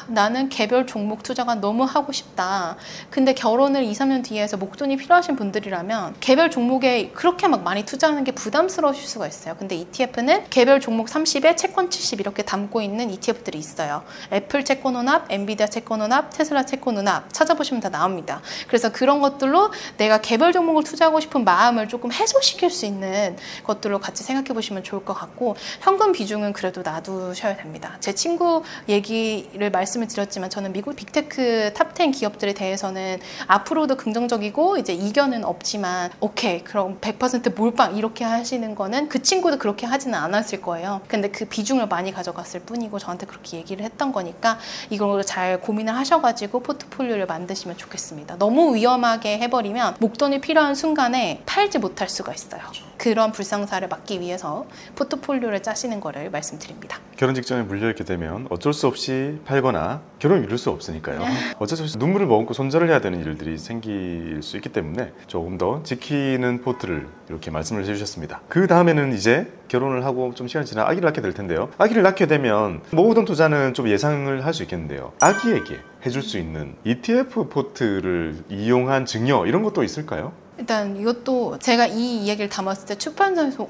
[SPEAKER 3] 나는 개별 종목 투자가 너무 하고 싶다. 근데 결혼을 2, 3년 뒤에 해서 목돈이 필요하신 분들이라면 개별 종목에 그렇게 막 많이 투자하는 게 부담스러우실 수가 있어요. 근데 ETF는 개별 종목 30에 채권 70 이렇게 담고 있는 ETF들이 있어요. 애플 채권호납, 엔비디아 채권호납, 테슬라 채권호납 찾아보시면 다 나옵니다. 그래서 그런 것들로 내가 개별 종목을 투자하고 싶은 마음을 조금 해소시킬 수 있는 것들로 같이 생각해 보시면 좋을 것 같고 현금 비중은 그래도 놔두셔야 됩니다. 제 친구 얘기를 말씀을 드렸지만 저는 미국 빅테크 탑10 기업들에 대해서는 앞으로도 긍정적이고 이제 이견은 없지만 오케이 그럼 100% 몰빵 이렇게 하시는 거는 그 친구도 그렇게 하지는 않았을 거예요. 근데 그 비중을 많이 가져갔을 뿐이고 저한테 그렇게 얘기를 했던 거니까 이걸 잘 고민을 하셔가지고 포트폴리오를 만드시면 좋겠습니다. 너무 위험하게 해버리면 목돈이 필요한 순간에 팔지 못할 수가 있어요. 그런 불상사를 막기 위해서 포트폴리오를 짜시는 거를 말씀드립니다.
[SPEAKER 2] 결혼 직전에 물려있게 되면 어쩔 수 없이 팔거나 결혼을 미룰 수 없으니까요. 어쩔 수 없이 눈물을 머금고 손절을 해야 되는 일들이 생길 수 있기 때문에 조금 더 지키는 포트를 이렇게 말씀을 해주셨습니다. 그 다음에는 이제 결혼을 하고 좀 시간이 지나 아기를 낳게 될 텐데요. 아기를 낳게 되면 모으던 투자는 좀 예상을 할 수 있겠는데요. 아기에게 해줄 수 있는 ETF 포트를 이용한 증여 이런 것도 있을까요?
[SPEAKER 3] 일단 이것도 제가 이 이야기를 담았을 때 출판사에서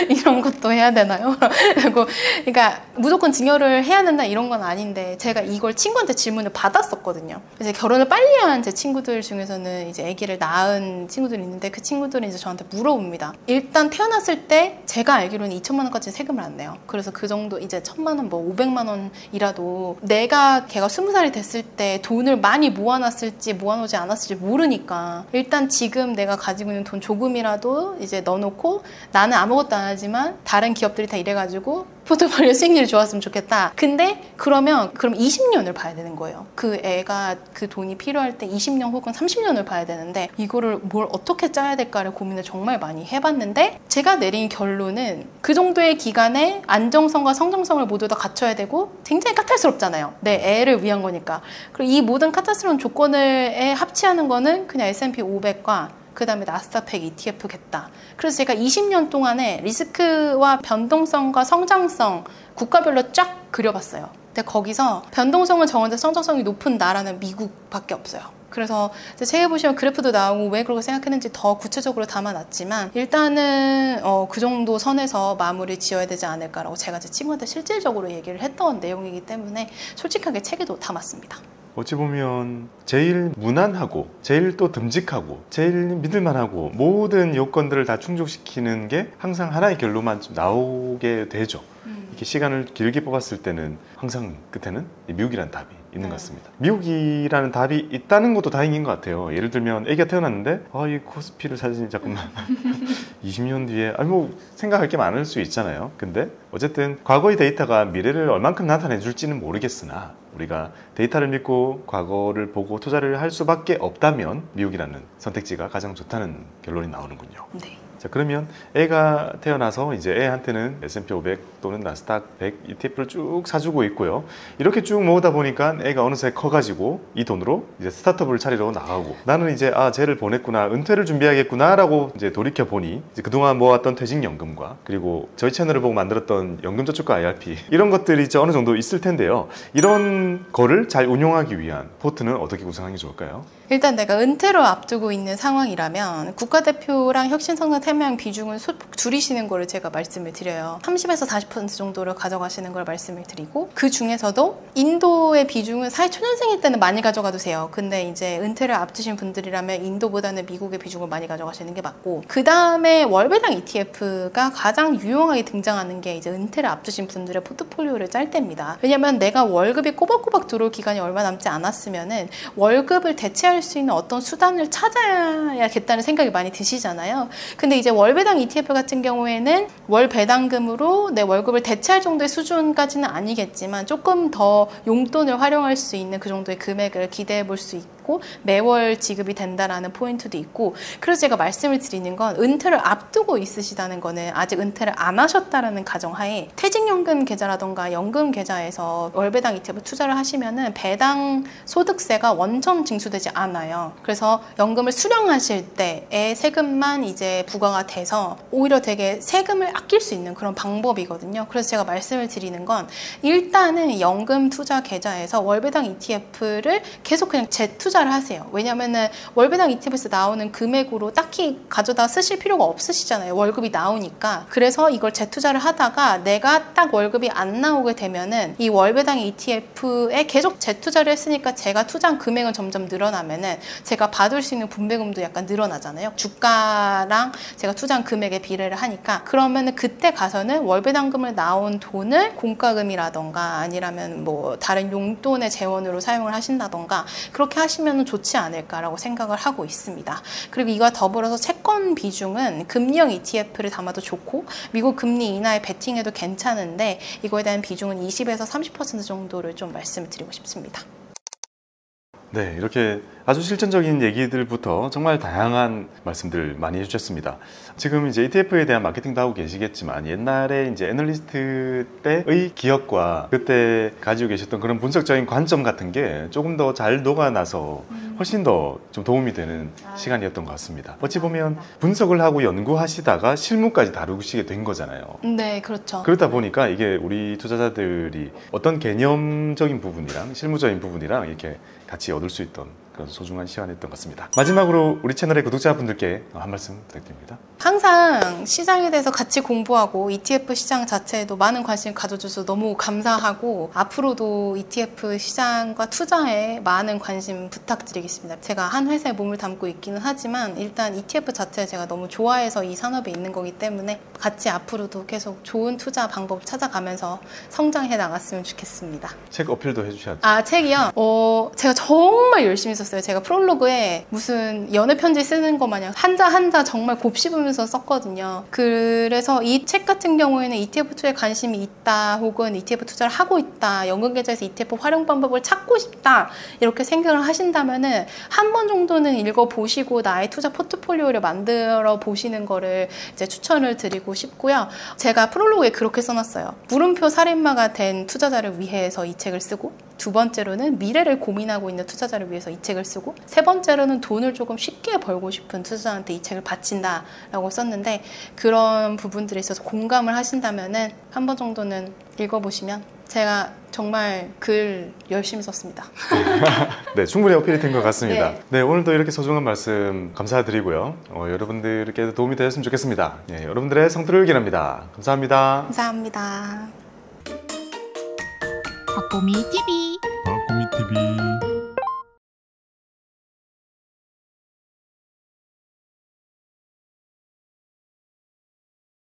[SPEAKER 3] 이런 것도 해야 되나요? 그러니까 무조건 증여를 해야 된다 이런 건 아닌데 제가 이걸 친구한테 질문을 받았었거든요. 이제 결혼을 빨리 한 제 친구들 중에서는 이제 아기를 낳은 친구들이 있는데 그 친구들은 이제 저한테 물어봅니다. 일단 태어났을 때 제가 알기로는 2천만 원까지 세금을 안 내요. 그래서 그 정도 이제 1,000만 원, 뭐 500만 원이라도 걔가 20살이 됐을 때 돈을 많이 모아놨을지 모아놓지 않았을지 모르니까 일단 지금 내가 가지고 있는 돈 조금이라도 이제 넣어놓고 나는 아무것도 안 하지만 다른 기업들이 다 이래가지고 포트폴리오 수익률이 좋았으면 좋겠다. 근데 그럼 20년을 봐야 되는 거예요. 그 애가 그 돈이 필요할 때 20년 혹은 30년을 봐야 되는데 이거를 뭘 어떻게 짜야 될까를 고민을 정말 많이 해봤는데 제가 내린 결론은 그 정도의 기간에 안정성과 성장성을 모두 다 갖춰야 되고 굉장히 까탈스럽잖아요. 내 애를 위한 거니까. 그리고 이 모든 까탈스러운 조건을 합치하는 거는 그냥 S&P 500과 그 다음에 나스닥 100 ETF겠다. 그래서 제가 20년 동안에 리스크와 변동성과 성장성 국가별로 쫙 그려봤어요. 근데 거기서 변동성은 적은데 성장성이 높은 나라는 미국밖에 없어요. 그래서 책에 보시면 그래프도 나오고 왜 그렇게 생각했는지 더 구체적으로 담아놨지만 일단은 그 정도 선에서 마무리 지어야 되지 않을까라고 제가 제 친구한테 실질적으로 얘기를 했던 내용이기 때문에 솔직하게 책에도 담았습니다.
[SPEAKER 2] 어찌 보면 제일 무난하고 제일 또 듬직하고 제일 믿을만하고 모든 요건들을 다 충족시키는 게 항상 하나의 결론만 좀 나오게 되죠. 이렇게 시간을 길게 뽑았을 때는 항상 끝에는 미국이라는 답이 있는 것 같습니다. 미국이라는 답이 있다는 것도 다행인 것 같아요. 예를 들면 애기가 태어났는데 이 코스피를 사진이 잠깐만 20년 뒤에 뭐 생각할 게 많을 수 있잖아요. 근데 어쨌든 과거의 데이터가 미래를 얼만큼 나타내 줄지는 모르겠으나 우리가 데이터를 믿고 과거를 보고 투자를 할 수밖에 없다면 미국이라는 선택지가 가장 좋다는 결론이 나오는군요.
[SPEAKER 3] 네.
[SPEAKER 2] 자, 그러면 애가 태어나서 이제 애한테는 S&P 500 또는 나스닥 100 ETF를 쭉 사주고 있고요. 이렇게 쭉 모으다 보니까 애가 어느새 커가지고 이 돈으로 이제 스타트업을 차리러 나가고 나는 이제 쟤를 보냈구나, 은퇴를 준비하겠구나라고 이제 돌이켜 보니 이제 그동안 모았던 퇴직연금과 그리고 저희 채널을 보고 만들었던 연금저축과 IRP 이런 것들이 이제 어느 정도 있을 텐데요. 이런 거를 잘 운용하기 위한 포트는 어떻게 구성하는 게 좋을까요?
[SPEAKER 3] 일단 내가 은퇴를 앞두고 있는 상황이라면 국가대표랑 혁신성장 태명 비중을 소폭 줄이시는 거를 제가 말씀을 드려요. 30에서 40% 정도를 가져가시는 걸 말씀을 드리고, 그 중에서도 인도의 비중은 사회 초년생일 때는 많이 가져가도 돼요. 근데 이제 은퇴를 앞두신 분들이라면 인도보다는 미국의 비중을 많이 가져가시는 게 맞고, 그 다음에 월배당 ETF가 가장 유용하게 등장하는 게 이제 은퇴를 앞두신 분들의 포트폴리오를 짤 때입니다. 왜냐면 내가 월급이 꼬박꼬박 들어올 기간이 얼마 남지 않았으면은 월급을 대체할 수 있는 어떤 수단을 찾아야겠다는 생각이 많이 드시잖아요. 근데 이제 월배당 ETF 같은 경우에는 월 배당금으로 내 월급을 대체할 정도의 수준까지는 아니겠지만 조금 더 용돈을 활용할 수 있는 그 정도의 금액을 기대해 볼 수 있고 매월 지급이 된다라는 포인트도 있고, 그래서 제가 말씀을 드리는 건 은퇴를 앞두고 있으시다는 거는 아직 은퇴를 안 하셨다라는 가정하에 퇴직연금 계좌라던가 연금 계좌에서 월배당 ETF 투자를 하시면은 배당 소득세가 원천 징수되지 않아요. 그래서 연금을 수령하실 때의 세금만 이제 부과가 돼서 오히려 되게 세금을 아낄 수 있는 그런 방법이거든요. 그래서 제가 말씀을 드리는 건 일단은 연금 투자 계좌에서 월배당 ETF를 계속 그냥 재투자를 하세요. 왜냐면은 월배당 ETF에서 나오는 금액으로 딱히 가져다 쓰실 필요가 없으시잖아요. 월급이 나오니까. 그래서 이걸 재투자를 하다가 내가 딱 월급이 안 나오게 되면은 이 월배당 ETF에 계속 재투자를 했으니까 제가 투자한 금액은 점점 늘어나면은 제가 받을 수 있는 분배금도 약간 늘어나잖아요. 주가랑 제가 투자한 금액에 비례를 하니까. 그러면은 그때 가서는 월배당금을 나온 돈을 공과금이라던가 아니라면 뭐 다른 용돈의 재원으로 사용을 하신다던가 그렇게 하시면 좋지 않을까라고 생각을 하고 있습니다. 그리고 이와 더불어서 채권 비중은 금리형 ETF를 담아도 좋고 미국 금리 인하에 베팅해도 괜찮은데 이거에 대한 비중은 20에서 30% 정도를 좀 말씀드리고 싶습니다.
[SPEAKER 2] 네, 이렇게 아주 실전적인 얘기들부터 정말 다양한 말씀들 많이 해주셨습니다. 지금 이제 ETF에 대한 마케팅도 하고 계시겠지만 옛날에 이제 애널리스트 때의 기억과 그때 가지고 계셨던 그런 분석적인 관점 같은 게 조금 더 잘 녹아나서 훨씬 더 좀 도움이 되는 시간이었던 것 같습니다. 어찌 보면 분석을 하고 연구하시다가 실무까지 다루시게 된 거잖아요.
[SPEAKER 3] 네, 그렇죠.
[SPEAKER 2] 그러다 보니까 이게 우리 투자자들이 어떤 개념적인 부분이랑 실무적인 부분이랑 이렇게 같이 얻을 수 있던 그런 소중한 시간이었던 것 같습니다. 마지막으로 우리 채널의 구독자분들께 한 말씀 부탁드립니다.
[SPEAKER 3] 항상 시장에 대해서 같이 공부하고 ETF 시장 자체에도 많은 관심을 가져줘서 너무 감사하고 앞으로도 ETF 시장과 투자에 많은 관심 부탁드리겠습니다. 제가 한 회사에 몸을 담고 있기는 하지만 일단 ETF 자체 제가 너무 좋아해서 이 산업에 있는 거기 때문에 같이 앞으로도 계속 좋은 투자 방법을 찾아가면서 성장해 나갔으면 좋겠습니다.
[SPEAKER 2] 책 어필도 해주셔야죠.
[SPEAKER 3] 아, 책이요? 제가 정말 열심히 썼어요. 제가 프롤로그에 무슨 연애 편지 쓰는 것 마냥 한자 한자 정말 곱씹으면서 썼거든요. 그래서 이 책 같은 경우에는 ETF 투자에 관심이 있다 혹은 ETF 투자를 하고 있다, 연금계좌에서 ETF 활용 방법을 찾고 싶다 이렇게 생각을 하신다면은 한 번 정도는 읽어보시고 나의 투자 포트폴리오를 만들어 보시는 거를 이제 추천을 드리고 싶고요. 제가 프롤로그에 그렇게 써놨어요. 물음표 살인마가 된 투자자를 위해서 이 책을 쓰고, 두 번째로는 미래를 고민하고 있는 투자자를 위해서 이 책을 쓰고, 세 번째로는 돈을 조금 쉽게 벌고 싶은 투자자한테 이 책을 바친다라고 썼는데, 그런 부분들에 있어서 공감을 하신다면은 한 번 정도는 읽어보시면, 제가 정말 글 열심히 썼습니다.
[SPEAKER 2] 네, 충분히 어필이 된 것 같습니다.
[SPEAKER 3] 네.
[SPEAKER 2] 네, 오늘도 이렇게 소중한 말씀 감사드리고요. 여러분들께도 도움이 되었으면 좋겠습니다. 네, 여러분들의 성투를 기원합니다. 감사합니다.
[SPEAKER 3] 감사합니다.
[SPEAKER 1] 박보미 TV.
[SPEAKER 4] 박보미 TV